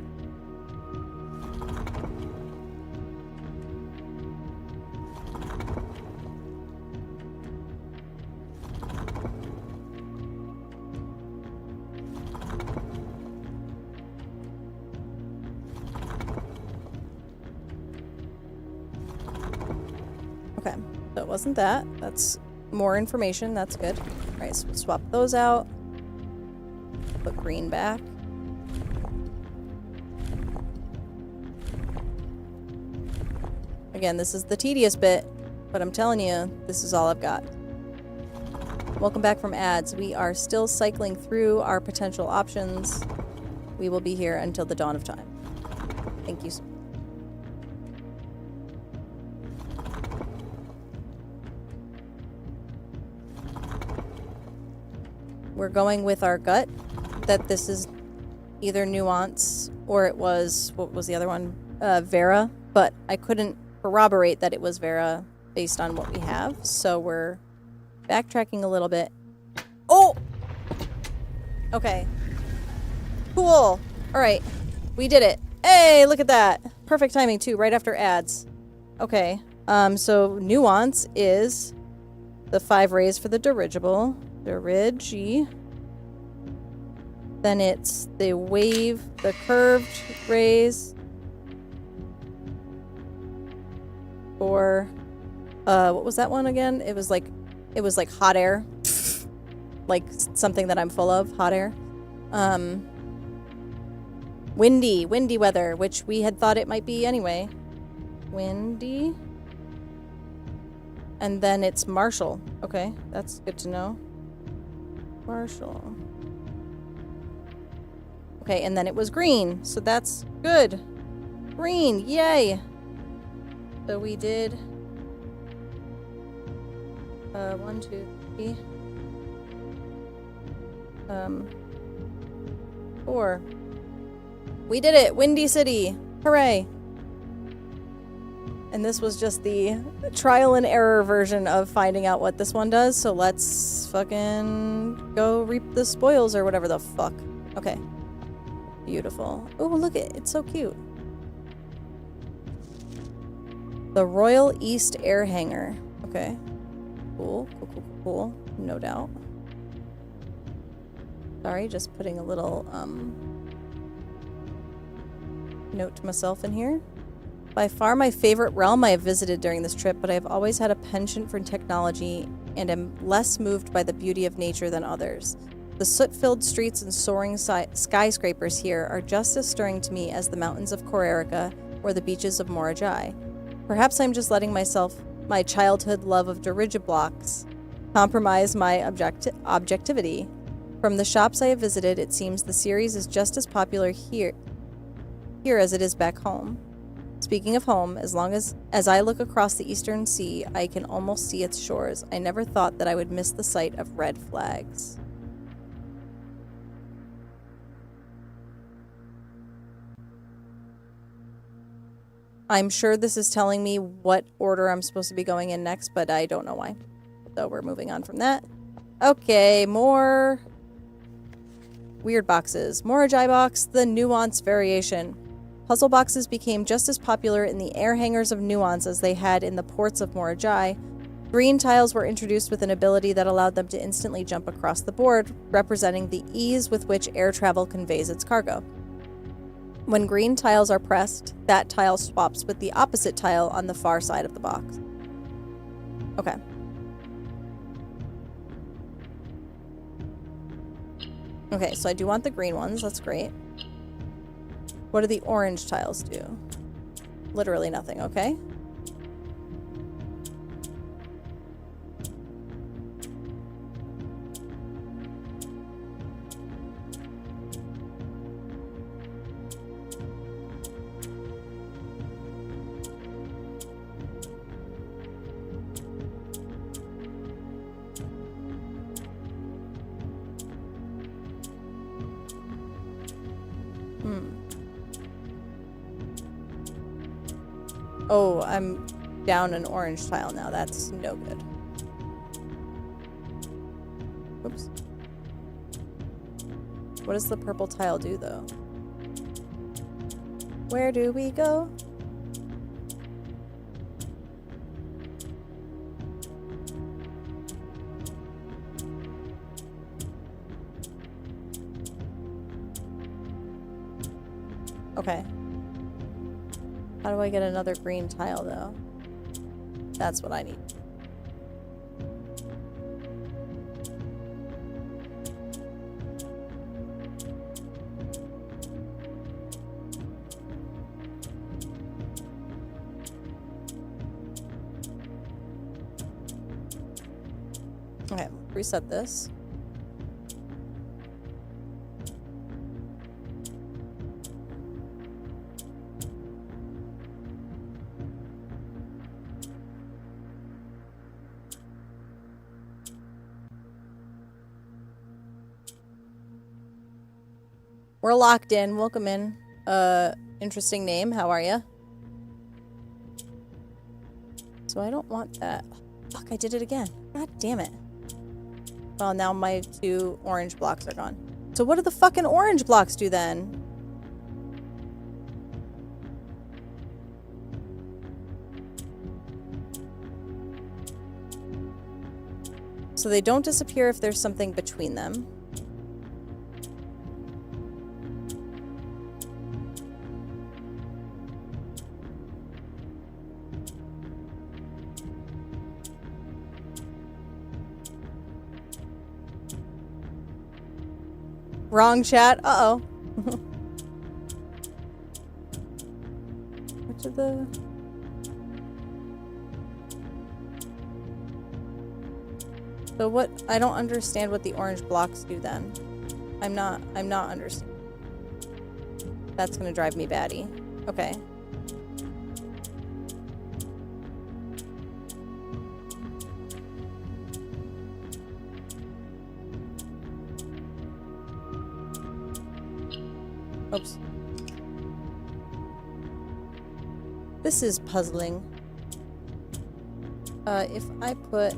Okay, so it wasn't that. That's more information. That's good. All right, so we'll swap those out. Put green back. Again, this is the tedious bit, but I'm telling you, this is all I've got. Welcome back from ads. We are still cycling through our potential options. We will be here until the dawn of time. Thank you. We're going with our gut that this is either Nuance or it was, what was the other one? Vera, but I couldn't corroborate that it was Vera based on what we have, so we're backtracking a little bit. Oh! Okay. Cool. All right. We did it. Hey, look at that. Perfect timing, too, right after ads. Okay. So Nuance is the 5 rays for the dirigible. Dirigi. Then it's the wave, the curved rays. Or, what was that one again? It was like hot air. Like something that I'm full of, hot air. Windy weather, which we had thought it might be anyway. Windy. And then it's Marshall. Okay, that's good to know. Marshall. Okay, and then it was green, so that's good. Green, yay! So we did 1, 2, 3, 4. We did it! Windy City! Hooray! And this was just the trial and error version of finding out what this one does, so let's fucking go reap the spoils or whatever the fuck. Okay. Beautiful. Oh, look it. It's so cute. The Royal East Air Hangar. Okay. Cool. Cool. No doubt. Sorry, just putting a little, note to myself in here. By far my favorite realm I have visited during this trip, but I have always had a penchant for technology and am less moved by the beauty of nature than others. The soot-filled streets and soaring skyscrapers here are just as stirring to me as the mountains of Korerica or the beaches of Morajai. Perhaps I'm just letting my childhood love of dirigiblocks, compromise my objectivity. From the shops I have visited, it seems the series is just as popular here as it is back home. Speaking of home, as long as I look across the eastern sea, I can almost see its shores. I never thought that I would miss the sight of red flags. I'm sure this is telling me what order I'm supposed to be going in next, but I don't know why. So we're moving on from that. Okay, more weird boxes. Morajai box, the Nuance variation. Puzzle boxes became just as popular in the air hangars of Nuance as they had in the ports of Morajai. Green tiles were introduced with an ability that allowed them to instantly jump across the board, representing the ease with which air travel conveys its cargo. When green tiles are pressed, that tile swaps with the opposite tile on the far side of the box. Okay. Okay, so I do want the green ones. That's great. What do the orange tiles do? Literally nothing, okay? Oh, I'm down an orange tile now. That's no good. Oops. What does the purple tile do, though? Where do we go? Okay. How do I get another green tile, though? That's what I need. Okay, reset this. We're locked in. Welcome in. Interesting name. How are you? So I don't want that. Fuck, I did it again. God damn it. Well, now my 2 orange blocks are gone. So what do the fucking orange blocks do then? So they don't disappear if there's something between them. Wrong chat. Uh-oh. Which of the... So what... I don't understand what the orange blocks do then. I'm not understanding. That's gonna drive me batty. Okay. Oops. This is puzzling. If I put...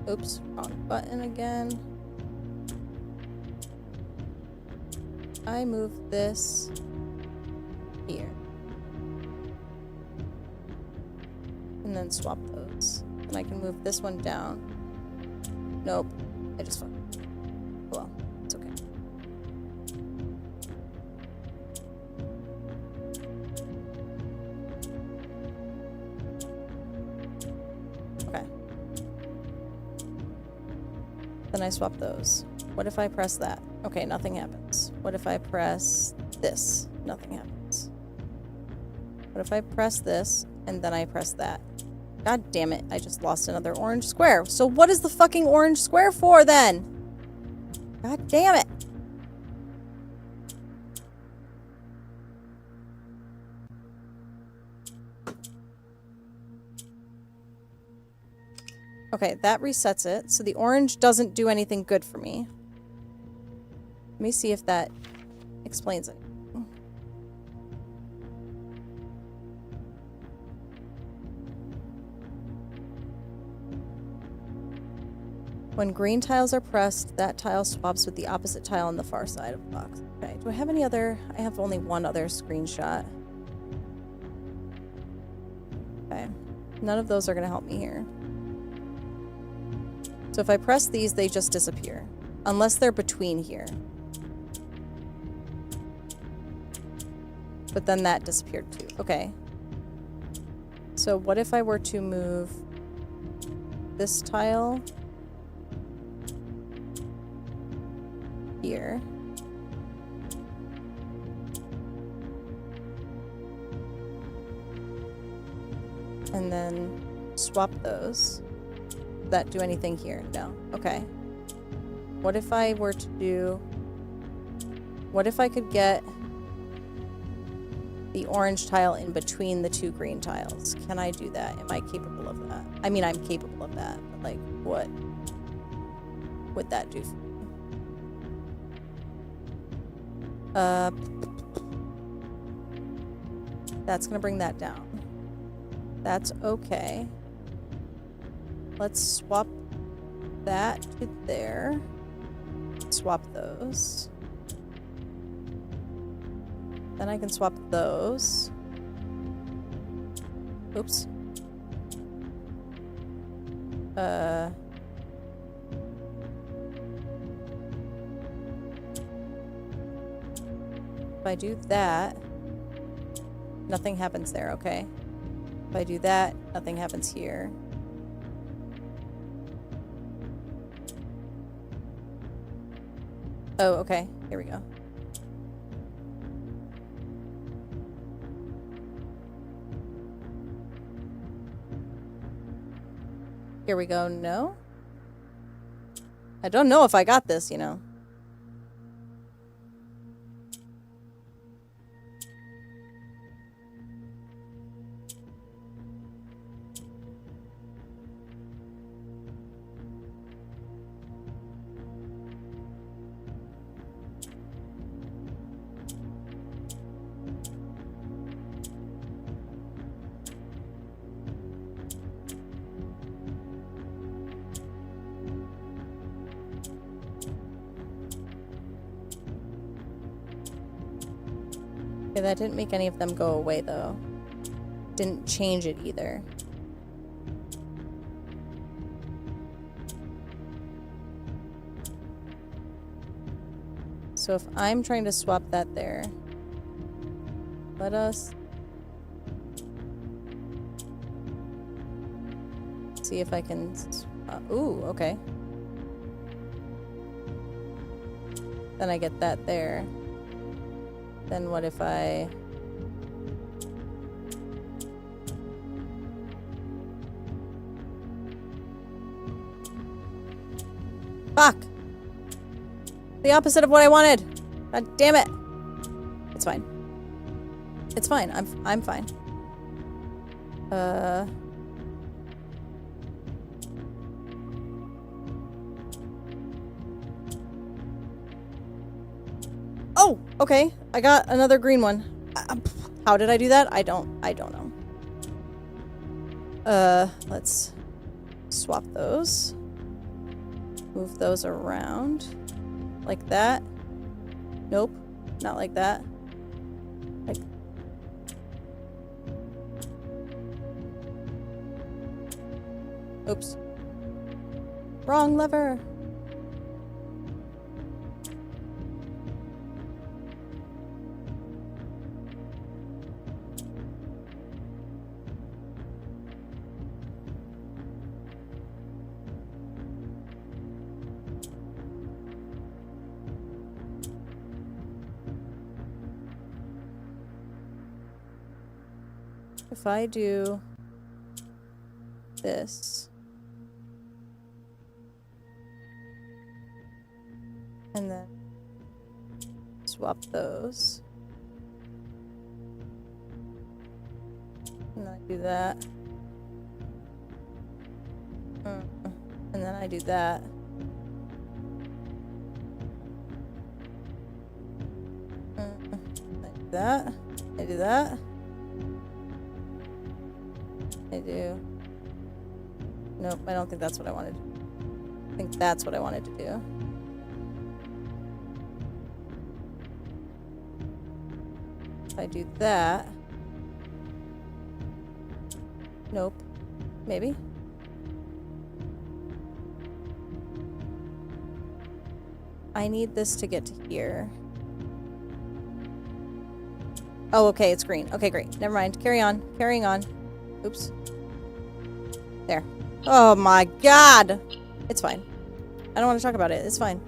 Oops, wrong button again. I move this here. And then swap those. And I can move this one down. Nope. I just fucked. Well, it's okay. Okay. Then I swap those. What if I press that? Okay, nothing happens. What if I press this? Nothing happens. What if I press this and then I press that? God damn it, I just lost another orange square. So what is the fucking orange square for then? God damn it. Okay, that resets it. So the orange doesn't do anything good for me. Let me see if that explains it. When green tiles are pressed, that tile swaps with the opposite tile on the far side of the box. Okay, do I have any other? I have only one other screenshot. Okay, none of those are going to help me here. So if I press these, they just disappear. Unless they're between here. But then that disappeared too. Okay. So what if I were to move this tile here? And then swap those. Does that do anything here? No. Okay. What if I were to do... What if I could get the orange tile in between the 2 green tiles? Can I do that? Am I capable of that? I mean, I'm capable of that, but like, what would that do for me? That's gonna bring that down. That's okay. Let's swap that to there. Swap those. Then I can swap those. Oops. If I do that, nothing happens there, okay. If I do that, nothing happens here. Oh, okay. Here we go. Here we go. No? I don't know if I got this, you know. Okay, that didn't make any of them go away, though. Didn't change it either. So if I'm trying to swap that there, let us see if I can... ooh, okay. Then I get that there. Then what if I... Fuck! The opposite of what I wanted! God damn it! It's fine. It's fine. I'm fine. Oh! Okay. I got another green one. How did I do that? I don't know. Let's swap those. Move those around. Like that. Nope. Not like that. Like... Oops. Wrong lever. If I do this and then swap those and then I do that and then I do that I do that, I do that, I do. Nope, I don't think that's what I wanted. I think that's what I wanted to do. If I do that... Nope. Maybe. I need this to get to here. Oh, okay, it's green. Okay, great. Never mind. Carry on. Carrying on. Oops. There. Oh my god! It's fine. I don't want to talk about it. It's fine.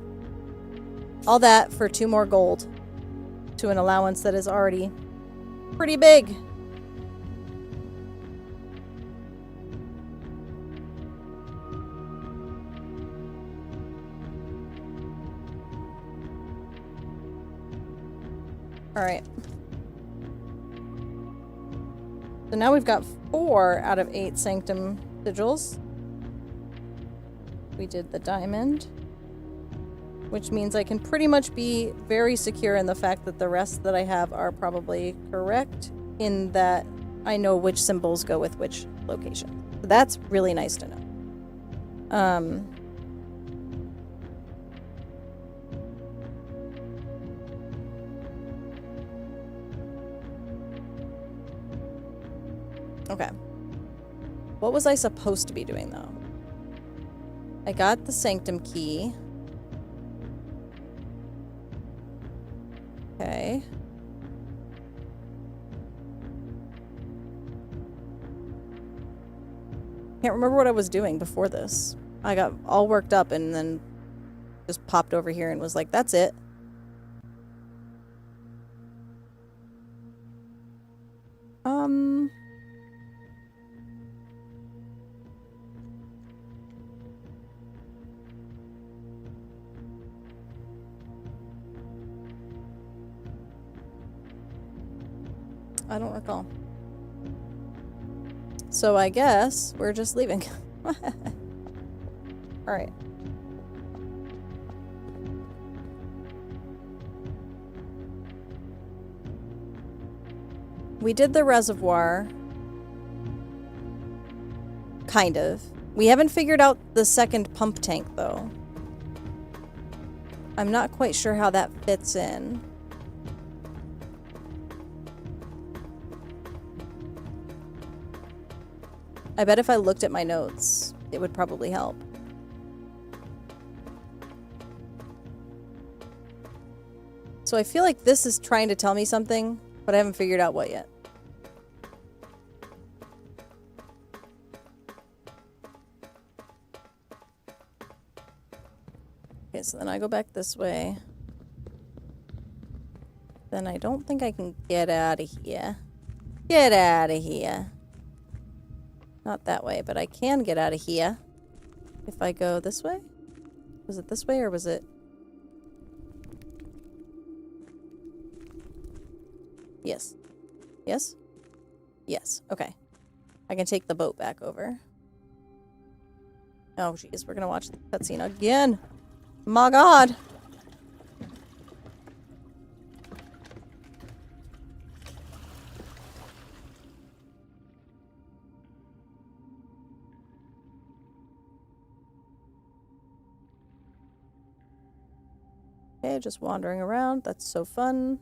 All that for 2 more gold. To an allowance that is already pretty big. Alright. So now we've got 4 out of 8 Sanctum sigils. We did the diamond. Which means I can pretty much be very secure in the fact that the rest that I have are probably correct in that I know which symbols go with which location. So that's really nice to know. Okay. What was I supposed to be doing, though? I got the sanctum key. Okay. Can't remember what I was doing before this. I got all worked up and then just popped over here and was like, that's it. I don't recall. So I guess we're just leaving. Alright. We did the reservoir. Kind of. We haven't figured out the second pump tank, though. I'm not quite sure how that fits in. I bet if I looked at my notes, it would probably help. So I feel like this is trying to tell me something, but I haven't figured out what yet. Okay, so then I go back this way. Then I don't think I can get out of here. Get out of here. Not that way, but I can get out of here. If I go this way? Was it this way or was it... Yes. Yes? Yes. Okay. I can take the boat back over. Oh, jeez. We're gonna watch the cutscene again. My God. Okay, just wandering around. That's so fun.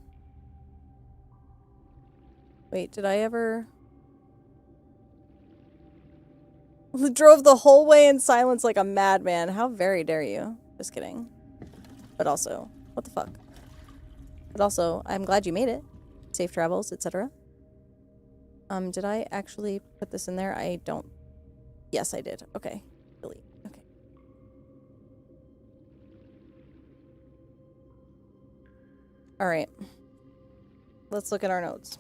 Wait, did I ever... Drove the whole way in silence like a madman. How very dare you. Just kidding. But also, what the fuck? But also, I'm glad you made it. Safe travels, etc. Did I actually put this in there? I don't... Yes, I did. Okay. Delete. Okay. Alright. Let's look at our notes.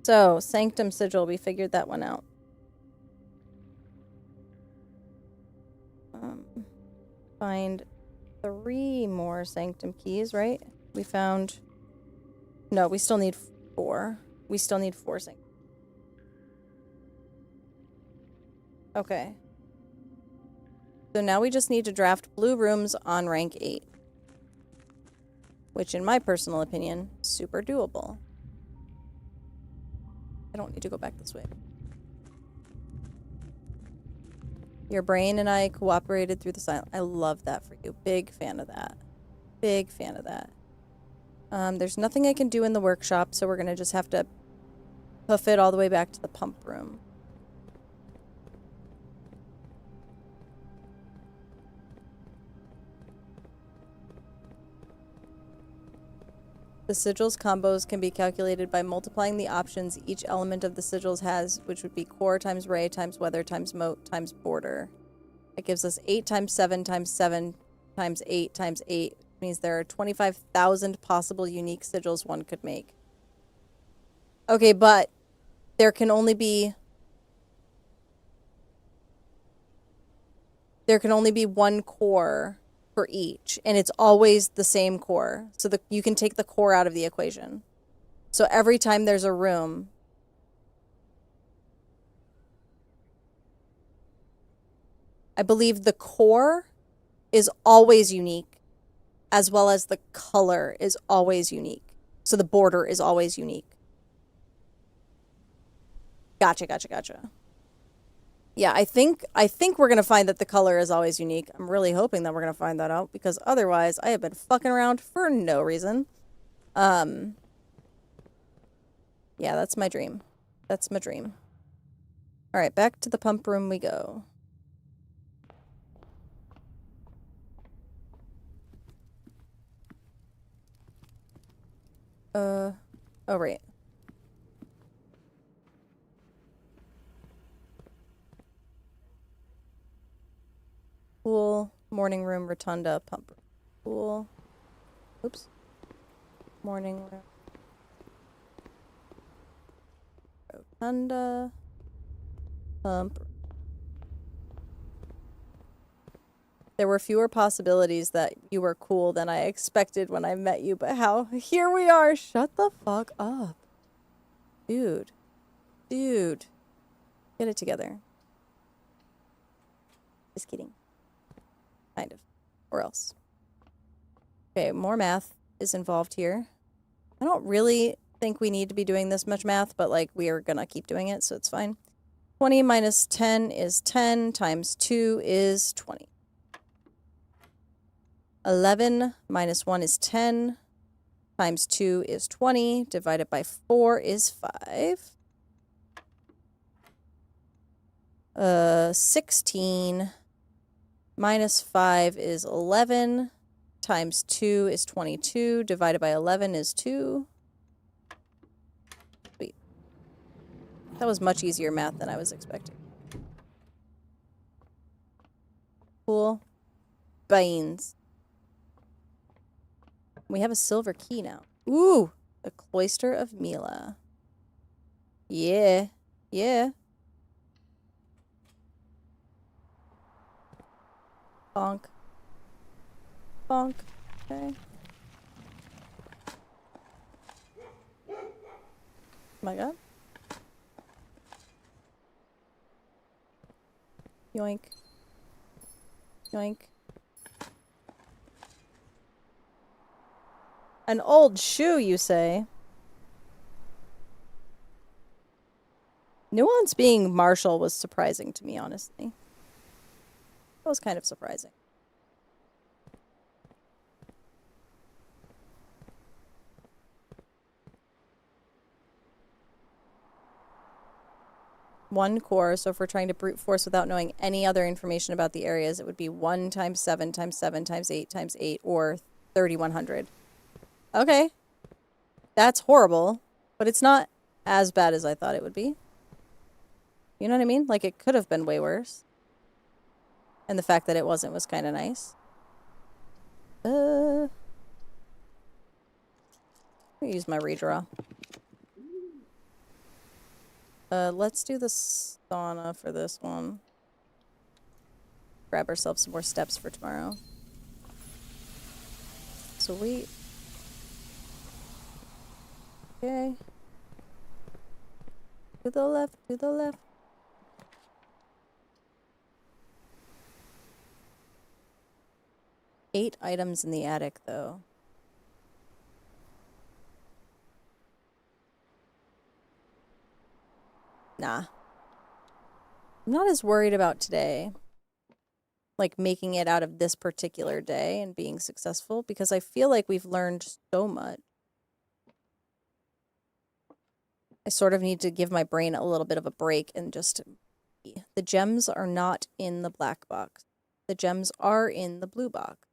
So, Sanctum Sigil, we figured that one out. Find 3 more Sanctum keys, right? We found... No, we still need 4. We still need 4 Sanctum. Okay. So now we just need to draft blue rooms on rank 8. Which, in my personal opinion, super doable. I don't need to go back this way. Your brain and I cooperated through the silence. I love that for you. Big fan of that. Big fan of that. There's nothing I can do in the workshop, so we're going to just have to hoof it all the way back to the pump room. The sigils combos can be calculated by multiplying the options each element of the sigils has, which would be core times ray times weather times moat times border. That gives us 8 times 7 times 7 times 8 times 8. Which means there are 25,000 possible unique sigils one could make. Okay, but there can only be one core for each, and it's always the same core. So you can take the core out of the equation. So every time there's a room, I believe the core is always unique, as well as the color is always unique. So the border is always unique. Gotcha, gotcha, gotcha. Yeah, I think we're gonna find that the color is always unique. I'm really hoping that we're gonna find that out because otherwise I have been fucking around for no reason. Yeah, that's my dream. That's my dream. All right, back to the pump room we go. Oh right. Pool, morning room, rotunda, pump room. Pool. Oops. Morning room. Rotunda. Pump. There were fewer possibilities that you were cool than I expected when I met you, but how? Here we are. Shut the fuck up. Dude. Dude. Get it together. Just kidding. Kind of. Or else. Okay, more math is involved here. I don't really think we need to be doing this much math, but like we are gonna keep doing it, so it's fine. 20 minus 10 is 10 times 2 is 20. 11 minus 1 is 10 times 2 is 20 divided by 4 is 5. 16 minus 5 is 11 times 2 is 22 divided by 11 is 2. Wait. That was much easier math than I was expecting. Cool beans. We have a silver key now. Ooh, the Cloister of Mila. Yeah, yeah. Bonk. Bonk. Okay. Oh my god. Yoink. Yoink. An old shoe, you say? Nuance being Marshall was surprising to me, honestly. That was kind of surprising. One core, so if we're trying to brute force without knowing any other information about the areas, it would be 1 times 7 times 7 times 8 times 8, or 3,100. Okay. That's horrible, but it's not as bad as I thought it would be. You know what I mean? Like, it could have been way worse. And the fact that it wasn't was kind of nice. Let me use my redraw. Let's do the sauna for this one. Grab ourselves some more steps for tomorrow. Sweet. Okay. To the left, to the left. Eight items in the attic, though. Nah. I'm not as worried about today. Like, making it out of this particular day and being successful, because I feel like we've learned so much. I sort of need to give my brain a little bit of a break and just... The gems are not in the black box. The gems are in the blue box.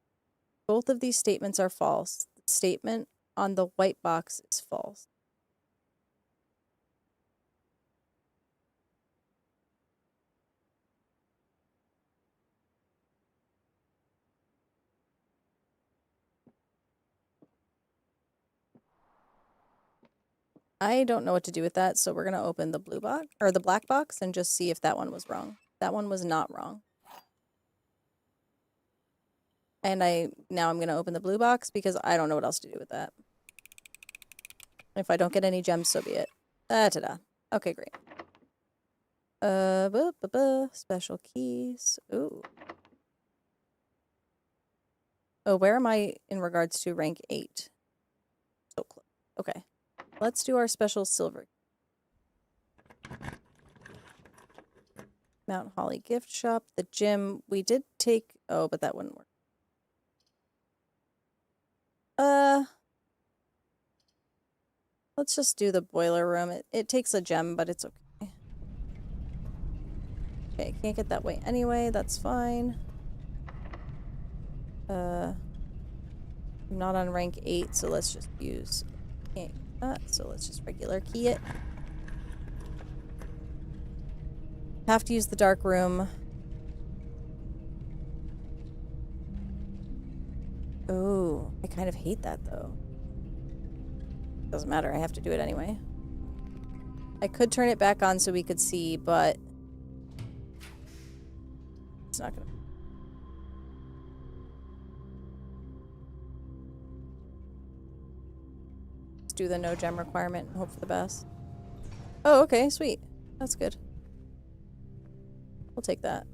Both of these statements are false. The statement on the white box is false. I don't know what to do with that, so we're going to open the blue box, or the black box, and just see if that one was wrong. That one was not wrong. And now I'm going to open the blue box because I don't know what else to do with that. If I don't get any gems, so be it. Ta-da. Okay, great. Special keys. Ooh. Oh, where am I in regards to rank 8? So close. Okay. Let's do our special silver. Mount Holly gift shop. The gym, we did take... Oh, but that wouldn't work. Let's just do the boiler room. It takes a gem, but it's okay. Okay, can't get that way anyway. That's fine. I'm not on rank 8, so let's just use... Can't get that, so let's just regular key it. Have to use the dark room. Oh, I kind of hate that, though. Doesn't matter, I have to do it anyway. I could turn it back on so we could see, but... It's not gonna... Let's do the no gem requirement and hope for the best. Oh, okay, sweet. That's good. We'll take that.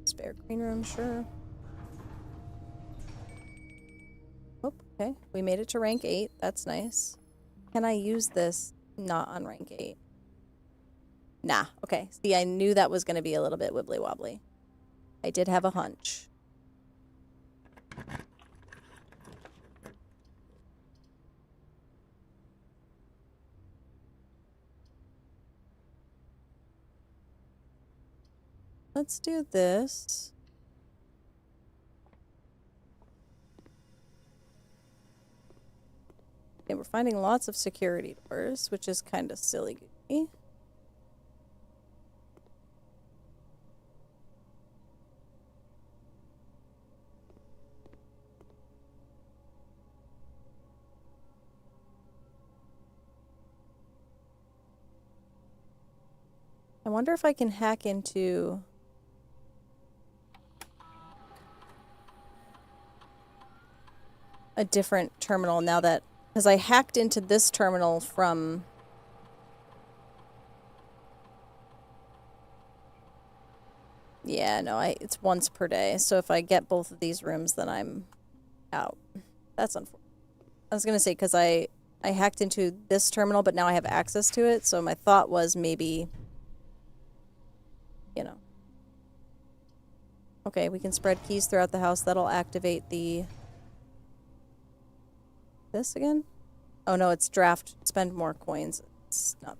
Spare green room, sure. Oh, okay. We made it to rank 8. That's nice. Can I use this not on rank 8? Nah, okay. See, I knew that was going to be a little bit wibbly wobbly. I did have a hunch. Let's do this. Okay, we're finding lots of security doors, which is kind of silly. I wonder if I can hack into... a different terminal now that... Because I hacked into this terminal from... Yeah, no, it's once per day. So if I get both of these rooms, then I'm out. That's unfortunate. I was going to say, because I hacked into this terminal, but now I have access to it. So my thought was maybe... You know. Okay, we can spread keys throughout the house. That'll activate the... This again? Oh no, it's draft. Spend more coins. It's not...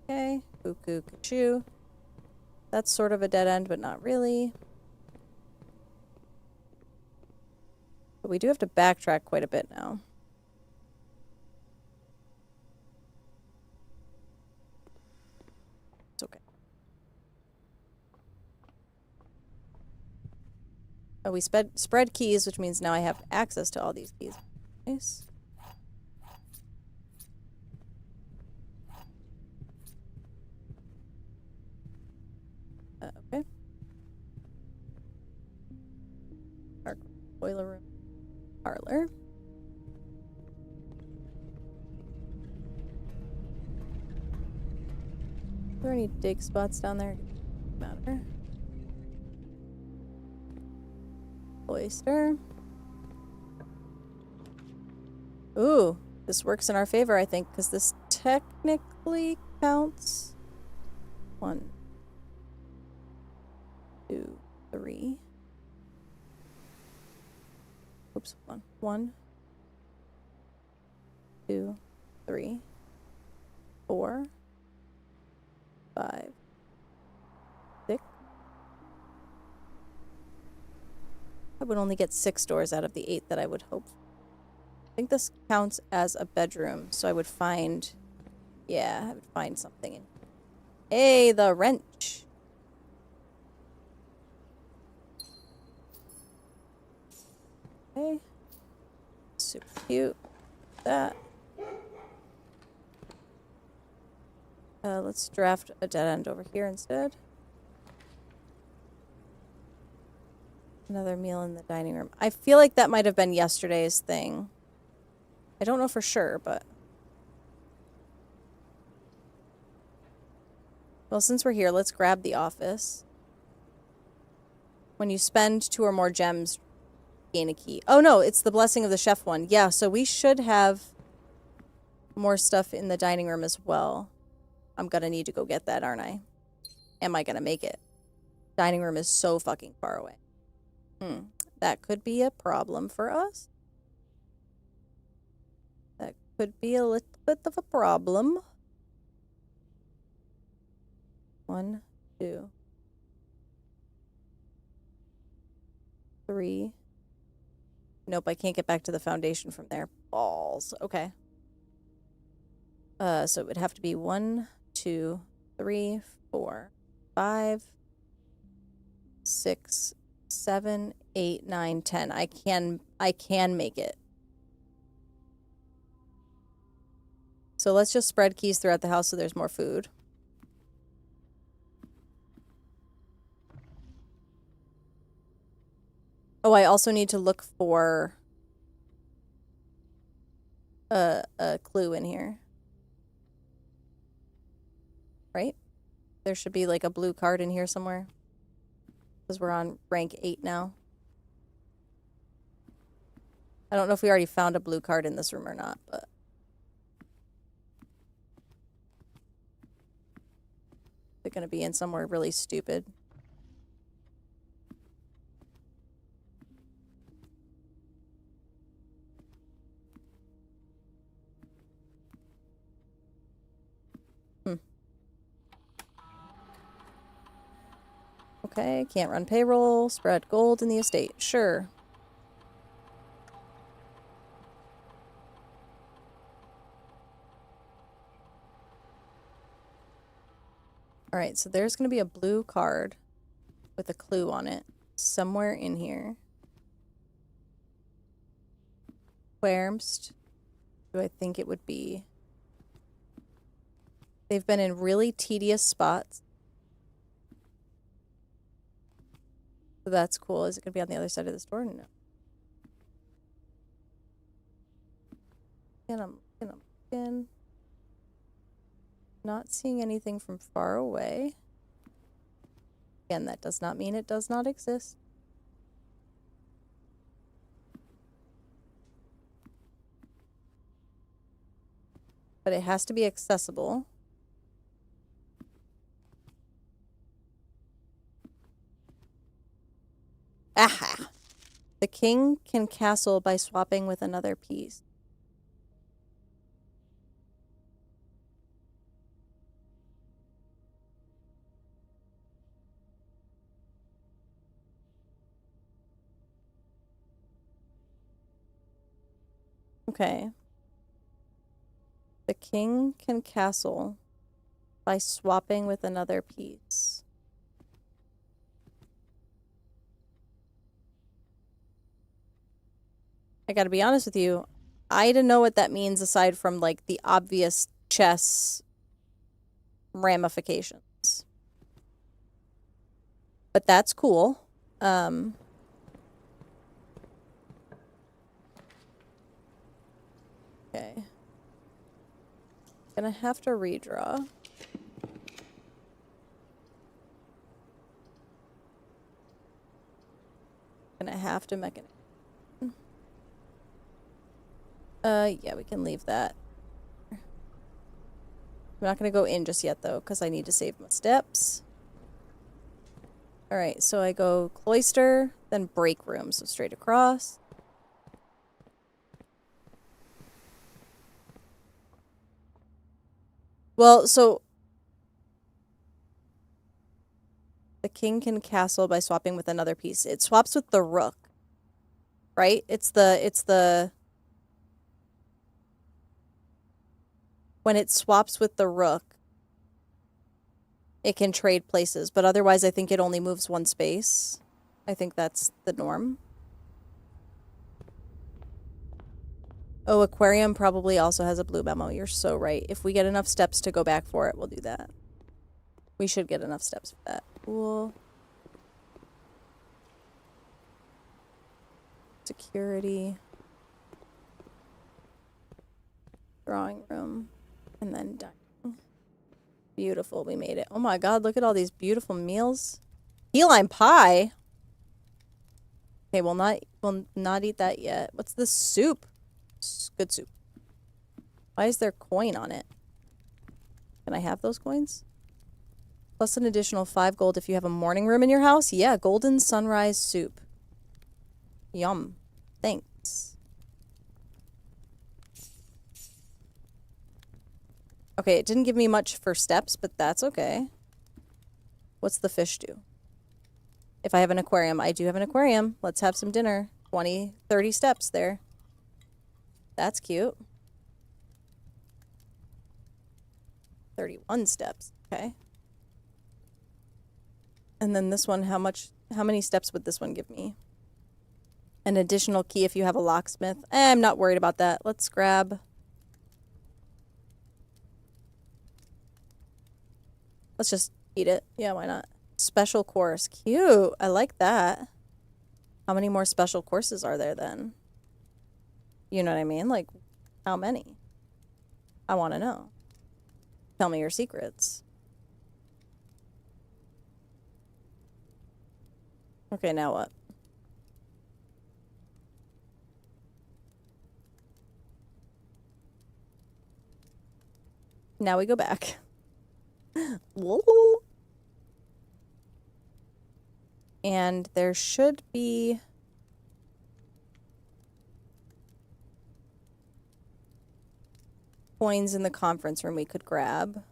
Okay. Cuckoo, cuckoo. That's sort of a dead end, but not really. But we do have to backtrack quite a bit now. It's okay. Oh, we spread keys, which means now I have access to all these keys. Nice. Okay. Our boiler room. Parlor. Are there any dig spots down there? Doesn't matter. Oyster. Ooh, this works in our favor, I think, because this technically counts. 1, 2, 3. Oops, 1, 2, 3, 4, 5, 6. I would only get 6 doors out of the 8 that I would hope. I think this counts as a bedroom, so I would find... Yeah, I would find something in... Hey, the wrench! Okay. Super cute. That. Let's draft a dead end over here instead. Another meal in the dining room. I feel like that might have been yesterday's thing. I don't know for sure, but... Well, since we're here, let's grab the office. When you spend 2 or more gems, gain a key. Oh, no, it's the Blessing of the Chef one. Yeah, so we should have more stuff in the dining room as well. I'm gonna need to go get that, aren't I? Am I gonna make it? Dining room is so fucking far away. That could be a problem for us. That could be a little bit of a problem. 1, 2, 3. Nope, I can't get back to the foundation from there. Balls. Okay. So it would have to be 1, 2, 3, 4, 5, 6, 7, 8, 9, 10. I can make it. So let's just spread keys throughout the house so there's more food. Oh, I also need to look for a clue in here. Right? There should be like a blue card in here somewhere. Because we're on rank 8 now. I don't know if we already found a blue card in this room or not, but... they're gonna be in somewhere really stupid. Okay, can't run payroll, spread gold in the estate. Sure. Alright, so there's going to be a blue card with a clue on it somewhere in here. Where's do I think it would be? They've been in really tedious spots. So that's cool. Is it going to be on the other side of the store? No. I'm not seeing anything from far away. Again, that does not mean it does not exist. But it has to be accessible. Aha! The king can castle by swapping with another piece. Okay. The king can castle by swapping with another piece. I gotta be honest with you, I don't know what that means aside from like the obvious chess ramifications. But that's cool. Okay. Gonna have to redraw. Gonna have to make it. Yeah, we can leave that. I'm not gonna go in just yet though, because I need to save my steps. Alright, so I go cloister, then break room, so straight across. Well, so the king can castle by swapping with another piece. It swaps with the rook. Right? It's the when it swaps with the rook, it can trade places, but otherwise I think it only moves one space. I think that's the norm. Oh, aquarium probably also has a blue memo. You're so right. If we get enough steps to go back for it, we'll do that. We should get enough steps for that. Cool. Security. Drawing room. And then dining. Beautiful. We made it. Oh my god, look at all these beautiful meals. Key lime pie. Okay, we'll not eat that yet. What's this soup? Good soup. Why is there coin on it? Can I have those coins? Plus an additional 5 gold if you have a morning room in your house. Yeah, golden sunrise soup. Yum. Thanks. Okay, it didn't give me much for steps, but that's okay. What's the fish do? If I have an aquarium, I do have an aquarium. Let's have some dinner. 20, 30 steps there. That's cute. 31 steps. Okay. And then this one, how many steps would this one give me? An additional key if you have a locksmith. I'm not worried about that. Let's grab... Let's just eat it. Yeah, why not? Special course. Cute. I like that. How many more special courses are there then? You know what I mean? Like, how many? I want to know. Tell me your secrets. Okay, now what? Now we go back. And there should be... coins in the conference room we could grab.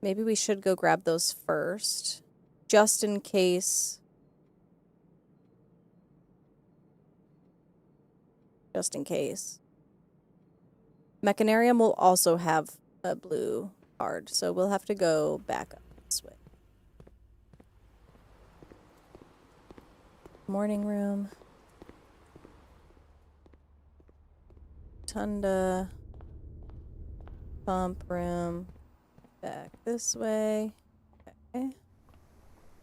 Maybe we should go grab those first. Just in case. Just in case. Mechanarium will also have a blue card, so we'll have to go back up this way. Morning room. Tunda. Pump room. Back this way. Okay.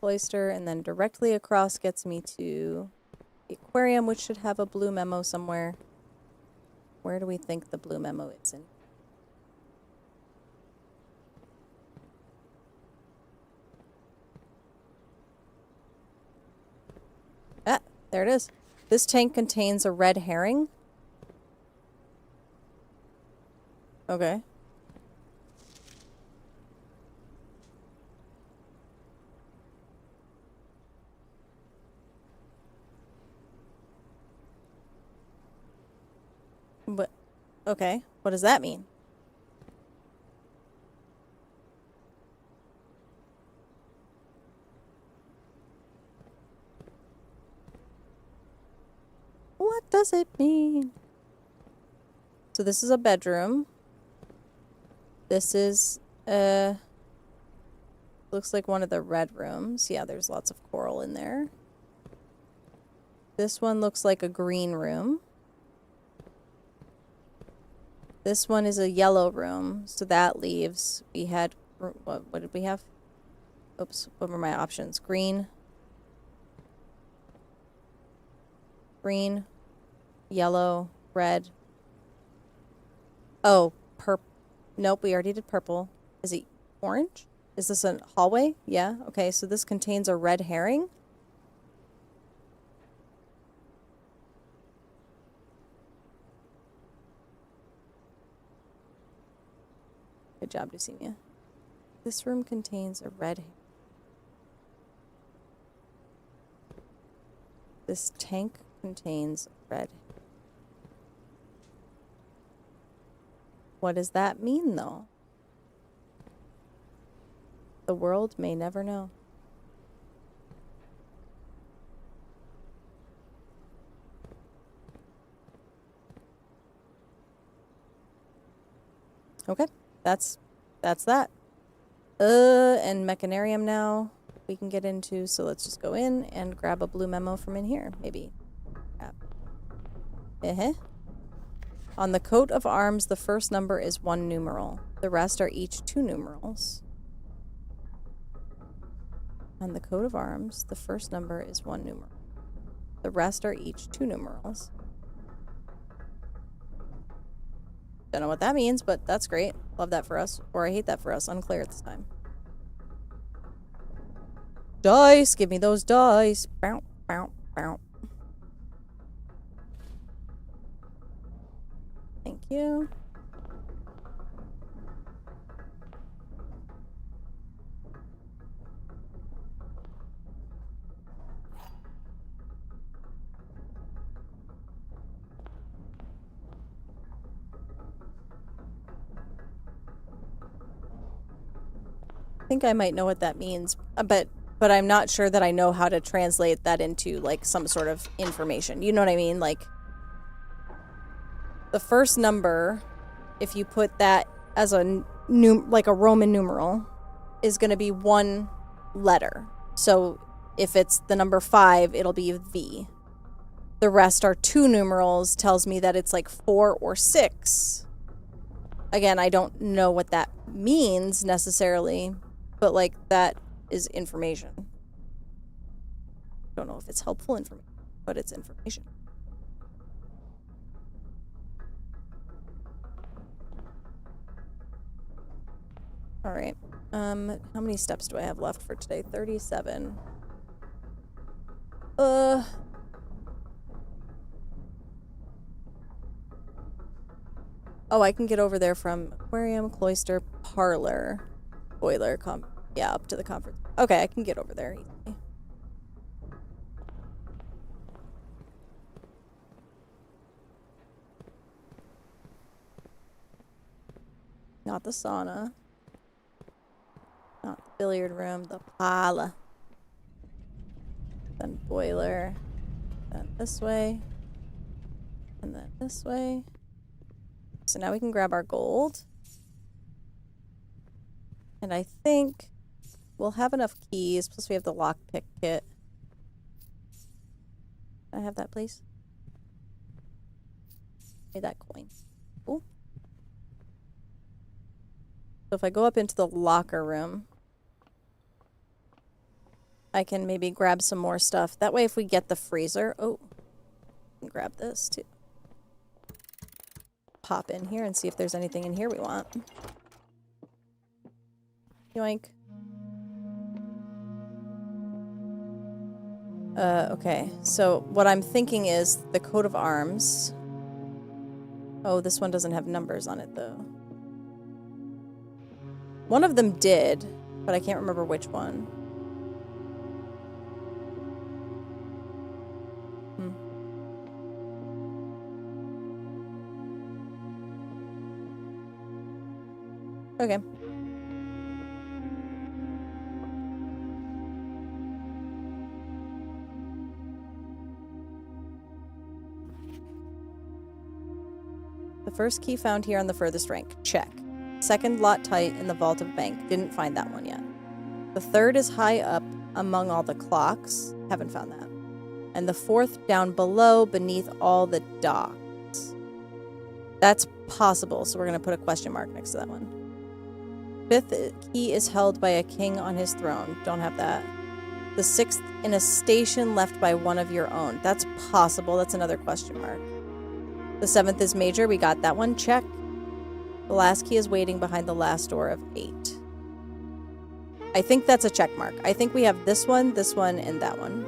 Cloister, and then directly across gets me to the aquarium, which should have a blue memo somewhere. Where do we think the blue memo is in? Ah, there it is. This tank contains a red herring. Okay. But, okay. What does that mean? What does it mean? So this is a bedroom. This is, looks like one of the red rooms. Yeah, there's lots of coral in there. This one looks like a green room. This one is a yellow room, so that leaves, we had, what did we have? Oops, what were my options? Green. Green. Yellow. Red. Oh, purple. Nope, we already did purple. Is it orange? Is this a hallway? Yeah, okay, so this contains a red herring. Good job, Deucemia. This room contains a red herring. This tank contains red herring. What does that mean, though? The world may never know. Okay, that's that. And Mechanarium now we can get into, so let's just go in and grab a blue memo from in here, maybe. On the coat of arms, the first number is 1 numeral. The rest are each 2 numerals. On the coat of arms, the first number is 1 numeral. The rest are each 2 numerals. Don't know what that means, but that's great. Love that for us. Or I hate that for us. Unclear at this time. Dice! Give me those dice! Bow, bow, bow. Thank you. I think I might know what that means, but I'm not sure that I know how to translate that into like some sort of information. You know what I mean? Like the first number, if you put that as a like a Roman numeral, is going to be one letter. So if it's the number 5, it'll be V. The rest are 2 numerals, tells me that it's like 4 or 6. Again, I don't know what that means necessarily, but like that is information. Don't know if it's helpful information, but it's information. All right. How many steps do I have left for today? 37. Oh, I can get over there from aquarium, cloister, parlor, boiler, yeah, up to the conference. Okay, I can get over there easily. Not the sauna. Not the billiard room, the parlor. Then boiler. Then this way. And then this way. So now we can grab our gold. And I think we'll have enough keys. Plus we have the lockpick kit. Can I have that, please? Need that coin. Cool. So if I go up into the locker room, I can maybe grab some more stuff. That way if we get the freezer... Oh, I can grab this too. Pop in here and see if there's anything in here we want. Yoink. Okay. So what I'm thinking is the coat of arms. Oh, this one doesn't have numbers on it though. One of them did, but I can't remember which one. Okay. The first key found here on the furthest rank. Check. Second lot tight in the vault of bank. Didn't find that one yet. The third is high up among all the clocks. Haven't found that. And the fourth down below beneath all the docks. That's possible, so we're going to put a question mark next to that one. Fifth key is held by a king on his throne. Don't have that. The sixth in a station left by one of your own. That's possible. That's another question mark. The seventh is major. We got that one. Check. The last key is waiting behind the last door of 8. I think that's a check mark. I think we have this one, and that one.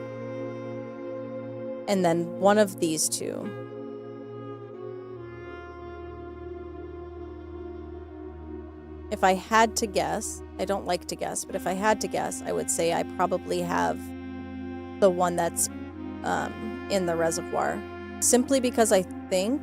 And then one of these two. If I had to guess, I don't like to guess, but if I had to guess, I would say I probably have the one that's in the reservoir. Simply because I think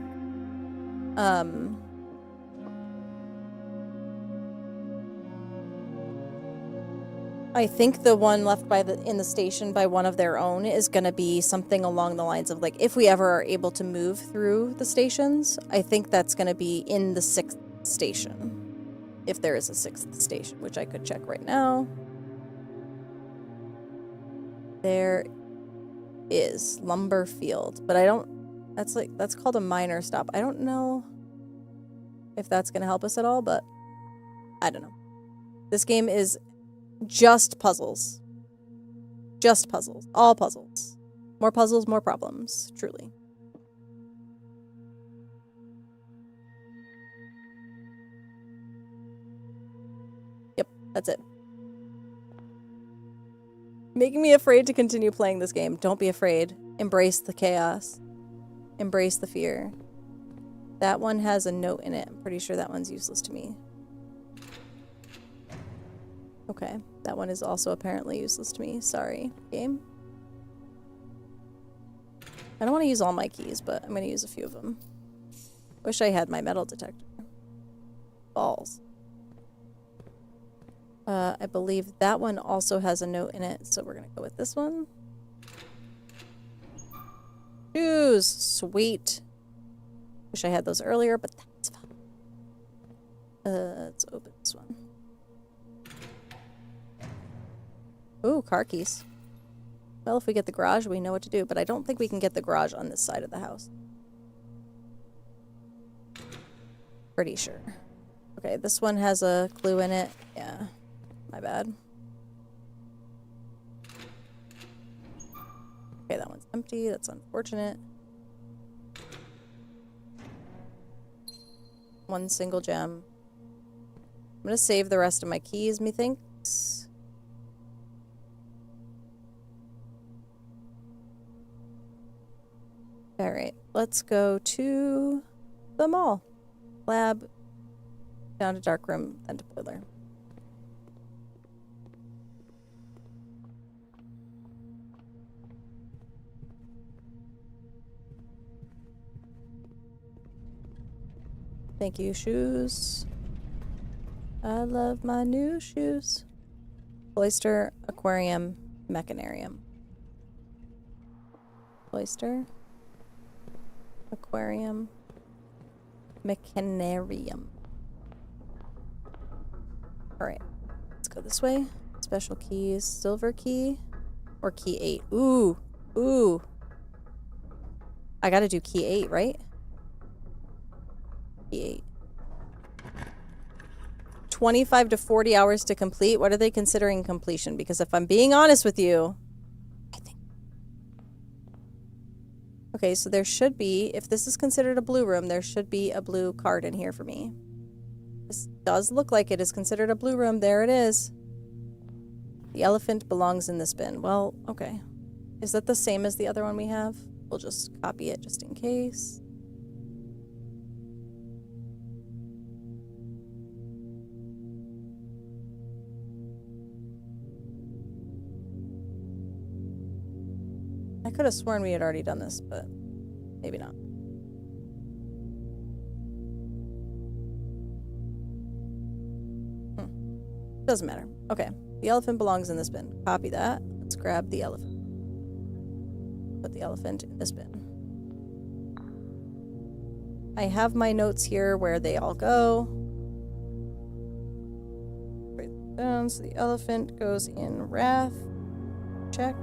the one left in the station by one of their own is going to be something along the lines of like, if we ever are able to move through the stations, I think that's going to be in the 6th station. If there is a 6th station, which I could check right now. There is lumber field, but I don't, that's called a minor stop. I don't know if that's going to help us at all, but I don't know. This game is just puzzles. Just puzzles. All puzzles. More puzzles, more problems. Truly. Yep, that's it. Making me afraid to continue playing this game. Don't be afraid. Embrace the chaos. Embrace the fear. That one has a note in it. I'm pretty sure that one's useless to me. Okay. That one is also apparently useless to me. Sorry, game. I don't want to use all my keys, but I'm going to use a few of them. Wish I had my metal detector. Balls. I believe that one also has a note in it, so we're going to go with this one. Shoes! Sweet. Wish I had those earlier, but that's fine. Let's open this one. Ooh, car keys. Well, if we get the garage, we know what to do, but I don't think we can get the garage on this side of the house. Pretty sure. Okay, this one has a clue in it. Yeah, my bad. Okay, that one's empty. That's unfortunate. One single gem. I'm gonna save the rest of my keys, methinks. Alright, let's go to the mall. Lab, down to dark room, then to boiler. Thank you, shoes. I love my new shoes. Cloister, aquarium, mechanarium. Cloister, aquarium, mechanarium. Alright, let's go this way. Special keys, silver key, or key 8. Ooh, ooh. I gotta do key 8, right? Key 8. 25 to 40 hours to complete. What are they considering completion? Because if I'm being honest with you, I think... Okay, so there should be, if this is considered a blue room, there should be a blue card in here for me. This does look like it is considered a blue room. There it is. The elephant belongs in this bin. Well, okay. Is that the same as the other one we have? We'll just copy it just in case. I could have sworn we had already done this, but maybe not. Doesn't matter. Okay. The elephant belongs in this bin. Copy that. Let's grab the elephant. Put the elephant in this bin. I have my notes here where they all go. Write them down. So the elephant goes in wrath. Check.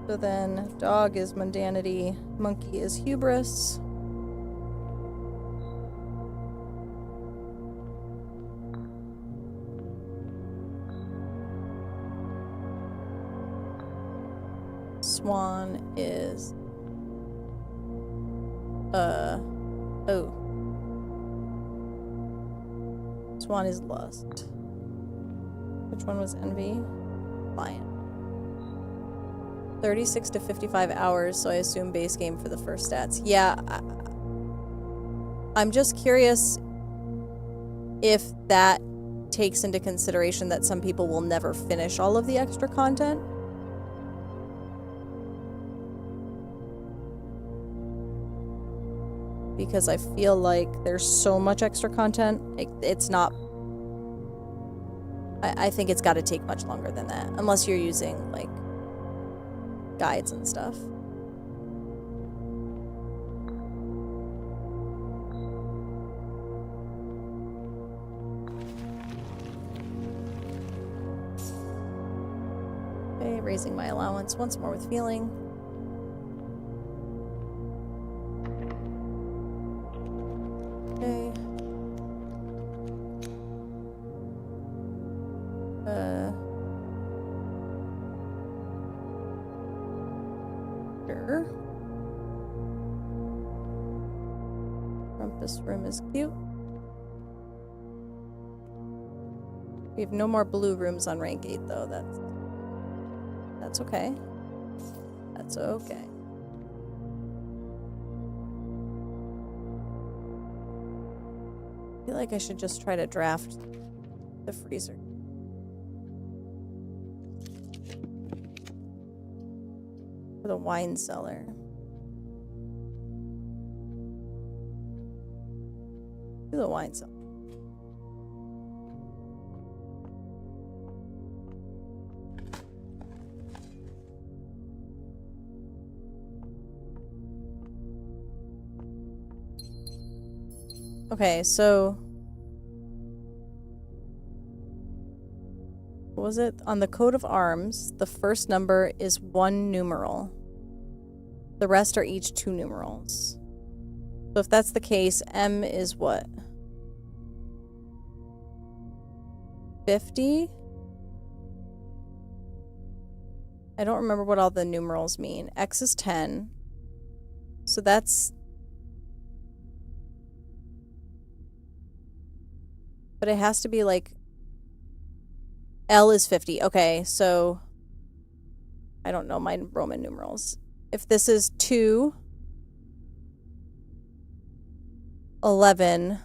So then dog is mundanity. Monkey is hubris. Swan is oh. Swan is lust. Which one was envy? Lion. 36 to 55 hours, so I assume base game for the first stats. Yeah, I'm just curious if that takes into consideration that some people will never finish all of the extra content. Because I feel like there's so much extra content, it's not... I think it's got to take much longer than that, unless you're using, like, guides and stuff. Okay, raising my allowance once more with feeling. Okay. Sure. Rumpus room is cute. We have no more blue rooms on rank 8 though. That's okay. That's okay. I feel like I should just try to draft the freezer. For the wine cellar. Do the wine cellar. Okay, so what was it? On the coat of arms, the first number is 1 numeral. The rest are each 2 numerals. So if that's the case, M is what? 50? I don't remember what all the numerals mean. X is 10. So that's... But it has to be like... L is 50. Okay, so... I don't know my Roman numerals. If this is 2... 11...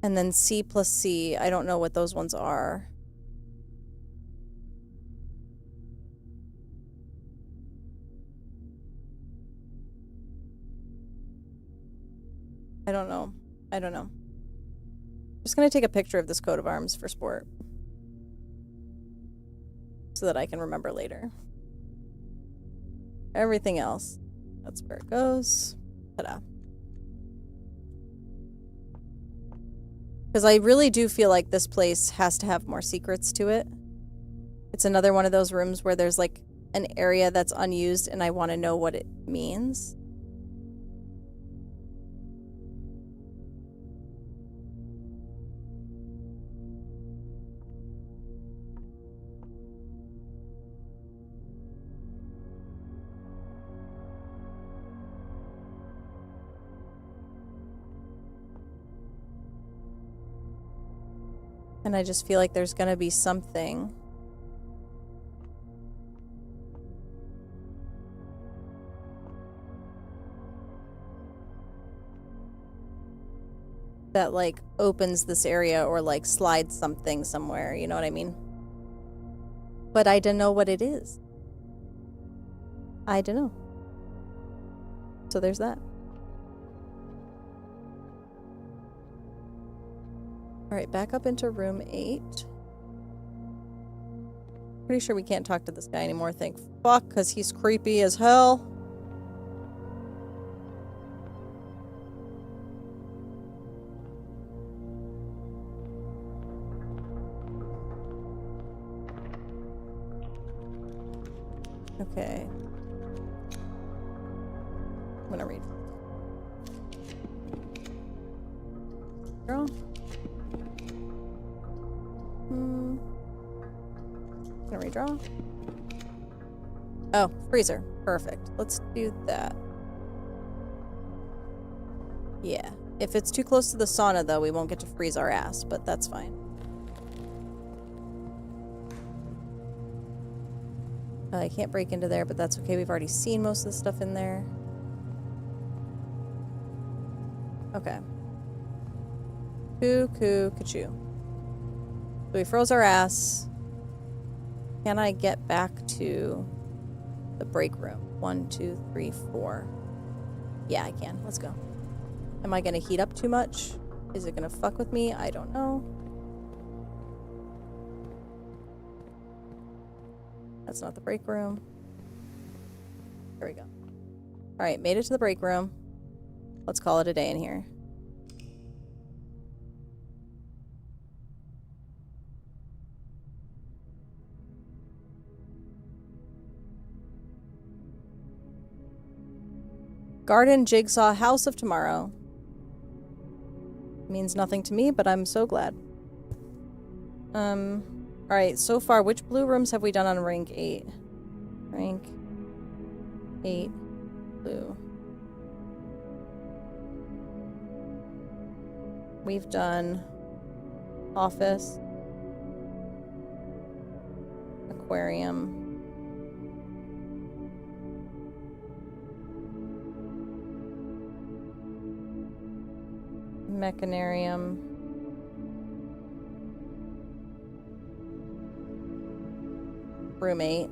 And then C plus C. I don't know what those ones are. I don't know. I don't know. Just gonna take a picture of this coat of arms for sport. So that I can remember later. Everything else. That's where it goes. Ta-da. Because I really do feel like this place has to have more secrets to it. It's another one of those rooms where there's like an area that's unused and I want to know what it means. And I just feel like there's gonna be something. That like opens this area or like slides something somewhere, you know what I mean? But I don't know what it is. I don't know. So there's that. Alright, back up into room 8. Pretty sure we can't talk to this guy anymore, thank fuck, because he's creepy as hell. Okay. I'm gonna read. Girl. Gonna redraw. Oh, freezer. Perfect. Let's do that. Yeah. If it's too close to the sauna, though, we won't get to freeze our ass, but that's fine. I can't break into there, but that's okay. We've already seen most of the stuff in there. Okay. Coo-coo, ka-choo. So we froze our ass. Can I get back to the break room? 1, 2, 3, 4. Yeah, I can. Let's go. Am I going to heat up too much? Is it going to fuck with me? I don't know. That's not the break room. There we go. Alright, made it to the break room. Let's call it a day in here. Garden Jigsaw House of Tomorrow. Means nothing to me, but I'm so glad. Alright, so far, which blue rooms have we done on rank 8? Rank 8 blue. We've done Office. Aquarium. Mechanarium. Roommate.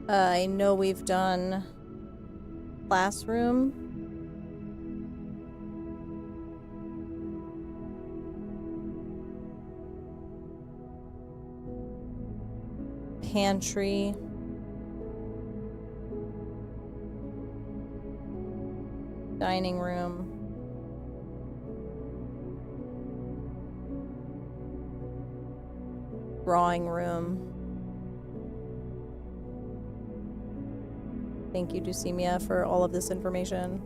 I know we've done classroom. Pantry. Dining room. Drawing room. Thank you, Deucemia, for all of this information.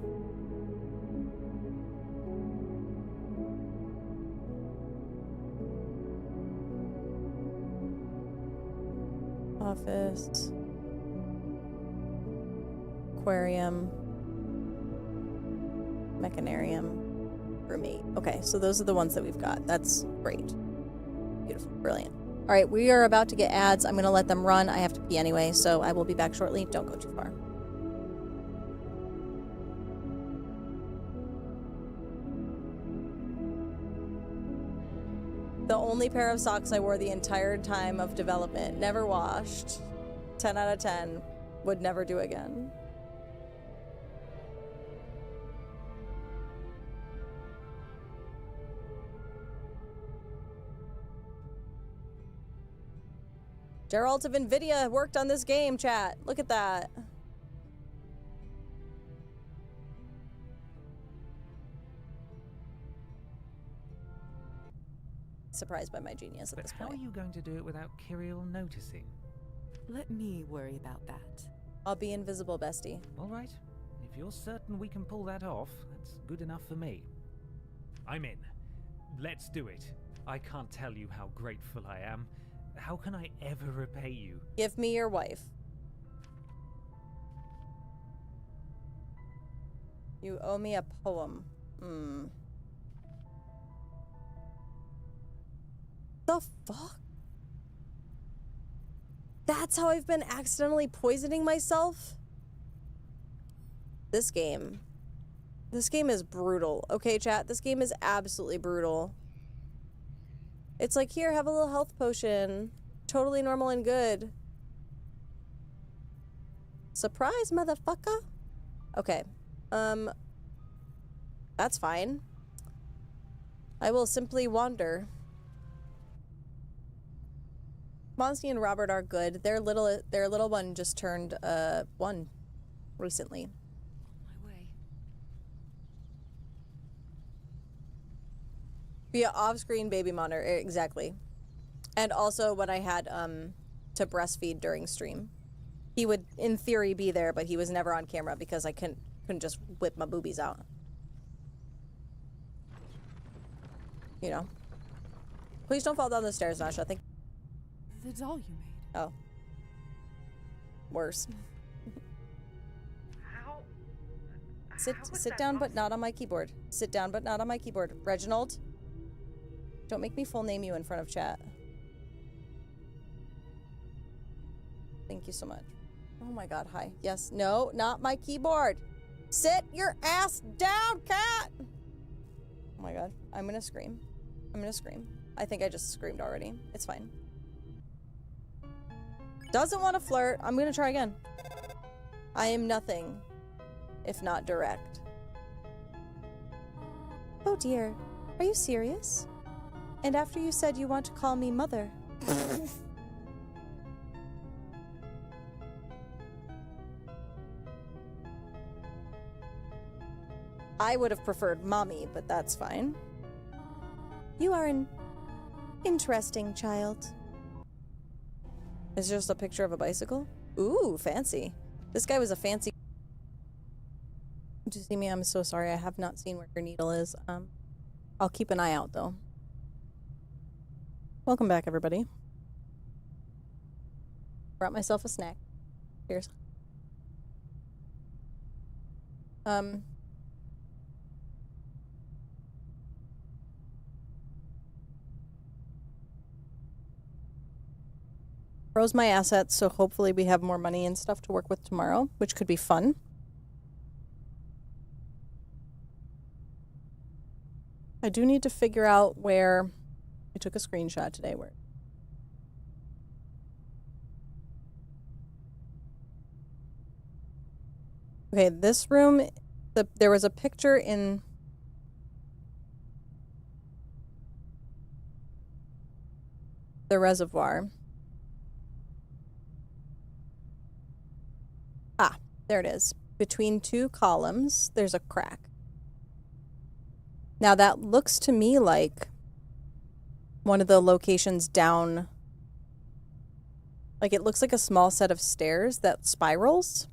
Office. Aquarium. Mechanarium. Roommate. Okay, so those are the ones that we've got. That's great. Beautiful. Brilliant. All right, we are about to get ads. I'm going to let them run. I have to pee anyway, so I will be back shortly. Don't go too far. The only pair of socks I wore the entire time of development. Never washed. 10 out of 10. Would never do again. Geralt of NVIDIA worked on this game, chat. Look at that. Surprised by my genius at this point. How are you going to do it without Kirill noticing? Let me worry about that. I'll be invisible, bestie. All right. If you're certain we can pull that off, that's good enough for me. I'm in. Let's do it. I can't tell you how grateful I am. How can I ever repay you? Give me your wife. You owe me a poem. The fuck? That's how I've been accidentally poisoning myself? This game. This game is brutal. Okay, chat? This game is absolutely brutal. It's like, here, have a little health potion. Totally normal and good. Surprise, motherfucker. Okay. That's fine. I will simply wander. Monsty and Robert are good. Their little one just turned 1 recently. My way. Be an off-screen baby monitor, exactly. And also when I had to breastfeed during stream, he would in theory be there, but he was never on camera because I couldn't just whip my boobies out. You know. Please don't fall down the stairs, Nasha. Think. The doll you made. Oh. Worse. How? Sit down, but not on my keyboard. Sit down, but not on my keyboard. Reginald. Don't make me full name you in front of chat. Thank you so much. Oh my god, hi. Yes, no, not my keyboard. Sit your ass down, cat! Oh my god, I'm gonna scream. I'm gonna scream. I think I just screamed already. It's fine. Doesn't want to flirt. I'm gonna try again. I am nothing if not direct. Oh dear, are you serious? And after you said you want to call me mother. I would have preferred mommy, but that's fine. You are an interesting child. Is just a picture of a bicycle? Ooh, fancy. This guy was a fancy. Did you see me? I'm so sorry. I have not seen where your needle is. I'll keep an eye out though. Welcome back, everybody. Brought myself a snack. Cheers. Froze my assets, so hopefully we have more money and stuff to work with tomorrow, which could be fun. I do need to figure out where... I took a screenshot today where... Okay, this room, there was a picture in... the reservoir. Ah, there it is. Between two columns, there's a crack. Now that looks to me like one of the locations down, like it looks like a small set of stairs that spirals.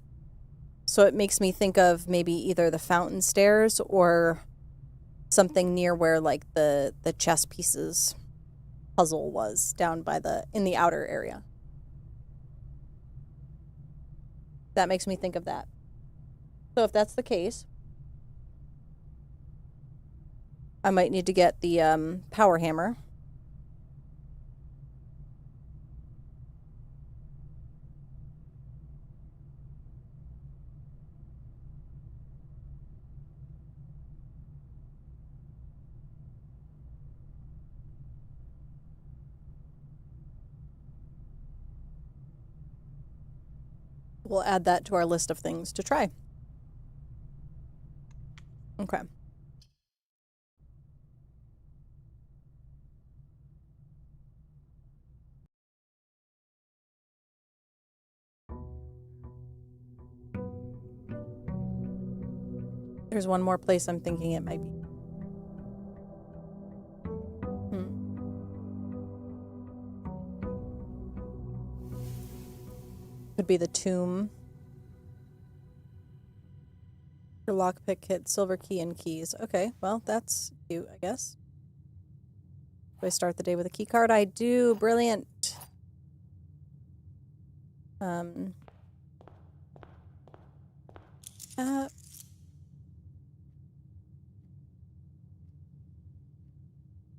So it makes me think of maybe either the fountain stairs or something near where like the chess pieces puzzle was down by in the outer area. That makes me think of that. So if that's the case, I might need to get the power hammer. We'll add that to our list of things to try. Okay. There's one more place I'm thinking it might be. Could be the tomb. For lockpick kit, silver key, and keys. Okay, well, that's cute, I guess. Do I start the day with a key card? I do. Brilliant.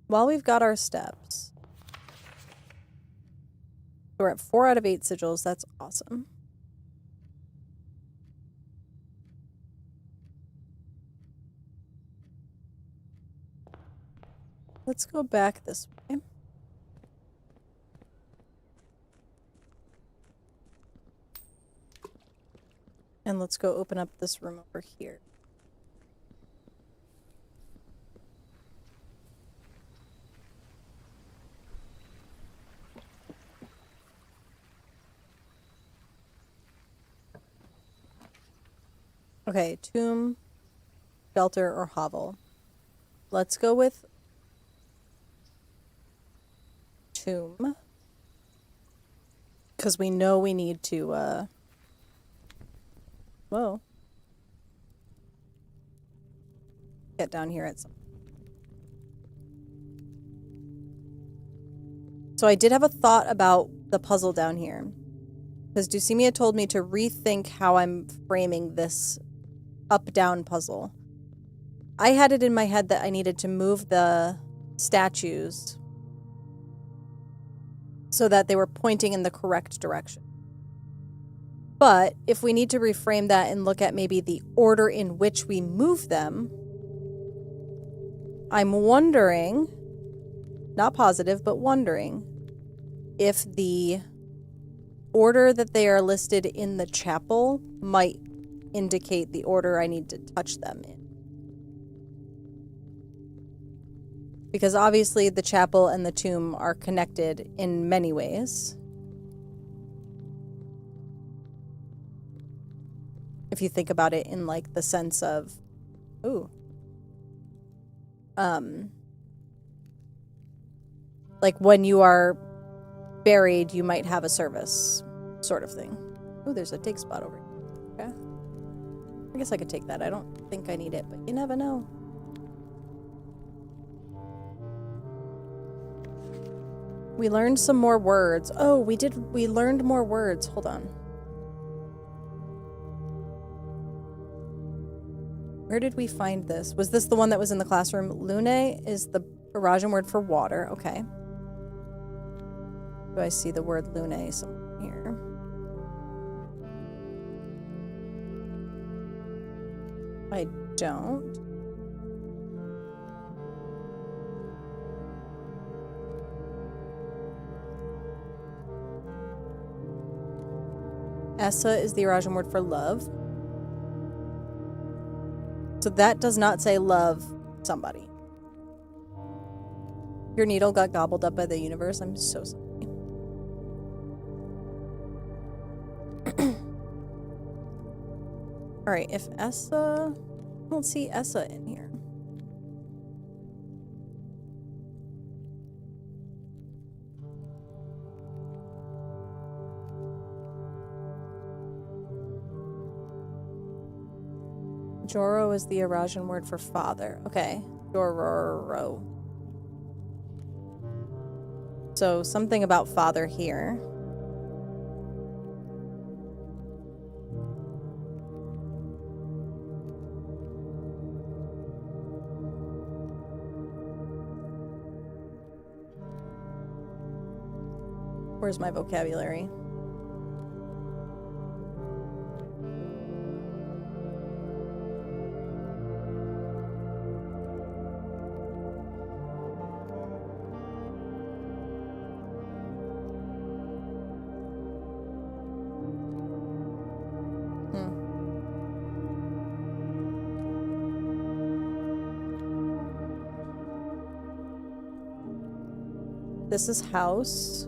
While we've got our steps, we're at 4 out of 8 sigils. That's awesome. Let's go back this way. And let's go open up this room over here. Okay, tomb, shelter, or hovel. Let's go with tomb. Because we know we need to, whoa. Get down here at some. So I did have a thought about the puzzle down here. Because Dulcimia told me to rethink how I'm framing this up-down puzzle. I had it in my head that I needed to move the statues so that they were pointing in the correct direction. But if we need to reframe that and look at maybe the order in which we move them, I'm wondering, not positive, but wondering if the order that they are listed in the chapel might indicate the order I need to touch them in. Because obviously the chapel and the tomb are connected in many ways. If you think about it in like the sense of, ooh. Like when you are buried, you might have a service sort of thing. Ooh, there's a dig spot over here. Okay. I guess I could take that. I don't think I need it, but you never know. We learned some more words. Oh, we learned more words. Hold on. Where did we find this? Was this the one that was in the classroom? Lune is the Arajan word for water. Okay. Do I see the word lune somewhere? I don't. Essa is the Eurasian word for love. So that does not say love somebody. Your needle got gobbled up by the universe. I'm so sorry. Alright, if Essa... I don't see Essa in here. Joro is the Eurasian word for father. Okay. Jororo. So something about father here. Where's my vocabulary? This is house.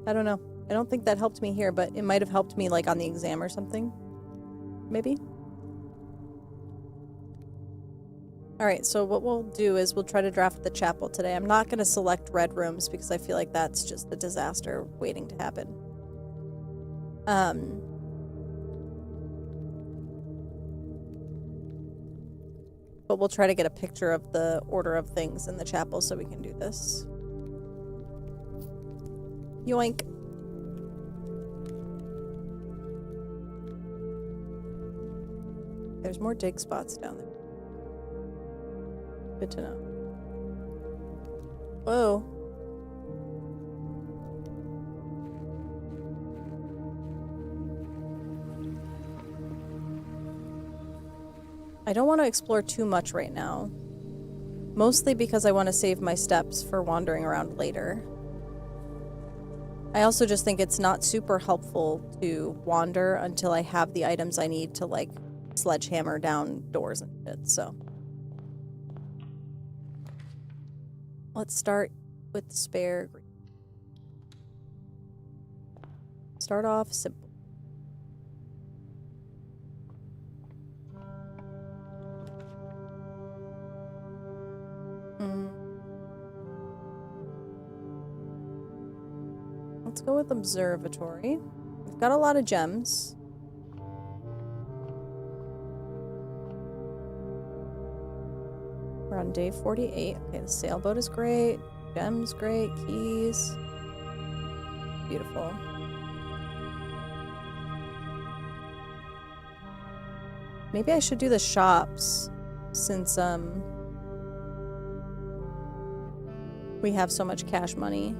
I don't know. I don't think that helped me here, but it might have helped me like on the exam or something. Maybe? Alright, so what we'll do is we'll try to draft the chapel today. I'm not going to select red rooms because I feel like that's just a disaster waiting to happen. But we'll try to get a picture of the order of things in the chapel so we can do this. Yoink. There's more dig spots down there. Good to know. Whoa. I don't want to explore too much right now. Mostly because I want to save my steps for wandering around later. I also just think it's not super helpful to wander until I have the items I need to, like, sledgehammer down doors and shit, so. Let's start with the spare. Start off simple. Let's go with observatory. We've got a lot of gems. We're on day 48. Okay, the sailboat is great. Gems, great. Keys. Beautiful. Maybe I should do the shops since, we have so much cash money.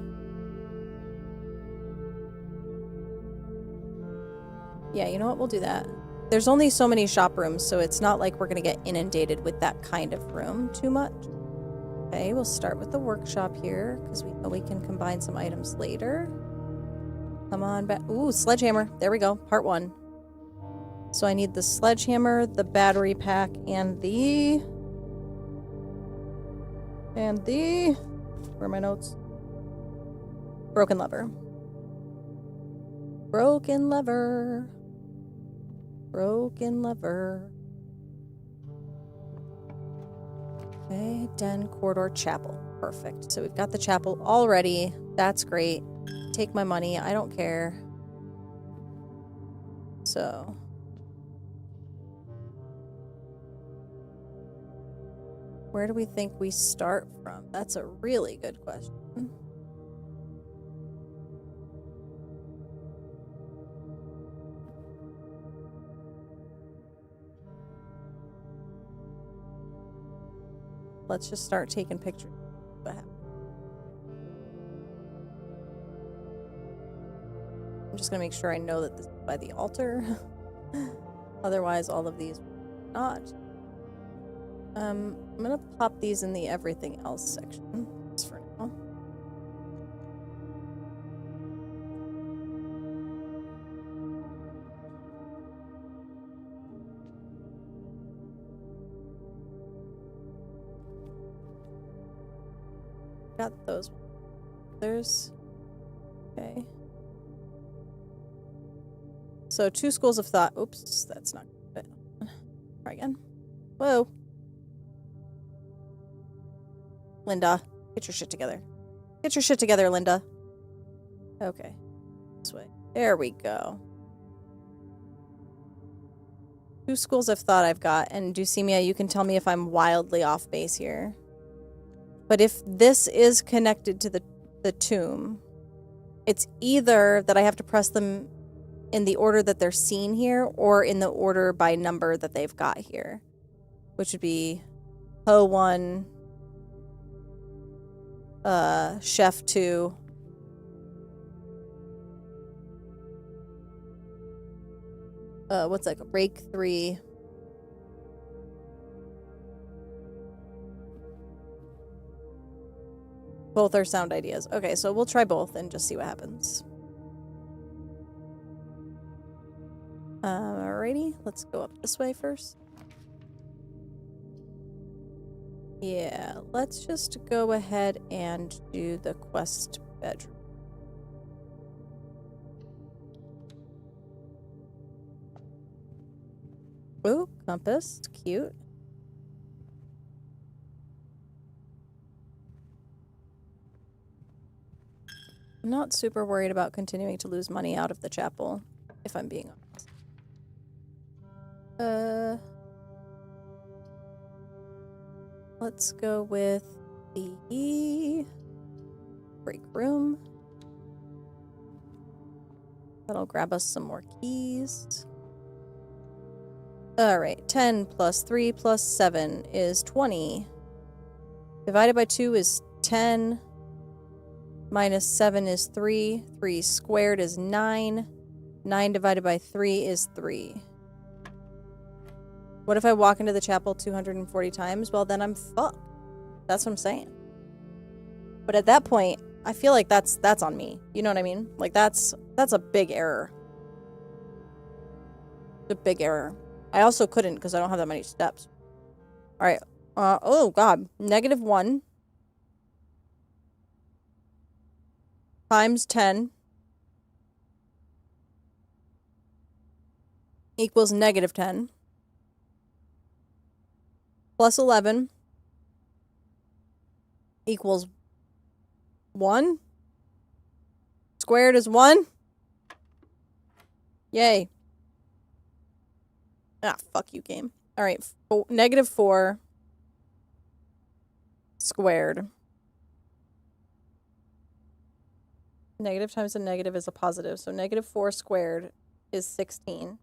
Yeah, you know what? We'll do that. There's only so many shop rooms, so it's not like we're going to get inundated with that kind of room too much. Okay, we'll start with the workshop here, because we know we can combine some items later. Come on back. Ooh, sledgehammer. There we go. Part 1. So I need the sledgehammer, the battery pack, and the... Where are my notes? Broken lever. Broken lever. Broken lever. Okay, den, corridor, chapel. Perfect. So we've got the chapel already. That's great. Take my money. I don't care. So. Where do we think we start from? That's a really good question. let's just start taking pictures. What happened? I'm just gonna make sure I know that this is by the altar. Otherwise, all of these will not. I'm gonna pop these in the everything else section just for now. Got those others. Okay. So 2 schools of thought. Oops, that's not good. Try again. Whoa. Linda, get your shit together. Get your shit together, Linda. Okay. This way. There we go. 2 schools of thought I've got. And Deucemia, you can tell me if I'm wildly off base here. But if this is connected to the tomb, it's either that I have to press them in the order that they're seen here or in the order by number that they've got here. Which would be Ho 1, Chef 2, what's that? Rake 3. Both are sound ideas. Okay, so we'll try both and just see what happens. Alrighty, let's go up this way first. Yeah, let's just go ahead and do the quest bedroom. Ooh, compass. Cute. I'm not super worried about continuing to lose money out of the chapel, if I'm being honest. Let's go with the break room. That'll grab us some more keys. Alright, 10 plus 3 plus 7 is 20. Divided by 2 is 10. Minus 7 is 3. 3 squared is 9. 9 divided by 3 is 3. What if I walk into the chapel 240 times? Well, then I'm fucked. That's what I'm saying. But at that point, I feel like that's on me. You know what I mean? Like, that's a big error. It's a big error. I also couldn't because I don't have that many steps. Alright. Oh, God. -1. Times 10. Equals -10. Plus 11 equals 1. Squared is 1. Yay. Ah, fuck you, game. Alright, -4 squared. Negative times a negative is a positive, so -4 squared is 16.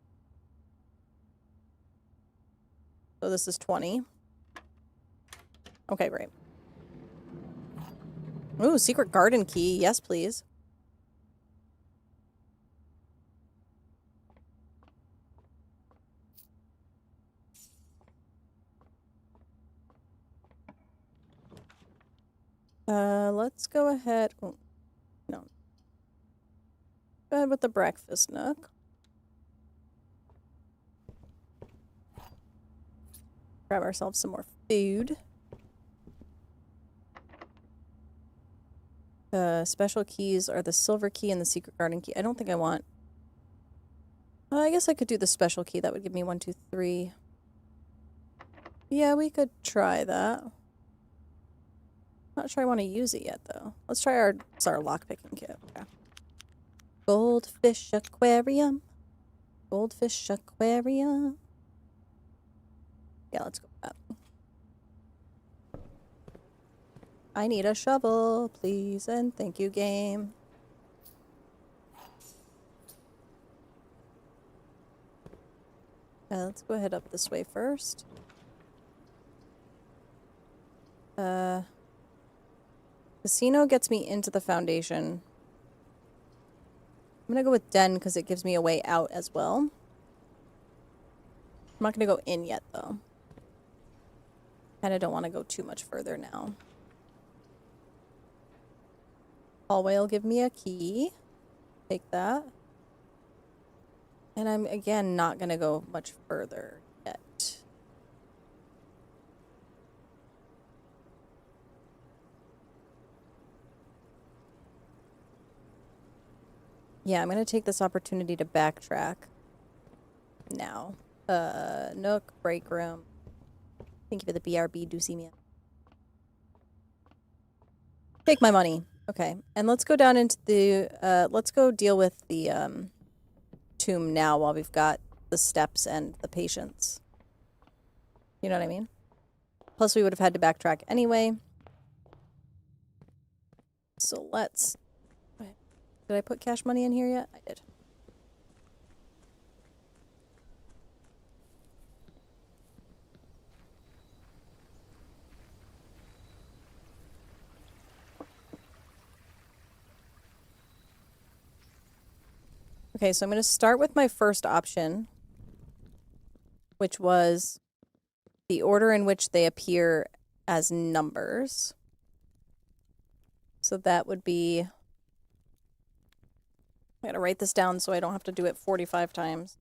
So this is 20. Okay, great. Ooh, secret garden key. Yes, please. Let's go ahead. Oh, no. Go ahead with the breakfast nook. Grab ourselves some more food. The special keys are the silver key and the secret garden key. I don't think I want... I guess I could do the special key. That would give me 1, 2, 3. Yeah, we could try that. Not sure I want to use it yet, though. Let's try our lockpicking kit. Okay. Goldfish aquarium. Goldfish aquarium. Yeah, let's go with that. I need a shovel, please, and thank you, game. Let's go ahead up this way first. Casino gets me into the foundation. I'm gonna go with den because it gives me a way out as well. I'm not gonna go in yet though. Kinda don't want to go too much further now. Hallway will give me a key. Take that. And I'm, again, not going to go much further yet. Yeah, I'm going to take this opportunity to backtrack now. Nook, break room. Thank you for the BRB, do see me. Take my money. Okay, and let's go down into the, let's go deal with the, tomb now while we've got the steps and the patients. You know what I mean? Plus we would have had to backtrack anyway. So let's... Did I put cash money in here yet? I did. Okay, so I'm going to start with my first option, which was the order in which they appear as numbers. So that would be... I gotta write this down so I don't have to do it 45 times.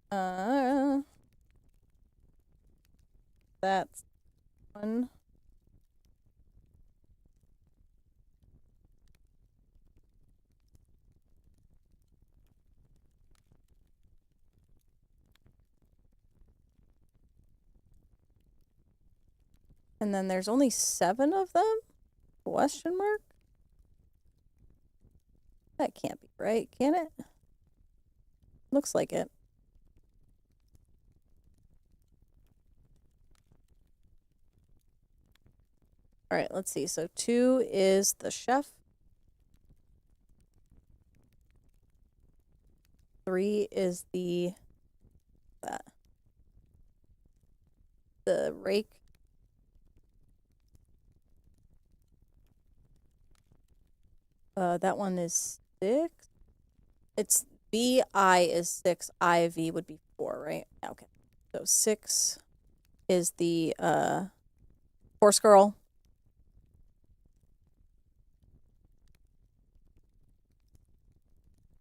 That's one. And then there's only 7 of them? Question mark? That can't be right, can it? Looks like it. All right, let's see. So 2 is the chef. 3 is the rake. That one is 6. It's BI is 6. IV would be 4, right? Okay. So 6 is the horse girl.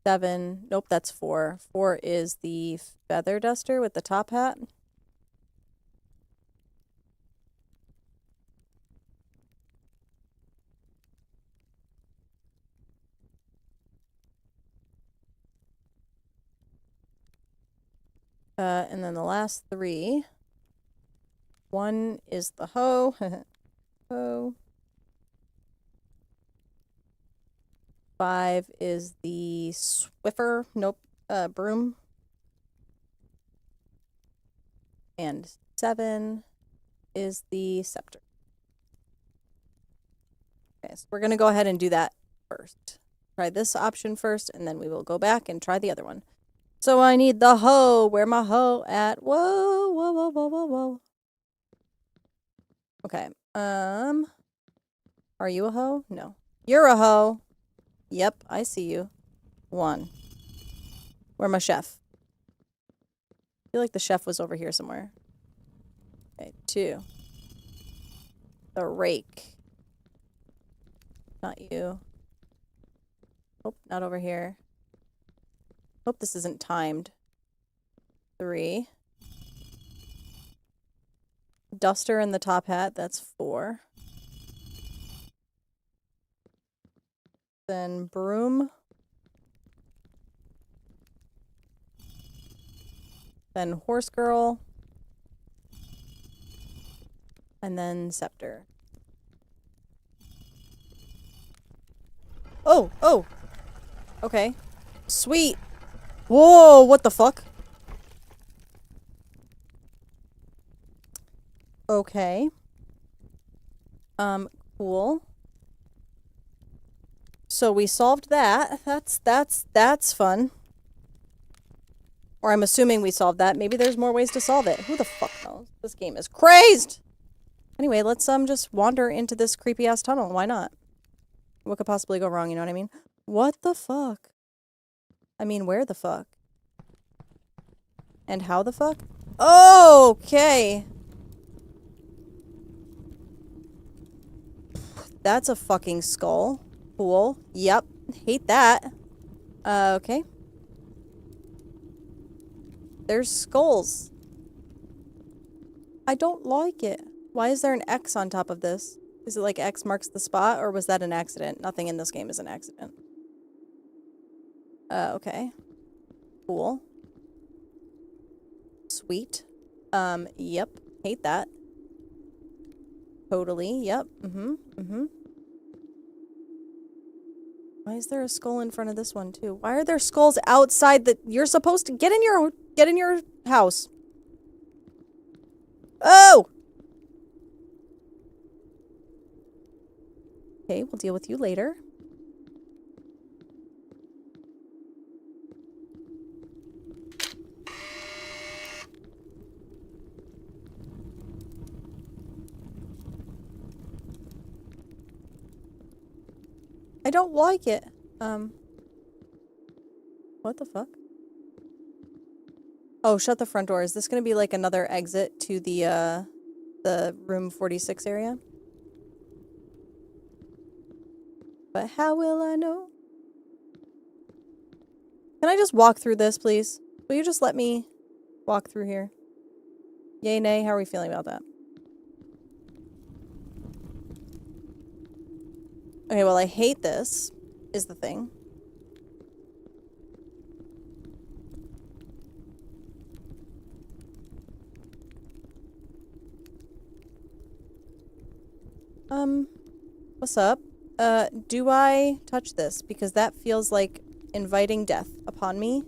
7. Nope, that's 4. 4 is the feather duster with the top hat. And then the last 3. 1 is the hoe. Hoe. 5 is the Swiffer. Nope. Broom. And 7 is the scepter. Okay, so we're going to go ahead and do that first. Try this option first, and then we will go back and try the other one. So I need the hoe. Where my hoe at? Whoa, whoa, whoa, whoa, whoa, whoa. Okay. Are you a hoe? No. You're a hoe. Yep, I see you. 1. Where my chef? I feel like the chef was over here somewhere. Okay, 2. The rake. Not you. Oh, not over here. Hope this isn't timed. 3. Duster in the top hat, that's 4. Then broom. Then horse girl. And then scepter. Oh, oh. Okay. Sweet. Whoa, what the fuck? Okay. Cool. So we solved that. That's fun. Or I'm assuming we solved that. Maybe there's more ways to solve it. Who the fuck knows? This game is crazed! Anyway, let's just wander into this creepy ass tunnel. Why not? What could possibly go wrong, you know what I mean? What the fuck? I mean, where the fuck? And how the fuck? Okay. That's a fucking skull. Cool. Yep. Hate that. Okay. There's skulls. I don't like it. Why is there an X on top of this? Is it like X marks the spot, or was that an accident? Nothing in this game is an accident. Okay. Cool. Sweet. Yep. Hate that. Totally. Yep. Why is there a skull in front of this one too? Why are there skulls outside that you're supposed to get in your house? Oh! Okay, we'll deal with you later. I don't like it. What the fuck? Oh, shut the front door. Is this gonna be like another exit to the room 46 area? But how will I know? Can I just walk through this, please? Will you just let me walk through here? Yay, nay? How are we feeling about that? Okay, well, I hate this, is the thing. What's up? Do I touch this? Because that feels like inviting death upon me.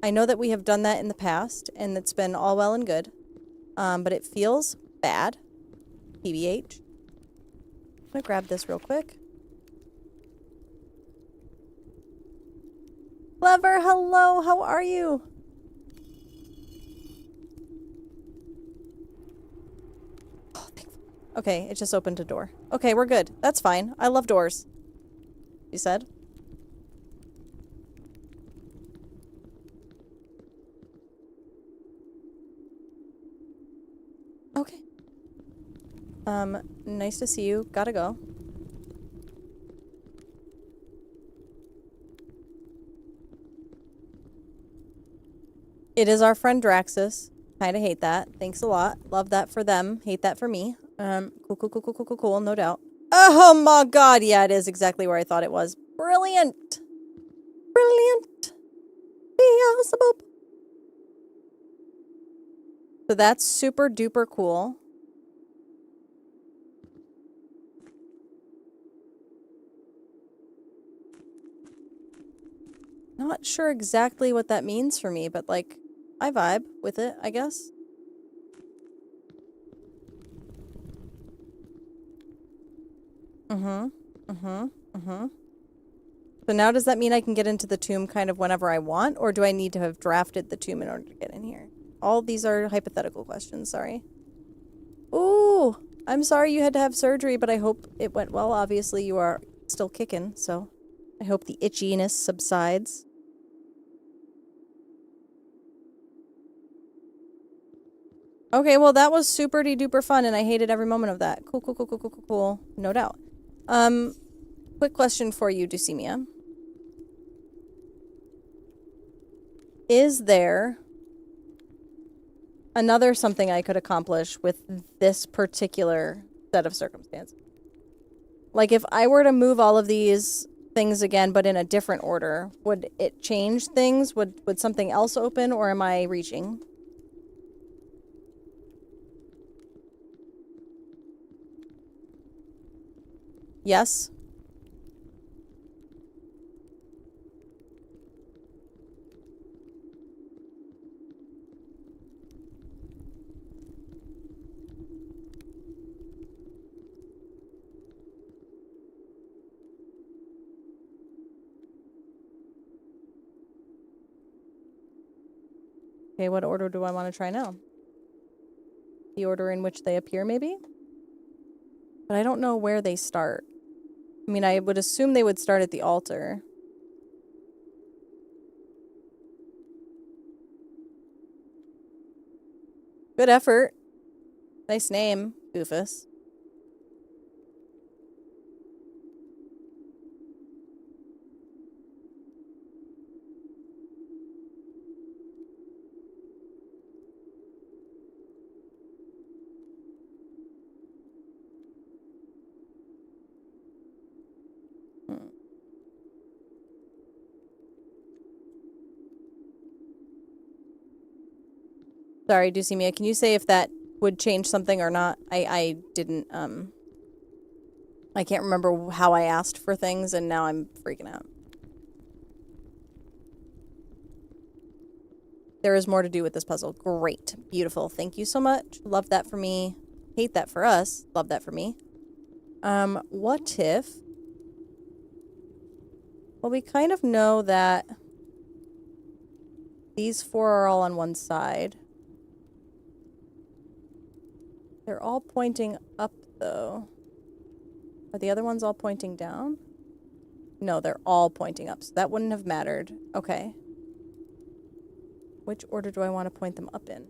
I know that we have done that in the past, and it's been all well and good. But it feels bad. PBH. I'm gonna grab this real quick. Clever, hello, how are you? Oh, okay, it just opened a door. Okay, we're good. That's fine. I love doors. You said? Okay. Nice to see you. Gotta go. It is our friend Draxus. Kinda hate that. Thanks a lot. Love that for them. Hate that for me. Cool, no doubt. Oh my god, yeah, it is exactly where I thought it was. Brilliant! Brilliant! Beelzebub! So that's super duper cool. Not sure exactly what that means for me, but like, I vibe with it, I guess. So now does that mean I can get into the tomb kind of whenever I want, or do I need to have drafted the tomb in order to get in here? All these are hypothetical questions, sorry. Ooh, I'm sorry you had to have surgery, but I hope it went well. Obviously, you are still kicking, so I hope the itchiness subsides. Okay, well, that was super duper fun, and I hated every moment of that. Cool. No doubt. Quick question for you, Deucemia. Is there another something I could accomplish with this particular set of circumstances? Like, if I were to move all of these things again, but in a different order, would it change things? Would something else open, or am I reaching? Yes? Okay, what order do I want to try now? The order in which they appear, maybe? But I don't know where they start. I mean, I would assume they would start at the altar. Good effort. Nice name, Goofus. Sorry, Dulcimia, can you say if that would change something or not? I didn't, I can't remember how I asked for things, and now I'm freaking out. There is more to do with this puzzle. Great. Beautiful. Thank you so much. Love that for me. Hate that for us. Love that for me. What if... Well, we kind of know that these four are all on one side. They're all pointing up, though. Are the other ones all pointing down? No, they're all pointing up, so that wouldn't have mattered. Okay. Which order do I want to point them up in?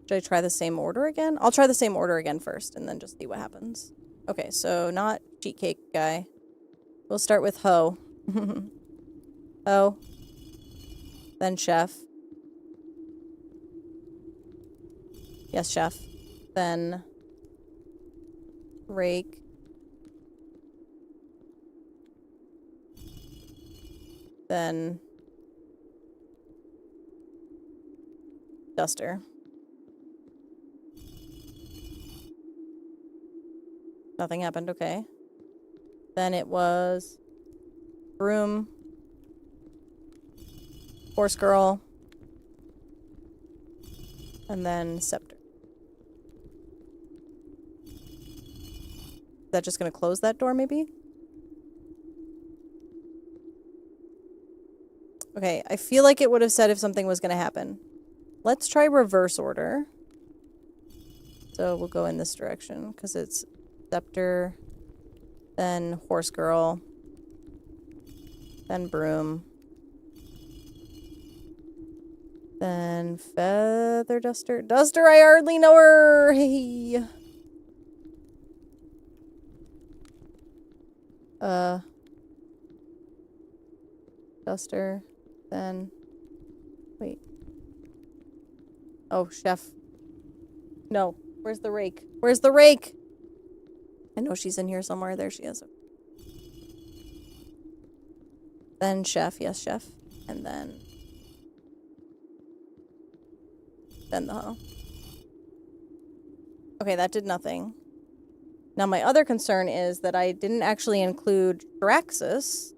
Should I try the same order again? I'll try the same order again first, and then just see what happens. Okay, so not cheat cake guy. We'll start with Ho. Ho. Then Chef. Yes, Chef. Then Rake. Then Duster. Nothing happened, okay. Then it was Broom, Horse Girl, and then Scepter. Is that just going to close that door, maybe? Okay, I feel like it would have said if something was going to happen. Let's try reverse order. So we'll go in this direction, because it's Scepter, then Horse Girl, then Broom, then Feather Duster. Duster, I hardly know her! Hey! Duster, then... Wait. Oh, Chef. No. Where's the rake? Where's the rake? I know she's in here somewhere. There she is. Then Chef. Yes, Chef. And then the Ho. Okay, that did nothing. Now, my other concern is that I didn't actually include Draxus,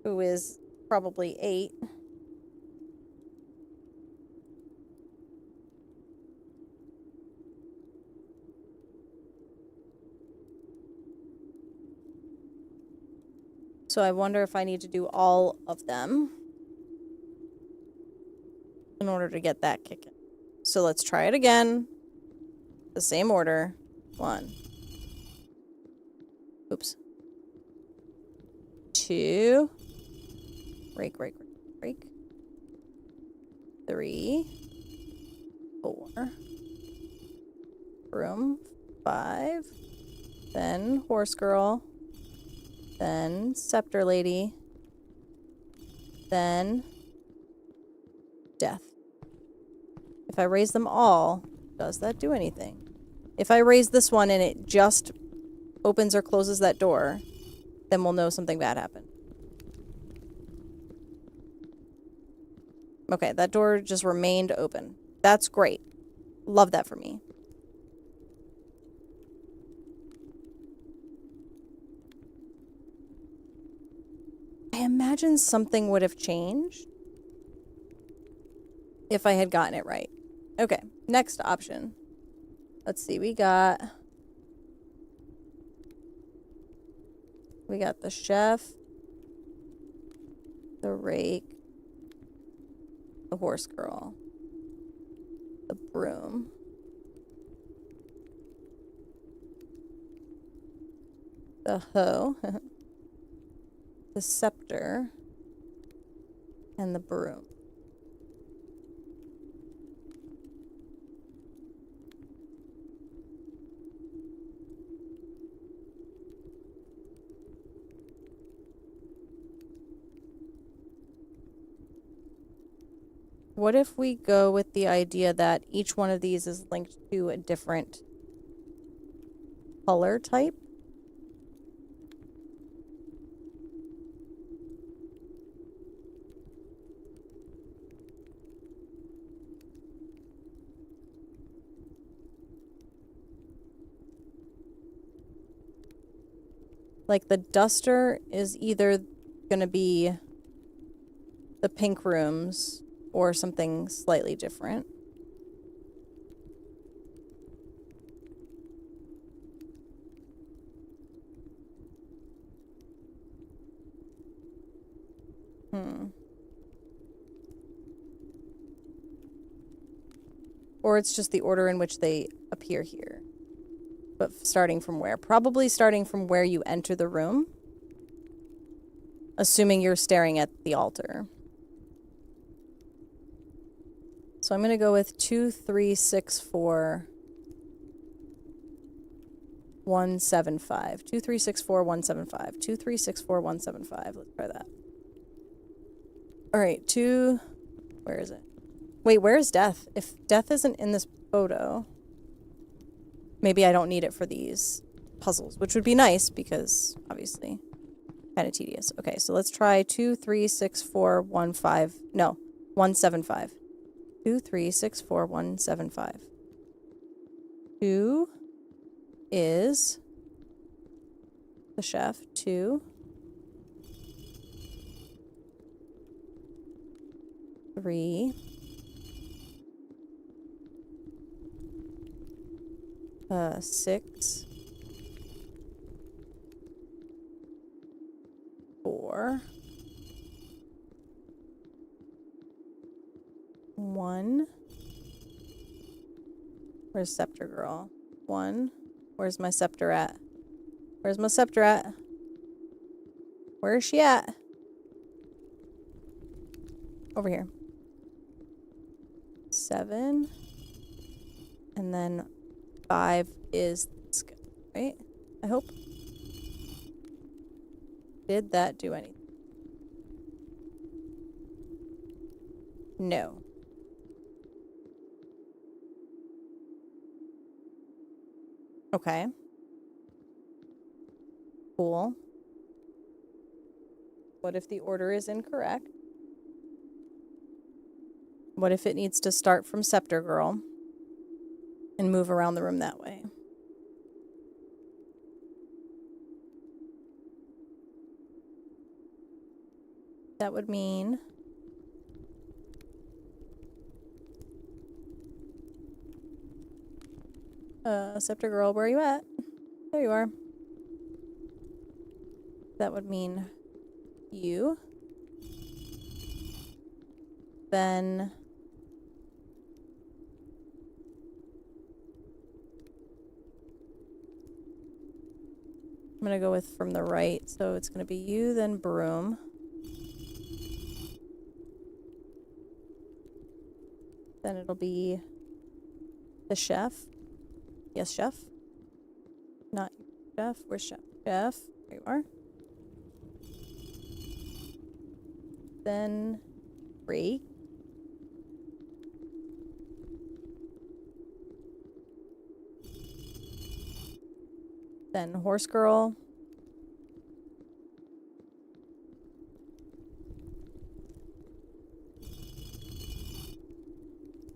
who is probably 8. So I wonder if I need to do all of them in order to get that kicking. So let's try it again. The same order. 1. Oops. 2. Rake. 3. 4. Broom. 5. Then Horse Girl. Then Scepter Lady. Then Death. If I raise them all, does that do anything? If I raise this one and it just opens or closes that door, then we'll know something bad happened. Okay, that door just remained open. That's great. Love that for me. I imagine something would have changed if I had gotten it right. Okay, next option. Let's see, we got the Chef, the Rake, the Horse Girl, the Broom, the hoe, the scepter, and the broom. What if we go with the idea that each one of these is linked to a different color type? Like the duster is either going to be the pink rooms or something slightly different. Or it's just the order in which they appear here. But starting from where? Probably starting from where you enter the room. Assuming you're staring at the altar. So I'm going to go with 2, 3, 6, 4, 1, 7, 5. 2, 3, 6, 4, 1, 7, 5. 2, 3, 6, 4, 1, 7, 5. Let's try that. Alright, 2... Where is it? Wait, where's death? If death isn't in this photo, maybe I don't need it for these puzzles, which would be nice because, obviously, kind of tedious. Okay, so let's try 2, 3, 6, 4, 1, 5. No, 1, 7, 5. 2, 3, 6, 4, 1, 7, 5. 2 is the chef. 2. 3. 6. 4. 1. Where's Scepter Girl? 1. Where's my scepter at? Where's my scepter at? Where is she at? Over here. 7. And then 5 is this guy, right? I hope. Did that do anything? No. Okay. Cool. What if the order is incorrect? What if it needs to start from Scepter Girl and move around the room that way? That would mean Scepter Girl, where are you at? There you are. That would mean you. Then I'm gonna go with from the right, so it's gonna be you, then broom. Then it'll be the chef. Yes, chef. Not chef. Where's chef? Chef. There you are. Then rake. Then horse girl.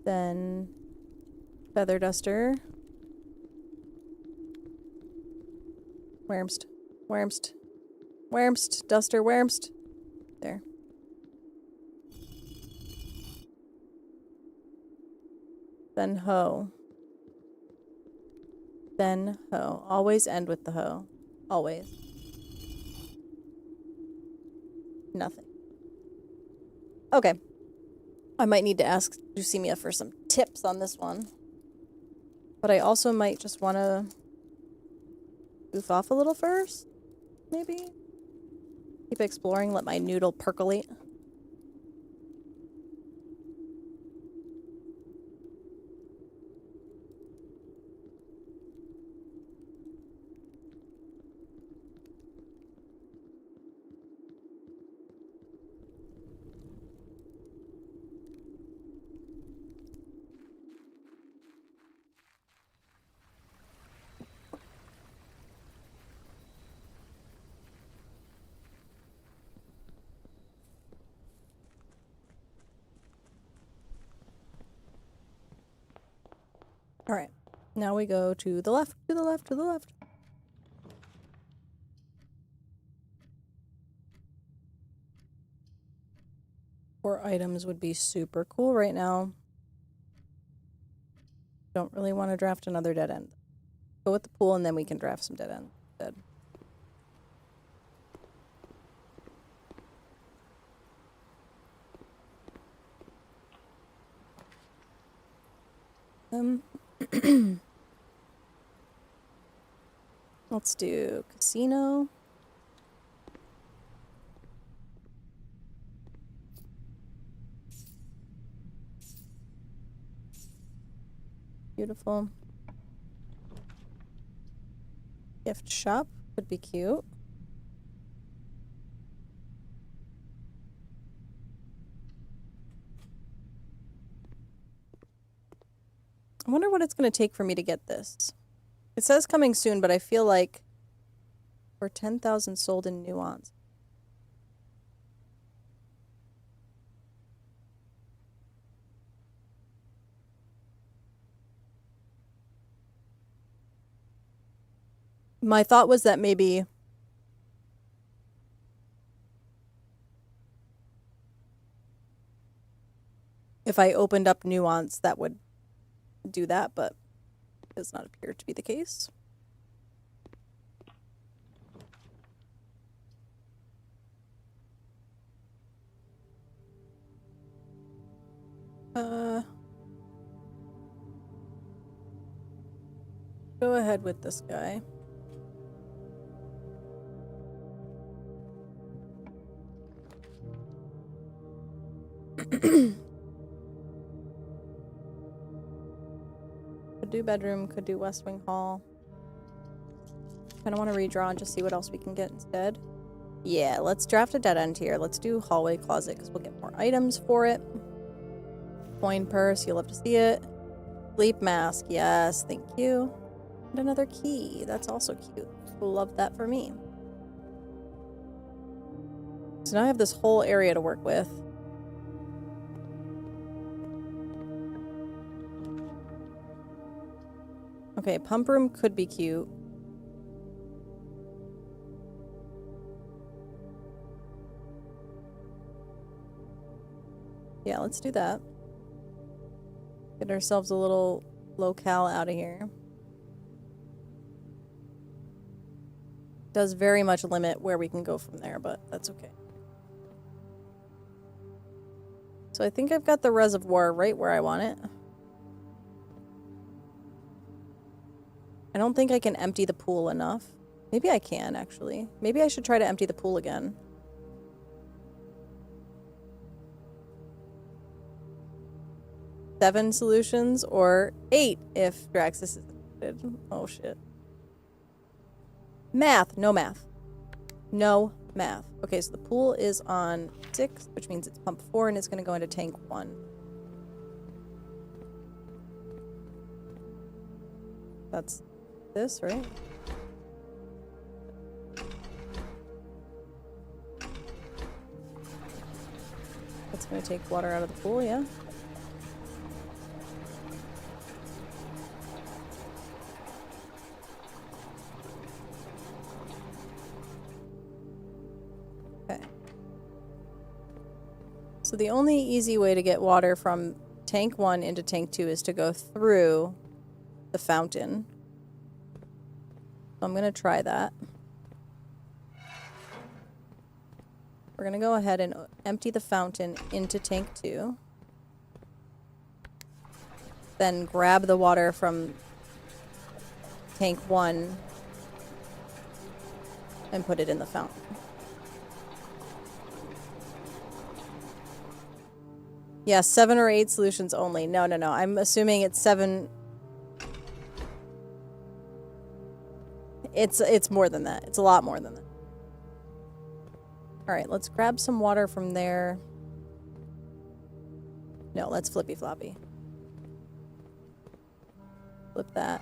Then feather duster. Wormst. Wormst. Wormst. Duster. Wormst. There. Then hoe. Then hoe. Always end with the hoe. Always. Nothing. Okay. I might need to ask Lucemia for some tips on this one. But I also might just want to goof off a little first. maybe? Keep exploring, let my noodle percolate. All right, now we go to the left, to the left, to the left. Four items would be super cool right now. Don't really want to draft another dead end. Go with the pool and then we can draft some dead end instead. Let's do casino. Beautiful. Gift shop could be cute. I wonder what it's going to take for me to get this. It says coming soon, but I feel like we're 10,000 sold in Nuance. My thought was that maybe if I opened up Nuance, that would do that, but it does not appear to be the case. Go ahead with this guy. Could do bedroom, could do West Wing Hall. Kind of want to redraw and just see what else we can get instead. Yeah, let's draft a dead end here. Let's do hallway closet because we'll get more items for it. Coin purse, you'll love to see it. Sleep mask, yes, thank you. And another key, that's also cute. Love that for me. So now I have this whole area to work with. Okay, pump room could be cute. Yeah, let's do that. Get ourselves a little locale out of here. Does very much limit where we can go from there, but that's okay. So I think I've got the reservoir right where I want it. I don't think I can empty the pool enough. Maybe I can, actually. Maybe I should try to empty the pool again. Seven solutions, or 8 if Draxus is included. Oh, shit. Math. No math. No math. Okay, so the pool is on 6, which means it's pump 4, and it's going to go into tank 1. That's this, right? That's going to take water out of the pool, yeah? Okay. So the only easy way to get water from tank 1 into tank 2 is to go through the fountain. So I'm going to try that. We're going to go ahead and empty the fountain into tank 2. Then grab the water from tank 1 and put it in the fountain. Yeah, 7 or 8 solutions only. No. I'm assuming it's 7. It's more than that. It's a lot more than that. All right, let's grab some water from there. No, let's flippy floppy. Flip that.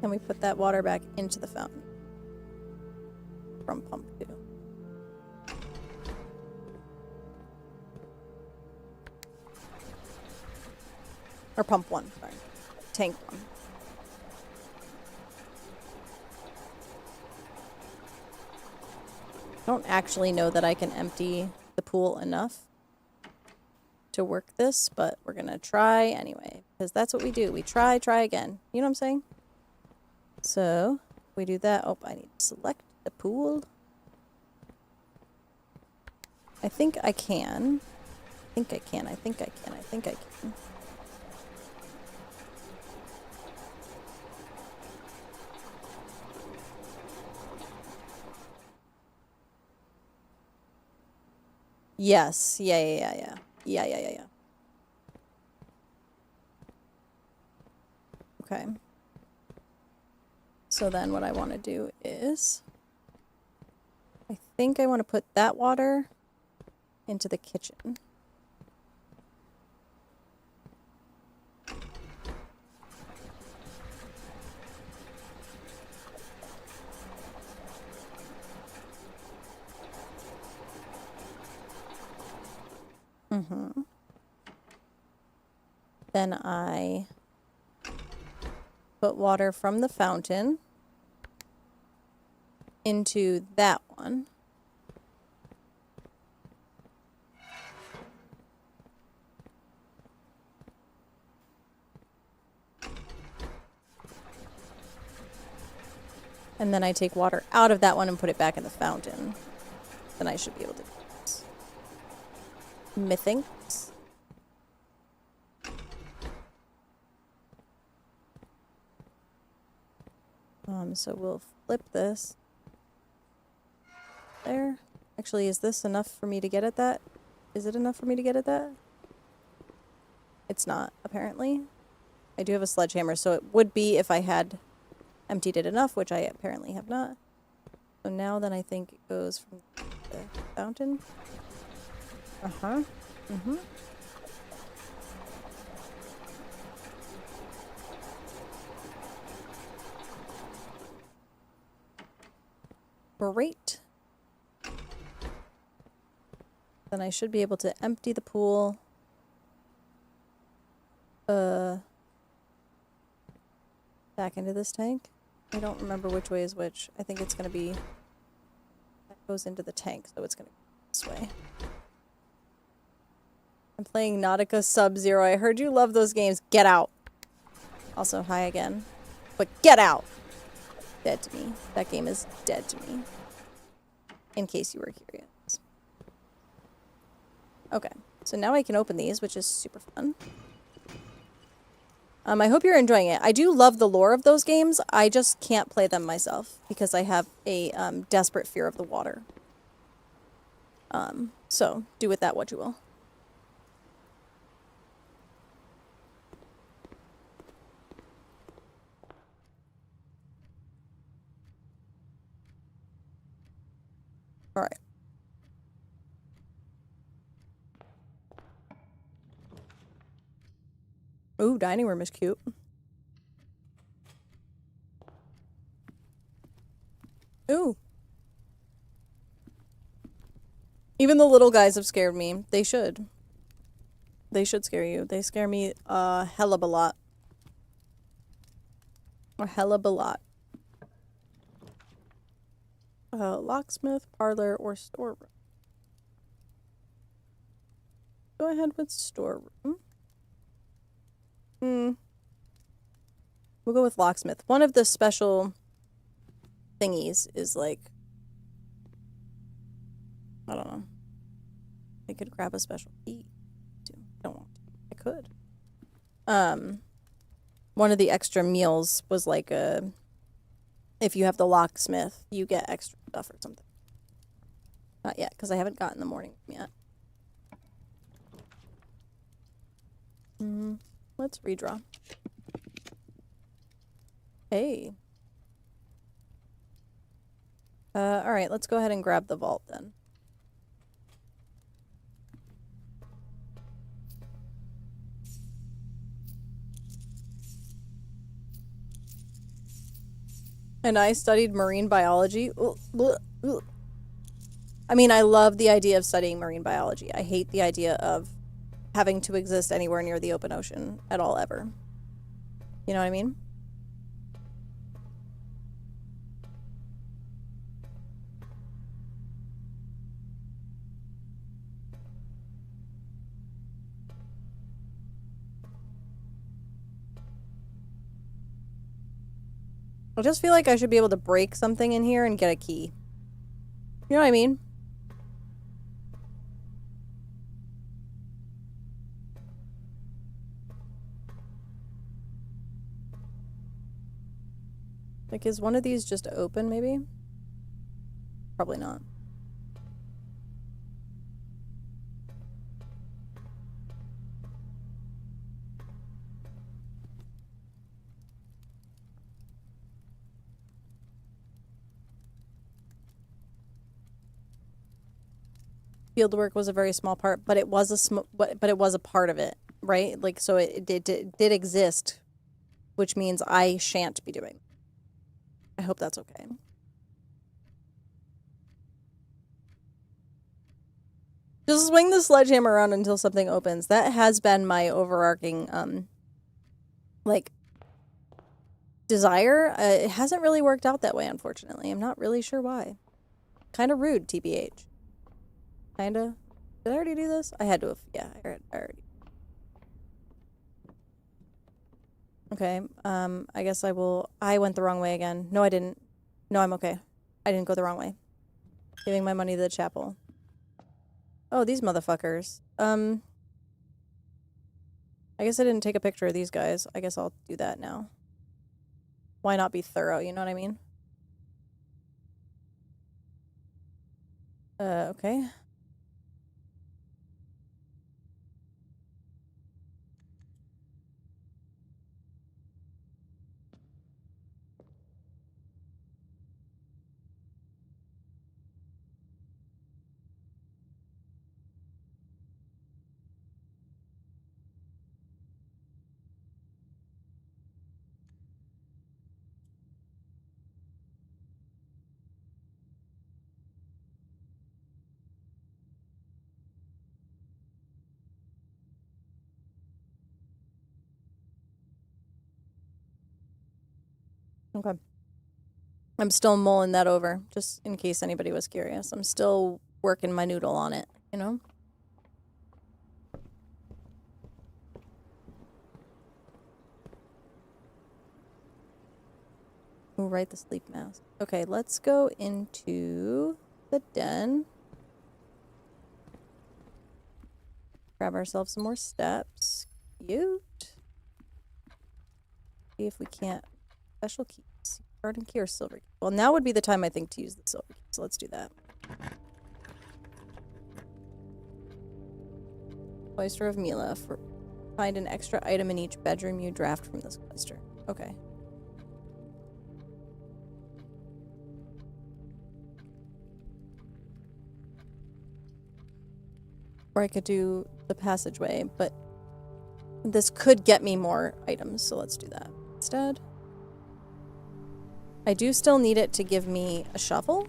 And we put that water back into the fountain from pump 2. Or pump 1, sorry. Tank 1. I don't actually know that I can empty the pool enough to work this, but we're gonna try anyway, because that's what we do. We try again. You know what I'm saying? So, we do that. Oh, I need to select the pool. I think I can. I think I can. Yes. Yeah. Okay. So then what I want to do is, I think I want to put that water into the kitchen. Then I put water from the fountain into that one. And then I take water out of that one and put it back in the fountain. Then I should be able to do this. Methinks. So we'll flip this. There. Actually, is this enough for me to get at that? Is it enough for me to get at that? It's not, apparently. I do have a sledgehammer, so it would be if I had emptied it enough, which I apparently have not. So now then I think it goes from the fountain. Great. Then I should be able to empty the pool. Back into this tank. I don't remember which way is which. I think it's going to be... That goes into the tank, so it's going to go this way. I'm playing Nautica Sub-Zero. I heard you love those games. Get out. Also, hi again. But get out! Dead to me. That game is dead to me. In case you were curious. Okay. So now I can open these, which is super fun. I hope you're enjoying it. I do love the lore of those games. I just can't play them myself because I have a desperate fear of the water. So do with that what you will. All right. Ooh, dining room is cute. Ooh. Even the little guys have scared me. They should. They should scare you. They scare me a hell of a lot. A hell of a lot. Locksmith, parlor, or storeroom. Go ahead with storeroom. We'll go with locksmith. One of the special thingies is like, I don't know. I could grab a special key. I don't want to. I could. one of the extra meals was like a, if you have the locksmith, you get extra stuff or something. Not yet, because I haven't gotten the morning yet. Let's redraw. Hey. Alright, let's go ahead and grab the vault then. And I studied marine biology. I mean, I love the idea of studying marine biology. I hate the idea of having to exist anywhere near the open ocean at all, ever. You know what I mean? I just feel like I should be able to break something in here and get a key. You know what I mean? Like, is one of these just open, maybe? Probably not. Field work was a very small part, but it was but it was a part of it, right? Like, so it did exist, which means I shan't be doing. I hope that's okay. Just swing the sledgehammer around until something opens. That has been my overarching, like, desire. It hasn't really worked out that way, unfortunately. I'm not really sure why. Kind of rude, TBH. Kinda. Did I already do this? I had to have, yeah, I already. Okay, I guess I went the wrong way again. No, I didn't. No, I'm okay. I didn't go the wrong way. Giving my money to the chapel. Oh, these motherfuckers. I guess I didn't take a picture of these guys. I guess I'll do that now. Why not be thorough, you know what I mean? Okay. Okay. I'm still mulling that over, just in case anybody was curious. I'm still working my noodle on it, you know? Ooh, right, the sleep mask. Okay, let's go into the den. Grab ourselves some more steps. Cute. See if we can't. Special keys. Garden key or silver key? Well, now would be the time, I think, to use the silver key. So let's do that. Cloister of Mila. Find an extra item in each bedroom you draft from this cloister. Okay. Or I could do the passageway, but this could get me more items, so let's do that instead. I do still need it to give me a shovel.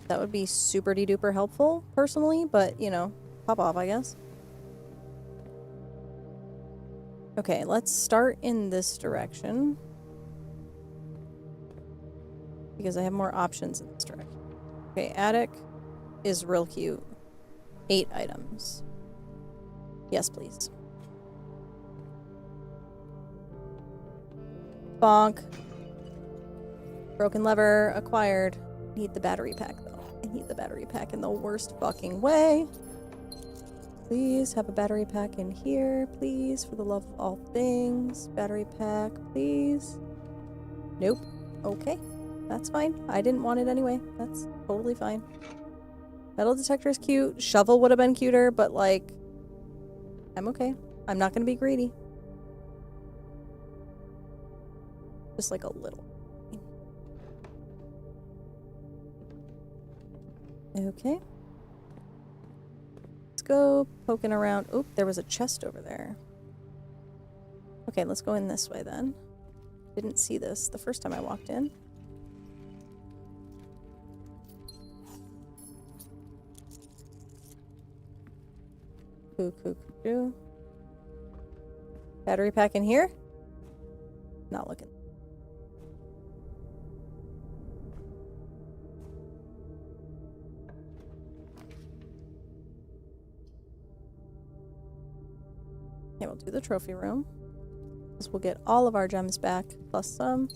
That would be super-de-duper helpful, personally, but, you know, pop off, I guess. Okay, let's start in this direction. Because I have more options in this direction. Okay, attic is real cute. 8 items. Yes, please. Bonk. Broken lever acquired. Need the battery pack, though. I need the battery pack in the worst fucking way. Please have a battery pack in here, please, for the love of all things. Battery pack, please. Nope. Okay, that's fine. I didn't want it anyway. That's totally fine. Metal detector is cute. Shovel would have been cuter, but like, I'm okay. I'm not gonna be greedy. Just like a little. Okay. Let's go poking around. Oop, there was a chest over there. Okay, let's go in this way then. Didn't see this the first time I walked in. Coo. Battery pack in here? Not looking. Okay, we'll do the trophy room. Because we'll get all of our gems back, plus some.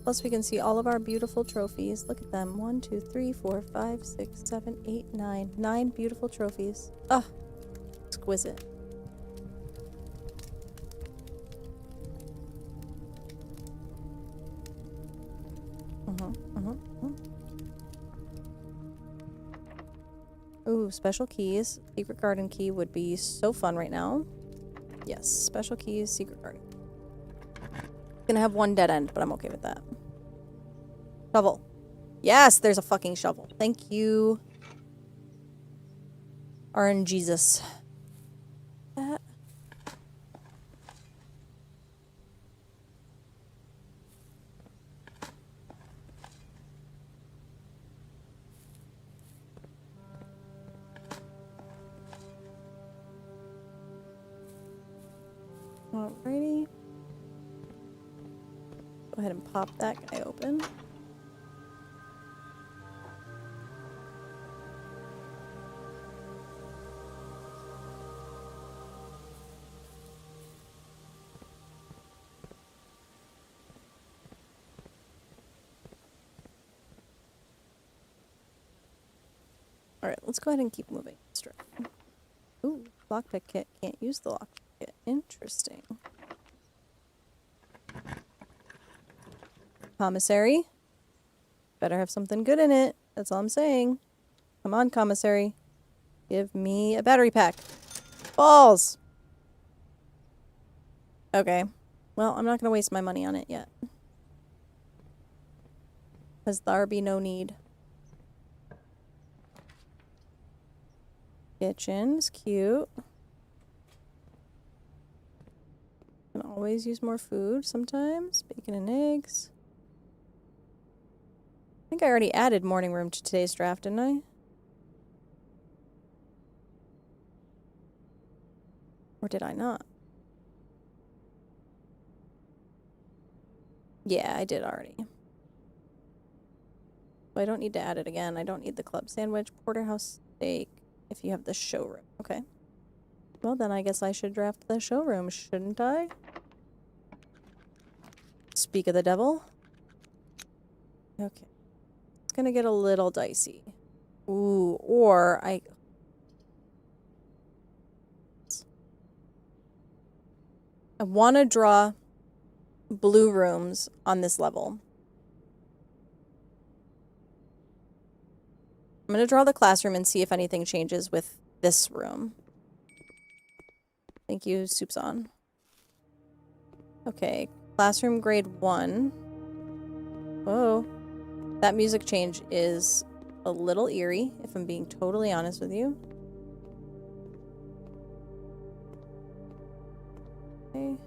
Plus we can see all of our beautiful trophies. Look at them. 1, 2, 3, 4, 5, 6, 7, 8, 9. 9 beautiful trophies. Ah, exquisite. Ooh, special keys. Secret garden key would be so fun right now. Yes, special keys, secret garden. Gonna have one dead end, but I'm okay with that. Shovel. Yes, there's a fucking shovel. Thank you. RNGesus. That. Alrighty. Go ahead and pop that guy open. Alright, let's go ahead and keep moving. Ooh, lockpick kit. Can't use the lockpick kit. Interesting. Commissary. Better have something good in it. That's all I'm saying. Come on, commissary. Give me a battery pack. Balls! Okay. Well, I'm not going to waste my money on it yet. Because there be no need. Kitchen's cute. Can always use more food sometimes. Bacon and eggs. I think I already added morning room to today's draft, didn't I? Or did I not? Yeah, I did already. So I don't need to add it again. I don't need the club sandwich, porterhouse steak, if you have the showroom. Okay. Well, then I guess I should draft the showroom, shouldn't I? Speak of the devil. Okay. It's gonna get a little dicey. Ooh, or I want to draw blue rooms on this level. I'm going to draw the classroom and see if anything changes with this room. Thank you, Soup's on. Okay, classroom grade 1. Whoa. That music change is a little eerie, if I'm being totally honest with you. Okay.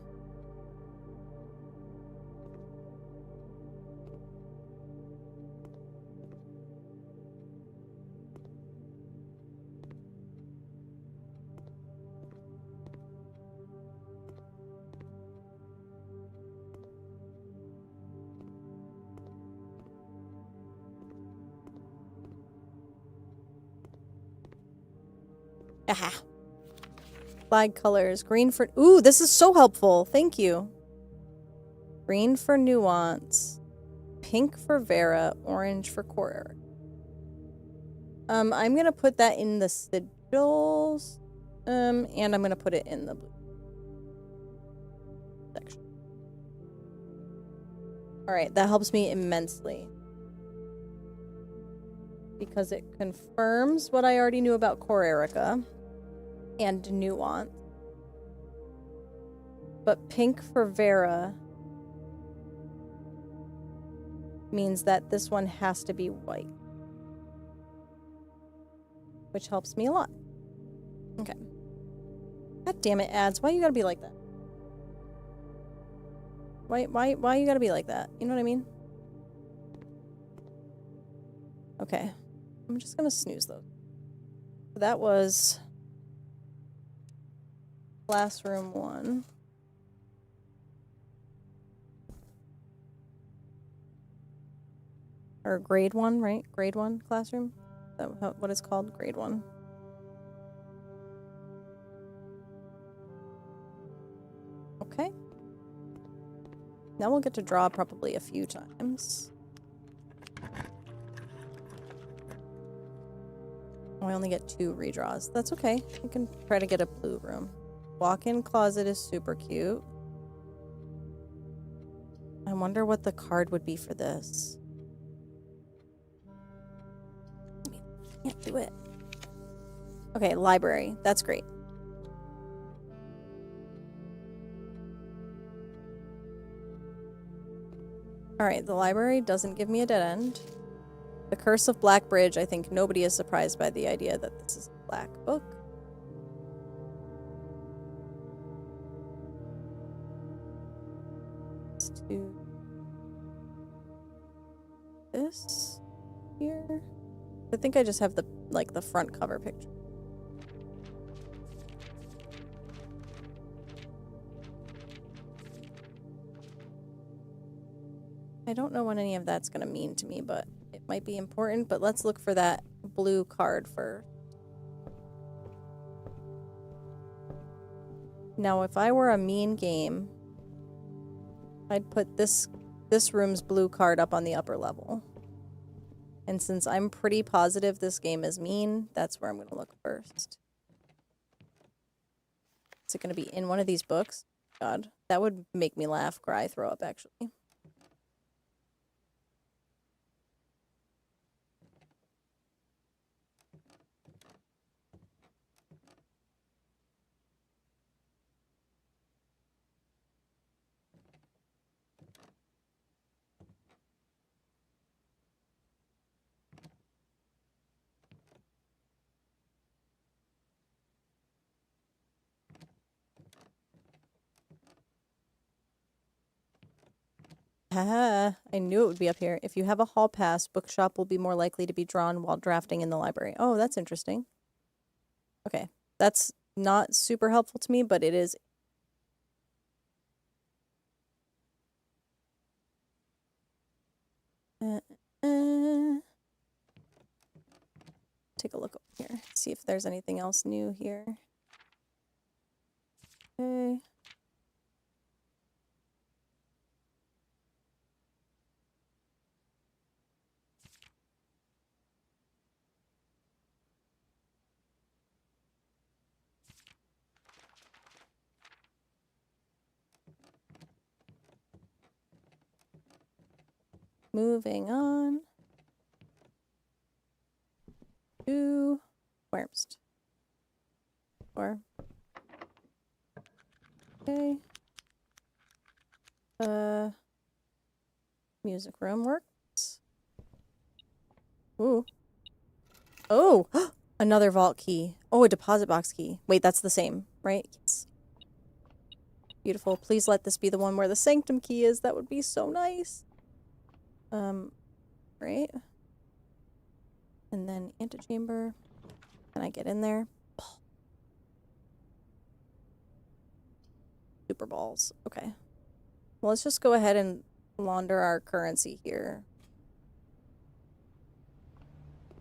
Aha. Flag colors. Green for... Ooh, this is so helpful. Thank you. Green for nuance. Pink for Vera. Orange for Core. I'm going to put that in the sigils. And I'm gonna put it in the blue section. Alright, that helps me immensely. Because it confirms what I already knew about Core Erica and Nuance. But pink for Vera means that this one has to be white. Which helps me a lot. Okay. God damn it, ads. Why you gotta be like that? Why you gotta be like that? You know what I mean? Okay. I'm just gonna snooze those. That was classroom 1. Or grade 1, right? Grade 1 classroom? Is that what it's called? Grade 1. Okay. Now we'll get to draw probably a few times. Oh, I only get 2 redraws. That's okay. I can try to get a blue room. Walk-in closet is super cute. I wonder what the card would be for this. Can't do it. Okay, library. That's great. Alright, the library doesn't give me a dead end. The Curse of Black Bridge, I think nobody is surprised by the idea that this is a black book. Let's do this here. I think I just have the the front cover picture. I don't know what any of that's going to mean to me, but it might be important. But let's look for that blue card first. Now, if I were a mean game, I'd put this room's blue card up on the upper level. And since I'm pretty positive this game is mean, that's where I'm going to look first. Is it going to be in one of these books? God, that would make me laugh, cry, throw up, actually. Ah, I knew it would be up here. If you have a hall pass, bookshop will be more likely to be drawn while drafting in the library. Oh, that's interesting. Okay, that's not super helpful to me, but it is. Take a look over here. See if there's anything else new here. Okay. Moving on to Wormst. Okay. Music room works. Ooh. Oh! Another vault key. Oh, a deposit box key. Wait, that's the same, right? Yes. Beautiful. Please let this be the one where the sanctum key is. That would be so nice. Right? And then antechamber. Can I get in there? Super balls. Okay. Well, let's just go ahead and launder our currency here.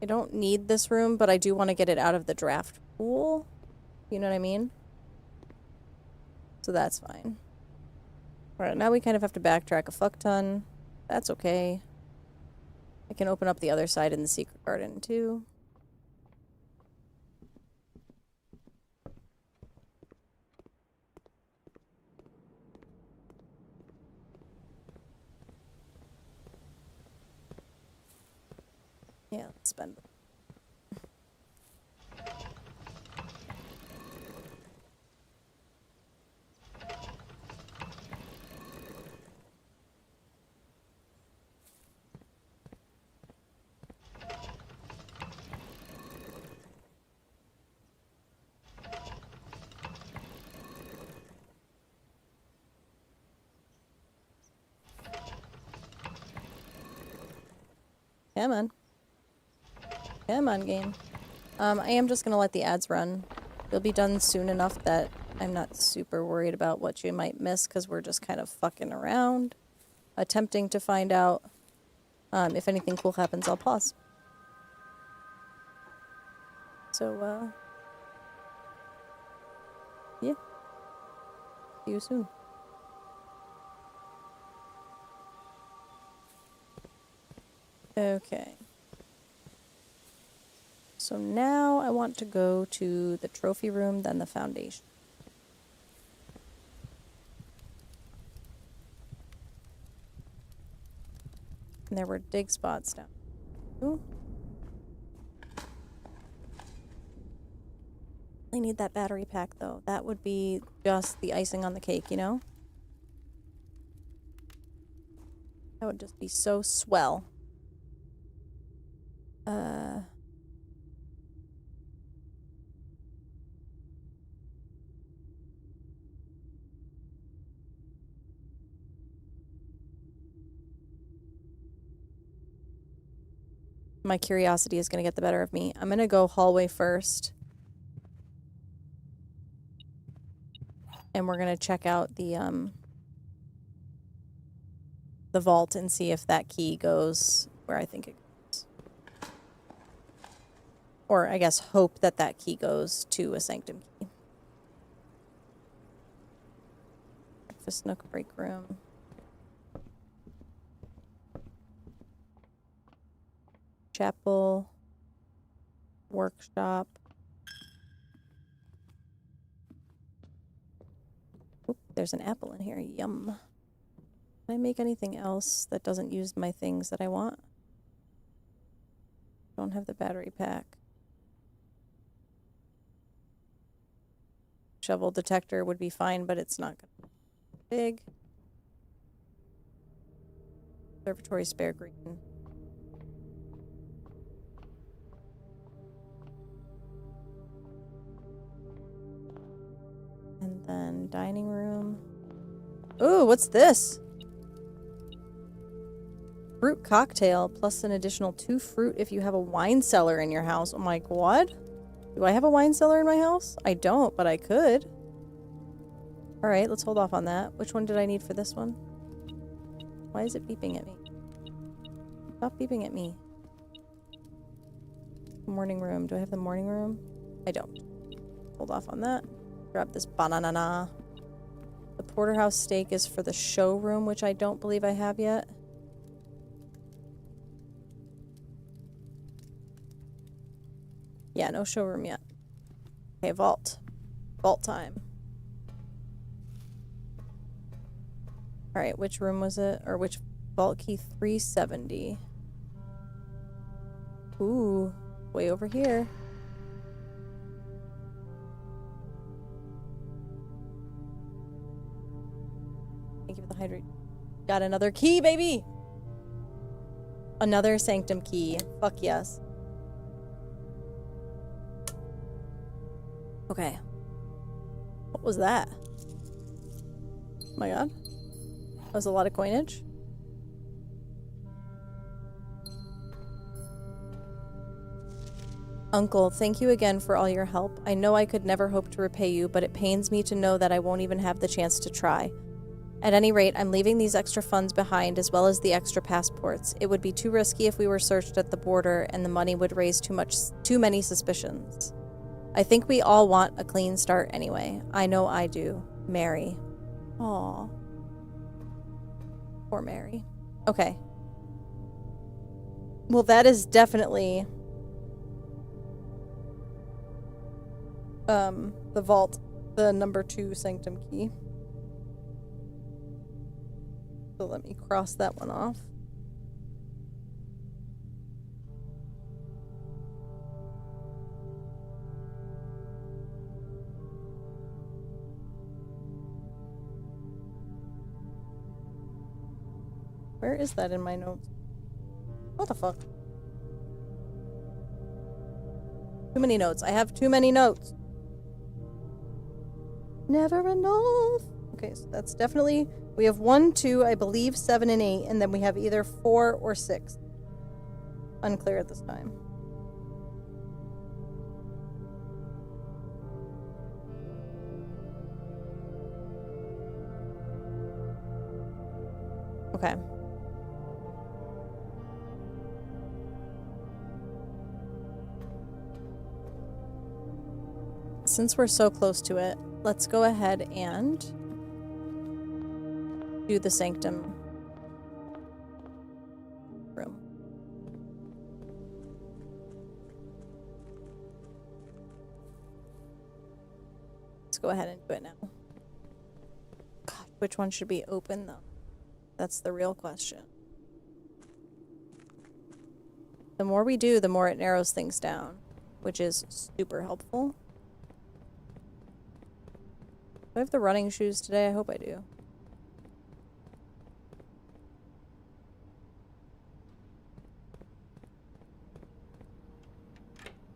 I don't need this room, but I do want to get it out of the draft pool. You know what I mean? So that's fine. Alright, now we kind of have to backtrack a fuck ton. That's okay. I can open up the other side in the secret garden, too. Yeah, let's spend it. Come on. Come on, game. I am just going to let the ads run. They'll be done soon enough that I'm not super worried about what you might miss because we're just kind of fucking around, attempting to find out if anything cool happens. I'll pause. So, yeah. See you soon. Okay. So now I want to go to the trophy room, then the foundation. And there were dig spots down. Ooh. I need that battery pack though. That would be just the icing on the cake, you know? That would just be so swell. My curiosity is going to get the better of me. I'm going to go hallway first. And we're going to check out the vault and see if that key goes where I think it goes. Or I guess hope that that key goes to a sanctum key. Breakfast nook, break room. Chapel. Workshop. Oop, there's an apple in here. Yum. Can I make anything else that doesn't use my things that I want? Don't have the battery pack. Shovel detector would be fine, but it's not gonna be big. Observatory spare green. And then dining room. Ooh, what's this? Fruit cocktail plus an additional 2 fruit if you have a wine cellar in your house. I'm like, what? Do I have a wine cellar in my house? I don't, but I could. Alright, let's hold off on that. Which one did I need for this one? Why is it beeping at me? Stop beeping at me. Morning room. Do I have the morning room? I don't. Hold off on that. Grab this banana. The porterhouse steak is for the showroom, which I don't believe I have yet. Yeah, no showroom yet. Okay, vault. Vault time. Alright, which room was it? Or which vault key? 370. Ooh, way over here. Thank you for the hydrate. Got another key, baby! Another sanctum key. Fuck yes. Okay. What was that? Oh my god. That was a lot of coinage. Uncle, thank you again for all your help. I know I could never hope to repay you, but it pains me to know that I won't even have the chance to try. At any rate, I'm leaving these extra funds behind as well as the extra passports. It would be too risky if we were searched at the border and the money would raise too many suspicions. I think we all want a clean start anyway. I know I do. Mary. Aw. Poor Mary. Okay. Well, that is definitely the vault, the number 2 sanctum key. So let me cross that one off. Where is that in my notes? What the fuck? Too many notes. I have too many notes. Never enough. Okay, so that's definitely... We have 1, 2, I believe 7 and 8, and then we have either 4 or 6. Unclear at this time. Okay. Since we're so close to it, let's go ahead and do the sanctum room. Let's go ahead and do it now. God, which one should be open though? That's the real question. The more we do, the more it narrows things down, which is super helpful. Do I have the running shoes today? I hope I do.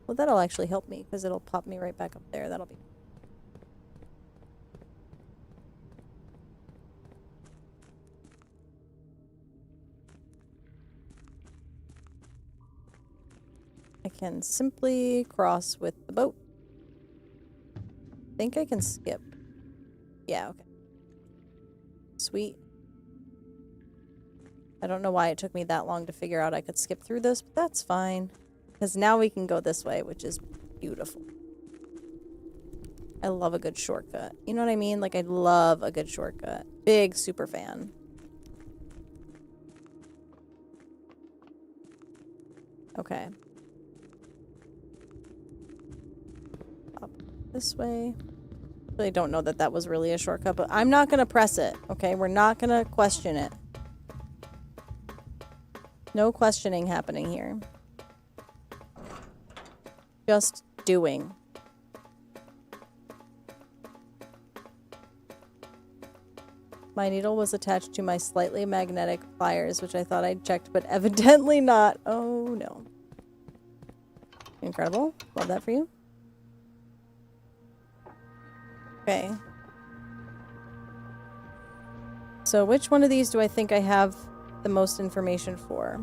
Well, that'll actually help me because it'll pop me right back up there. That'll be... I can simply cross with the boat. I think I can skip. Yeah, okay. Sweet. I don't know why it took me that long to figure out I could skip through this, but that's fine. Because now we can go this way, which is beautiful. I love a good shortcut. You know what I mean? Like, I love a good shortcut. Big super fan. Okay. Up this way. I don't know that that was really a shortcut, but I'm not going to press it, okay? We're not going to question it. No questioning happening here. Just doing. My needle was attached to my slightly magnetic pliers, which I thought I'd checked, but evidently not. Oh, no. Incredible. Love that for you. Okay. So which one of these do I think I have the most information for?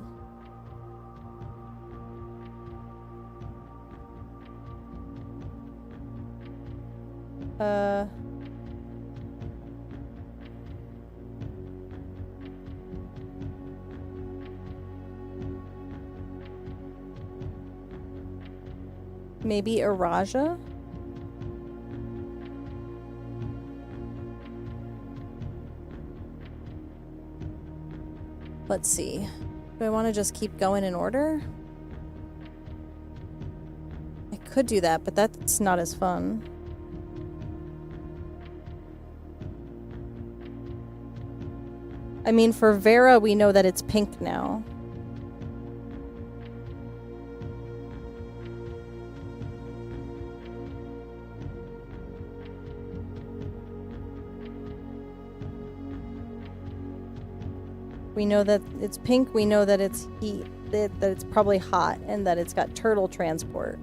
Maybe Araja? Let's see. Do I want to just keep going in order? I could do that, but that's not as fun. I mean, for Vera, we know that it's pink now. We know that it's pink, we know that it's heat, that it's probably hot, and that it's got turtle transport.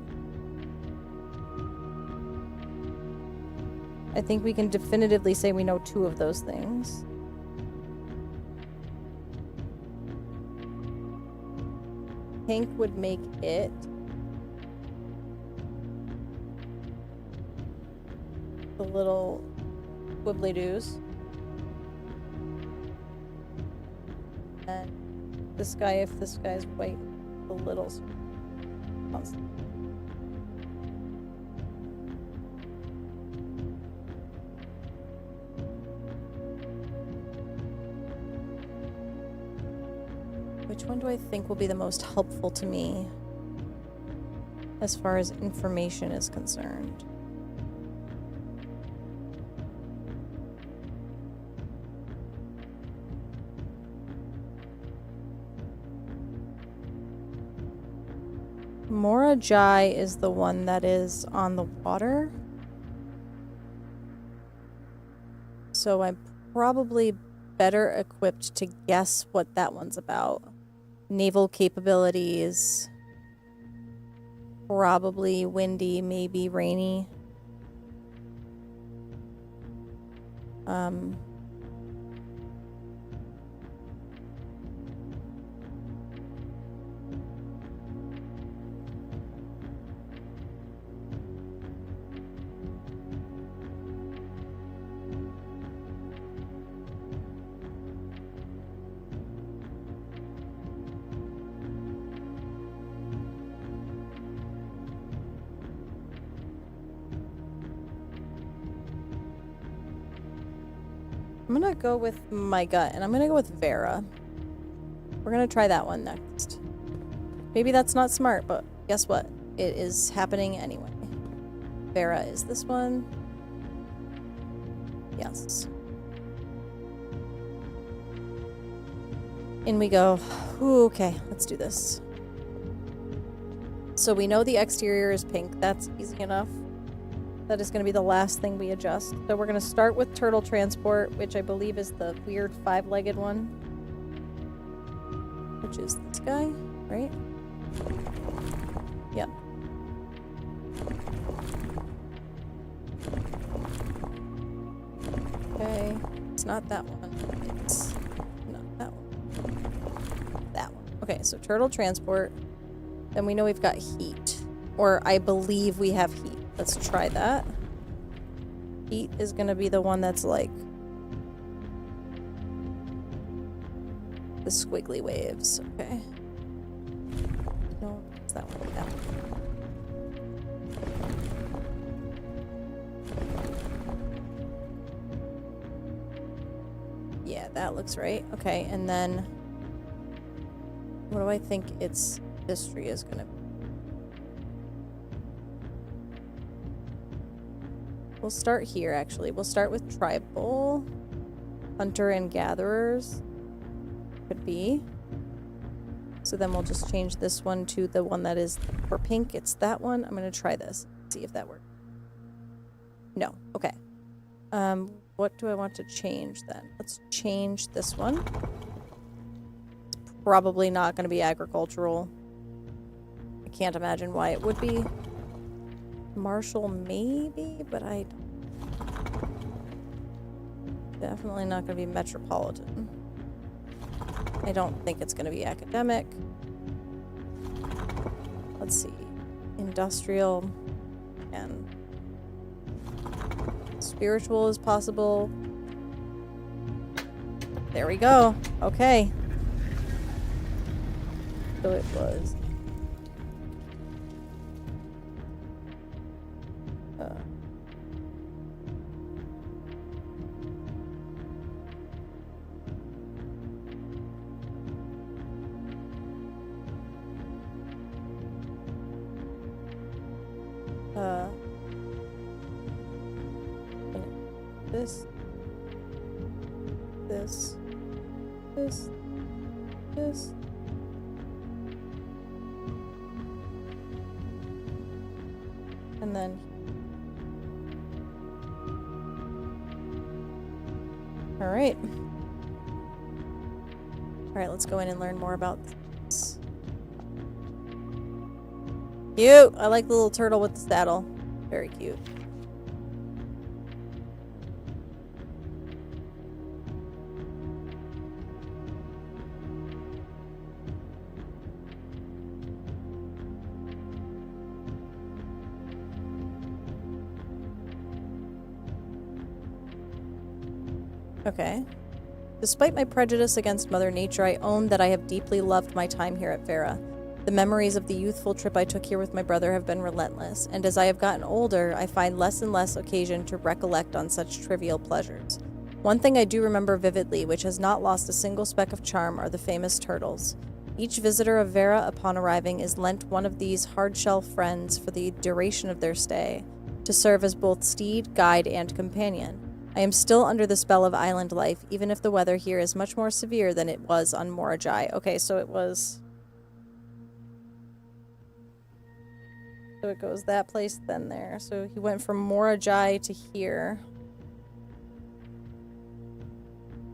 I think we can definitively say we know 2 of those things. Pink would make it. The little wibbly-doos. And this guy, if this guy's white, the littles. Which one do I think will be the most helpful to me as far as information is concerned? Mora Jai is the one that is on the water. So I'm probably better equipped to guess what that one's about. Naval capabilities. Probably windy, maybe rainy. I'm gonna go with my gut, and I'm gonna go with Vera. We're gonna try that one next. Maybe that's not smart, but guess what? It is happening anyway. Vera is this one. Yes. In we go. Ooh, okay, let's do this. So we know the exterior is pink. That's easy enough. That is going to be the last thing we adjust. So we're going to start with turtle transport, which I believe is the weird 5-legged one. Which is this guy, right? Yep. Okay. It's not that one. It's not that one. That one. Okay, so turtle transport. Then we know we've got heat. Or I believe we have heat. Let's try that. Heat is going to be the one that's like the squiggly waves. Okay. No, it's that one. That one. Yeah, that looks right. Okay, and then what do I think its history is going to be? We'll start here, actually. We'll start with tribal. Hunter and gatherers. Could be. So then we'll just change this one to the one that is for pink. It's that one. I'm going to try this. See if that works. No. Okay. What do I want to change then? Let's change this one. It's probably not going to be agricultural. I can't imagine why it would be. Marshall maybe, but I don't. Definitely not going to be metropolitan. I don't think it's going to be academic. Let's see. Industrial and spiritual is possible. There we go. Okay. So it was. This. And then. All right. All right, let's go in and learn more about this. Cute! I like the little turtle with the saddle. Very cute. Okay. Despite my prejudice against Mother Nature, I own that I have deeply loved my time here at Vera. The memories of the youthful trip I took here with my brother have been relentless, and as I have gotten older, I find less and less occasion to recollect on such trivial pleasures. One thing I do remember vividly, which has not lost a single speck of charm, are the famous turtles. Each visitor of Vera upon arriving is lent one of these hard-shell friends for the duration of their stay, to serve as both steed, guide, and companion. I am still under the spell of island life, even if the weather here is much more severe than it was on Morajai. Okay, so it was... So it goes that place, then there. So he went from Morajai to here.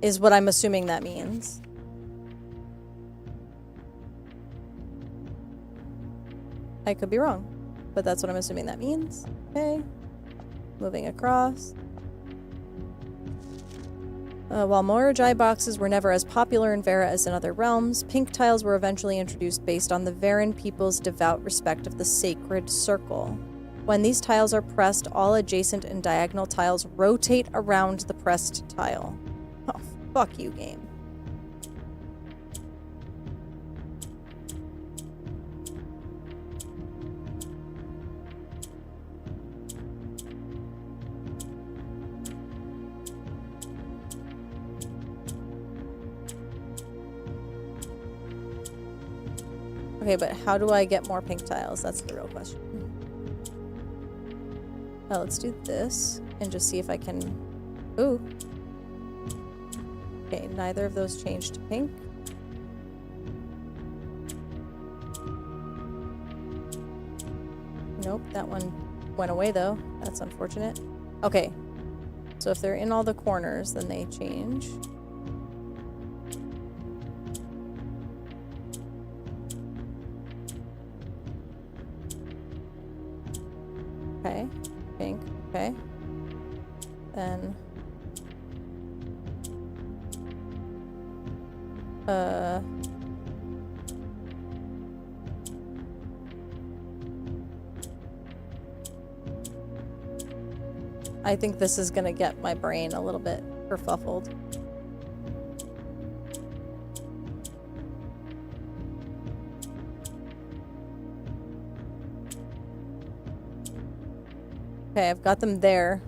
is what I'm assuming that means. I could be wrong, but that's what I'm assuming that means. Okay. Moving across. While Morajai boxes were never as popular in Vera as in other realms, pink tiles were eventually introduced based on the Veran people's devout respect of the sacred circle. When these tiles are pressed, all adjacent and diagonal tiles rotate around the pressed tile. Oh, fuck you, game. Okay, but how do I get more pink tiles? That's the real question. Oh, let's do this and just see if I can... Ooh. Okay, neither of those changed to pink. Nope, that one went away though. That's unfortunate. Okay, so if they're in all the corners, then they change. Okay, pink, okay. Then... I think this is gonna get my brain a little bit kerfuffled. Okay, I've got them there.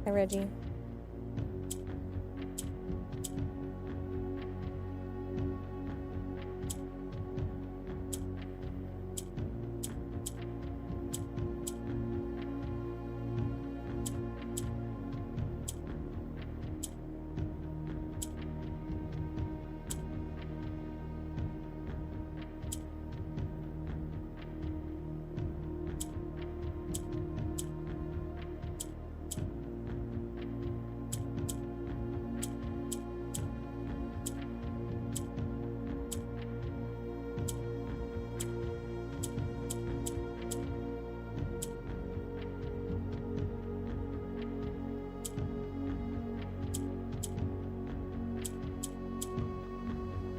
Hi, Reggie.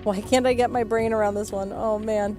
Why can't I get my brain around this one? Oh, man.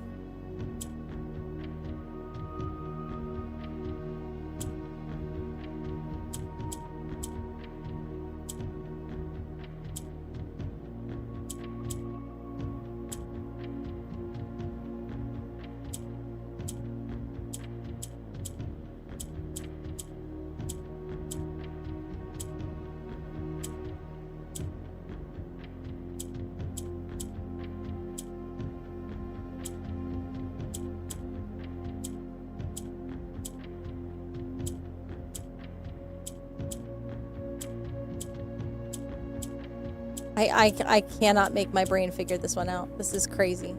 I cannot make my brain figure this one out. This is crazy.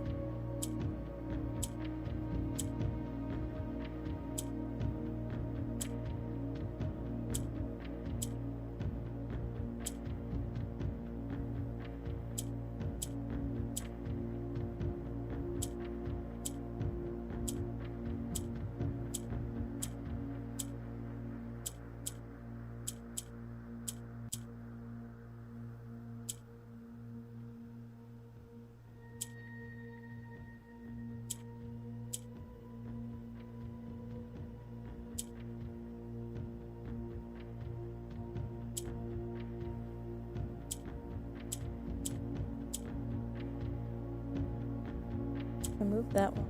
Remove that one.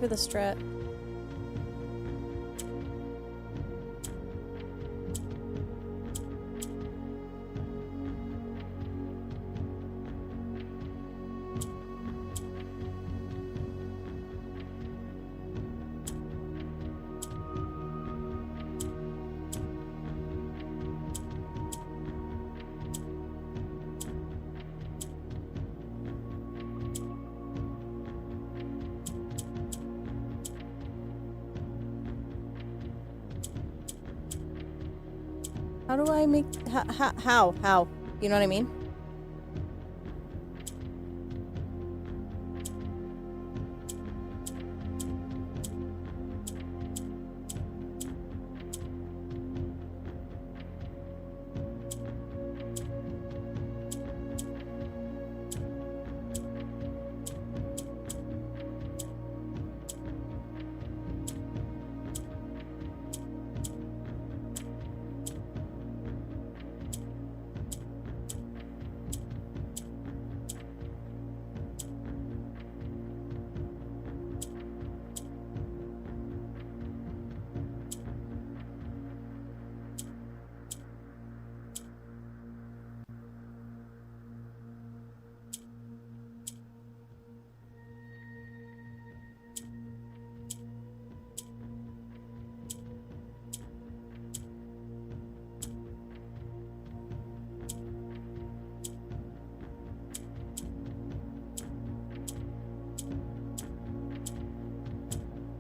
for the strat. How do I make... How? You know what I mean?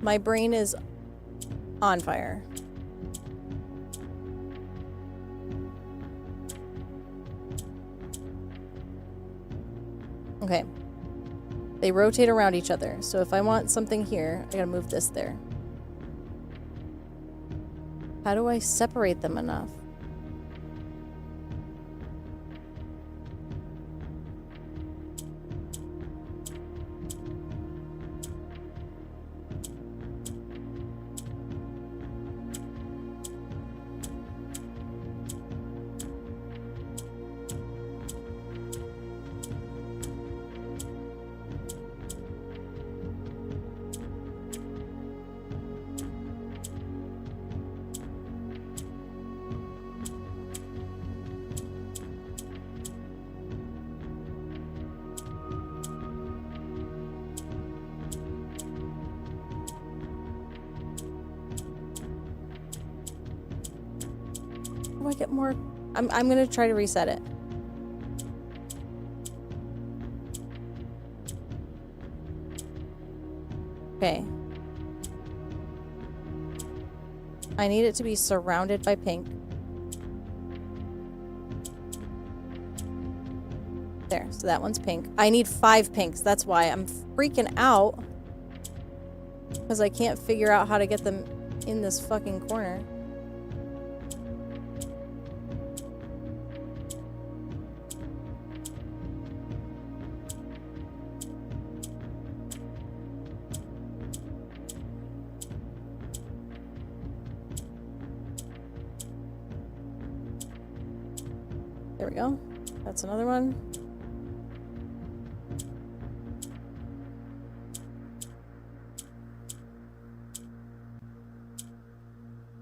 My brain is on fire. Okay. They rotate around each other. So if I want something here, I gotta move this there. How do I separate them enough? How do I get more? I'm gonna try to reset it. Okay. I need it to be surrounded by pink. There, so that one's pink. I need 5 pinks. That's why I'm freaking out. Because I can't figure out how to get them in this fucking corner. There we go. That's another one.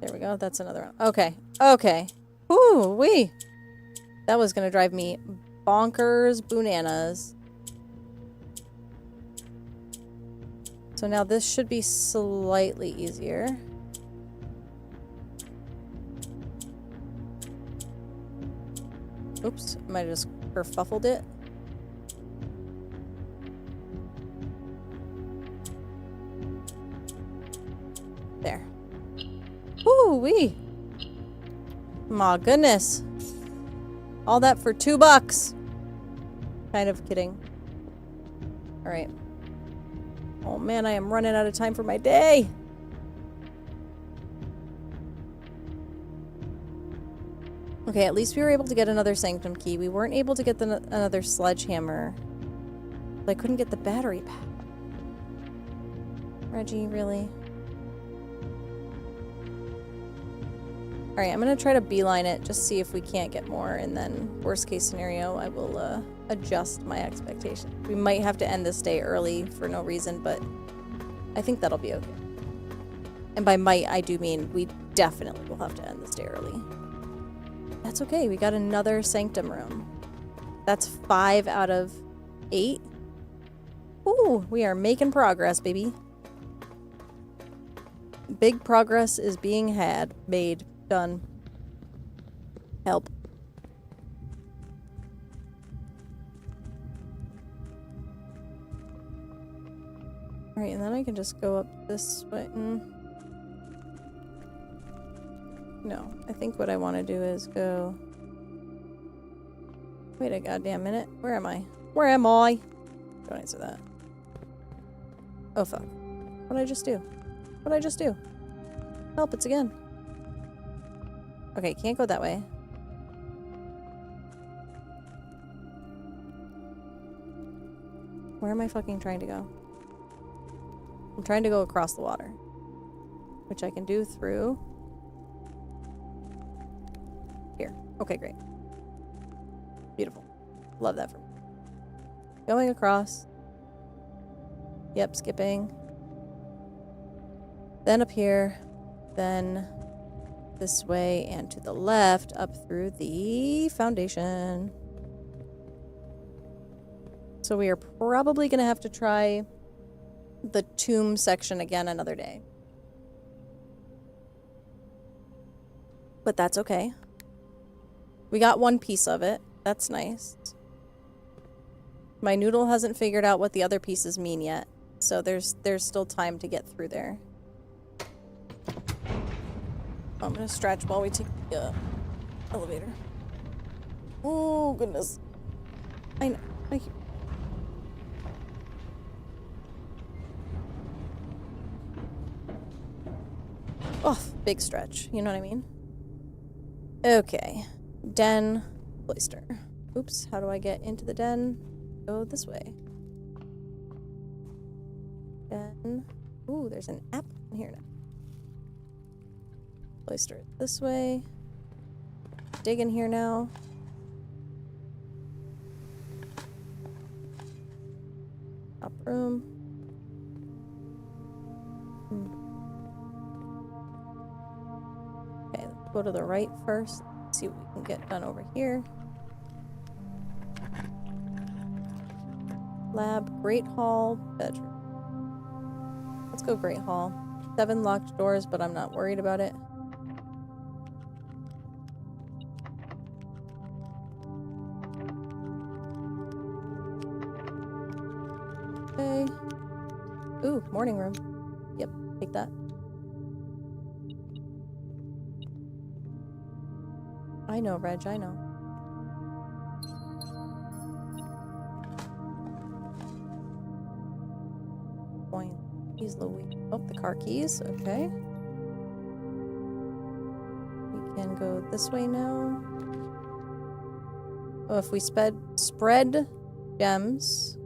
There we go. That's another one. Okay. Okay. Ooh, wee. That was gonna drive me bonkers bananas. So now this should be slightly easier. Oops, I might have just kerfuffled it. There. Woo-wee! My goodness. All that for $2. Kind of kidding. Alright. Oh man, I am running out of time for my day! Okay, at least we were able to get another Sanctum key. We weren't able to get another sledgehammer. But I couldn't get the battery pack. Reggie, really? Alright, I'm gonna try to beeline it, just see if we can't get more, and then, worst case scenario, I will adjust my expectations. We might have to end this day early for no reason, but I think that'll be okay. And by might, I do mean we definitely will have to end this day early. That's okay. We got another sanctum room. That's 5 out of 8. Ooh, we are making progress, baby. Big progress is being had. Made. Done. Help. Alright, and then I can just go up this way. No, I think what I want to do is go... Wait a goddamn minute. Where am I? Where am I? Don't answer that. Oh, fuck. What'd I just do? What'd I just do? Help, it's again. Okay, can't go that way. Where am I fucking trying to go? I'm trying to go across the water. Which I can do through... Here. Okay, great. Beautiful. Love that for me. Going across. Yep, skipping. Then up here. Then this way and to the left up through the foundation. So we are probably going to have to try the tomb section again another day. But that's okay. We got one piece of it. That's nice. My noodle hasn't figured out what the other pieces mean yet. So there's still time to get through there. I'm gonna stretch while we take the elevator. Oh, goodness. I know. Oh, big stretch. You know what I mean? Okay. Den. Cloister. Oops, how do I get into the den? Go this way. Den. Ooh, there's an app in here now. Cloister this way. Dig in here now. Top room. Okay, let's go to the right first. See what we can get done over here. Lab, Great Hall, bedroom. Let's go Great Hall. 7 locked doors, but I'm not worried about it. Okay. Ooh, morning room. Yep, take that. I know, Reg, I know. Coin. Keys, Louis. Oh, the car keys. Okay. We can go this way now. Oh, if we spread gems,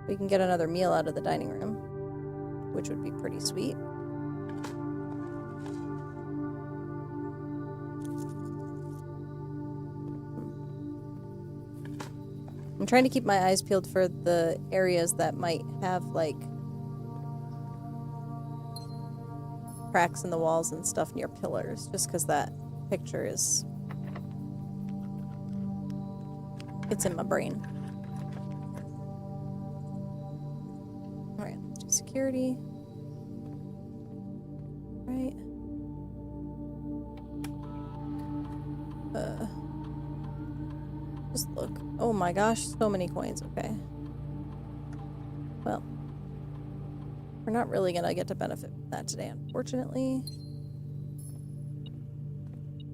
we can get another meal out of the dining room, which would be pretty sweet. I'm trying to keep my eyes peeled for the areas that might have, like, cracks in the walls and stuff near pillars, just because that picture is... it's in my brain. Alright, let's do security. Right. Just look. Oh my gosh, so many coins. Okay. Well, we're not really gonna get to benefit from that today, unfortunately.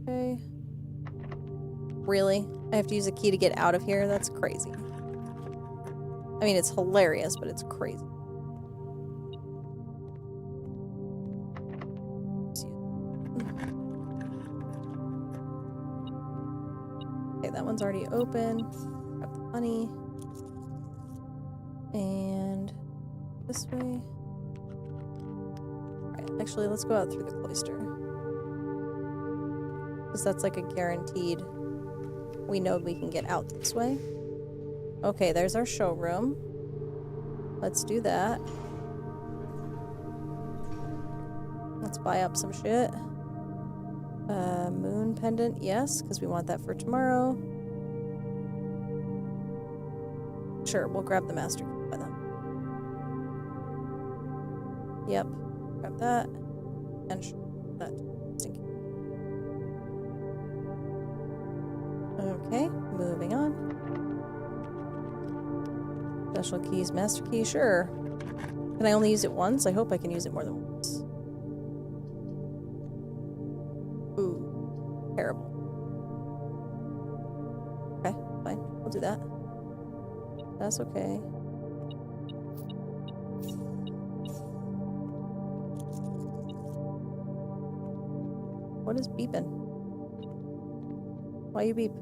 Okay. Really? I have to use a key to get out of here? That's crazy. I mean, it's hilarious, but it's crazy. Okay, that one's already open. Grab the money. And this way. Alright, actually, let's go out through the cloister. Because that's like a guaranteed... we know we can get out this way. Okay, there's our showroom. Let's do that. Let's buy up some shit. Moon pendant, yes, because we want that for tomorrow. Sure, we'll grab the master key by them. Yep, grab that. And that. Stinky. Okay, moving on. Special keys, master key, sure. Can I only use it once? I hope I can use it more than once. Ooh, terrible. Okay, fine. We'll do that. That's okay. What is beeping? Why you beep?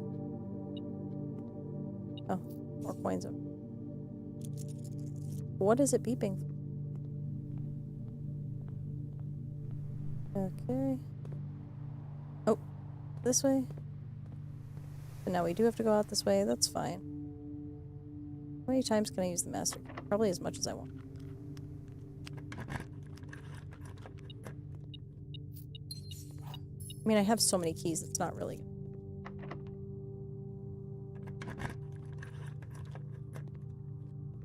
Oh, more coins. What is it beeping? Okay. Oh, this way? But now we do have to go out this way. That's fine. How many times can I use the master key? Probably as much as I want. I mean, I have so many keys, it's not really...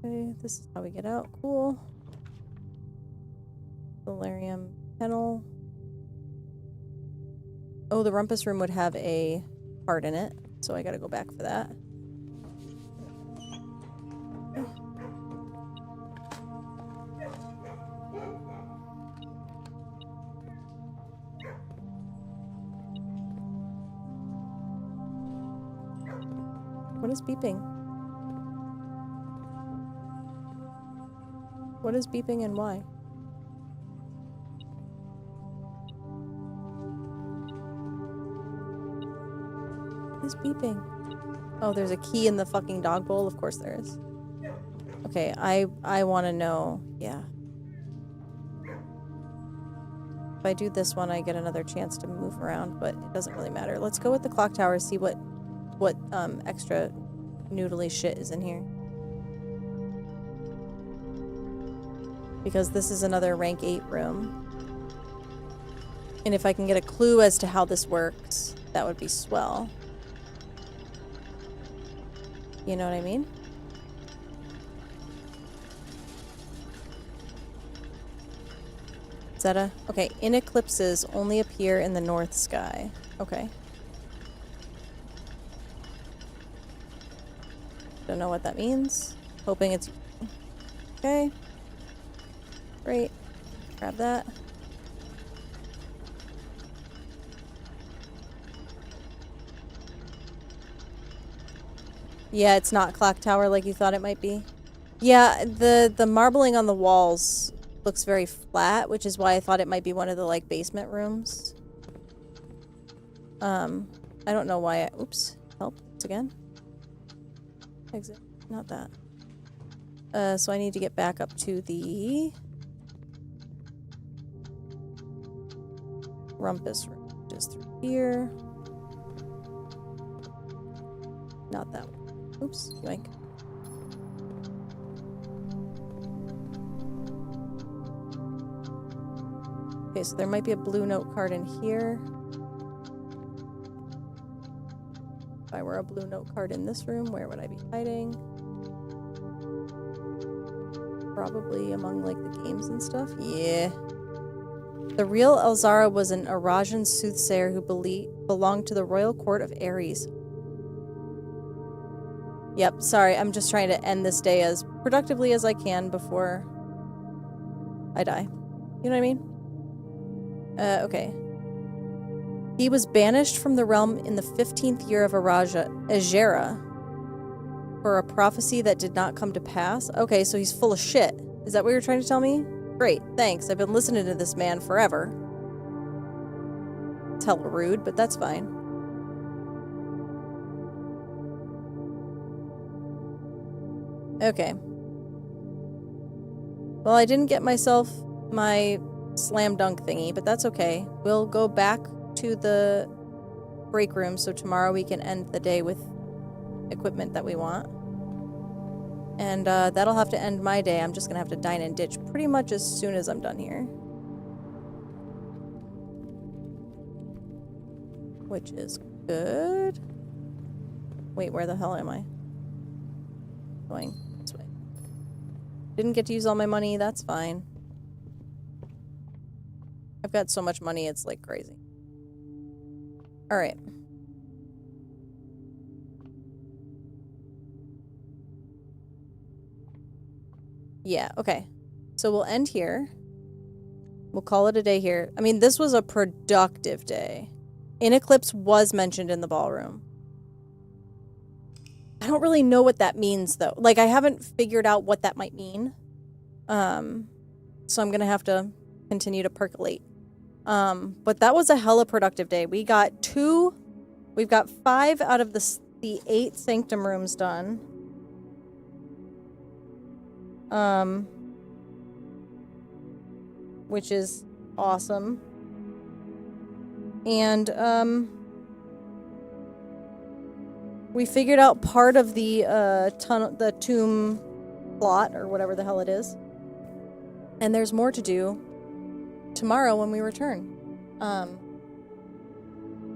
Okay, this is how we get out. Cool. Solarium kennel. Oh, the rumpus room would have a part in it, so I gotta go back for that. What is beeping? What is beeping and why? What is beeping? Oh, there's a key in the fucking dog bowl? Of course there is. Okay, I want to know. Yeah. If I do this one, I get another chance to move around, but it doesn't really matter. Let's go with the clock tower, see what extra noodly shit is in here. Because this is another rank 8 room. And if I can get a clue as to how this works, that would be swell. You know what I mean? Is that a... Okay, in eclipses only appear in the north sky. Okay. Don't know what that means. Hoping it's... Okay. Great. Grab that. Yeah, it's not clock tower like you thought it might be. Yeah, the marbling on the walls looks very flat, which is why I thought it might be one of the, like, basement rooms. I don't know why I... Oops. Help. Once again. Exit. Not that. So I need to get back up to the... rumpus room. Just through here. Not that one. Oops. Yoink. Okay, so there might be a blue note card in here. If I were a blue note card in this room, where would I be hiding? Probably among, like, the games and stuff. Yeah. The real Elzara was an Arajan soothsayer who belonged to the royal court of Ares. Yep, sorry, I'm just trying to end this day as productively as I can before I die. You know what I mean? Okay. He was banished from the realm in the 15th year of Ajera for a prophecy that did not come to pass. Okay, so he's full of shit. Is that what you're trying to tell me? Great, thanks. I've been listening to this man forever. It's hella rude, but that's fine. Okay. Well, I didn't get myself my slam dunk thingy, but that's okay. We'll go back to the break room so tomorrow we can end the day with equipment that we want. And that'll have to end my day. I'm just gonna have to dine and ditch pretty much as soon as I'm done here. which is good. Wait, where the hell am I? Going this way. Didn't get to use all my money, that's fine. I've got so much money, it's like crazy. Alright. Yeah, okay. So we'll end here. We'll call it a day here. I mean, this was a productive day. In Eclipse was mentioned in the ballroom. I don't really know what that means, though. Like, I haven't figured out what that might mean. So I'm gonna have to continue to percolate. But that was a hella productive day. We've got 5 out of the 8 sanctum rooms done. Which is awesome. And, we figured out part of the, the tomb plot, or whatever the hell it is. And there's more to do tomorrow when we return.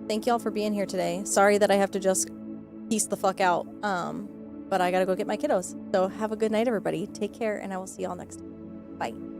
Thank y'all for being here today. Sorry that I have to just piece the fuck out. But I gotta go get my kiddos. So have a good night, everybody. Take care, and I will see y'all next time. Bye.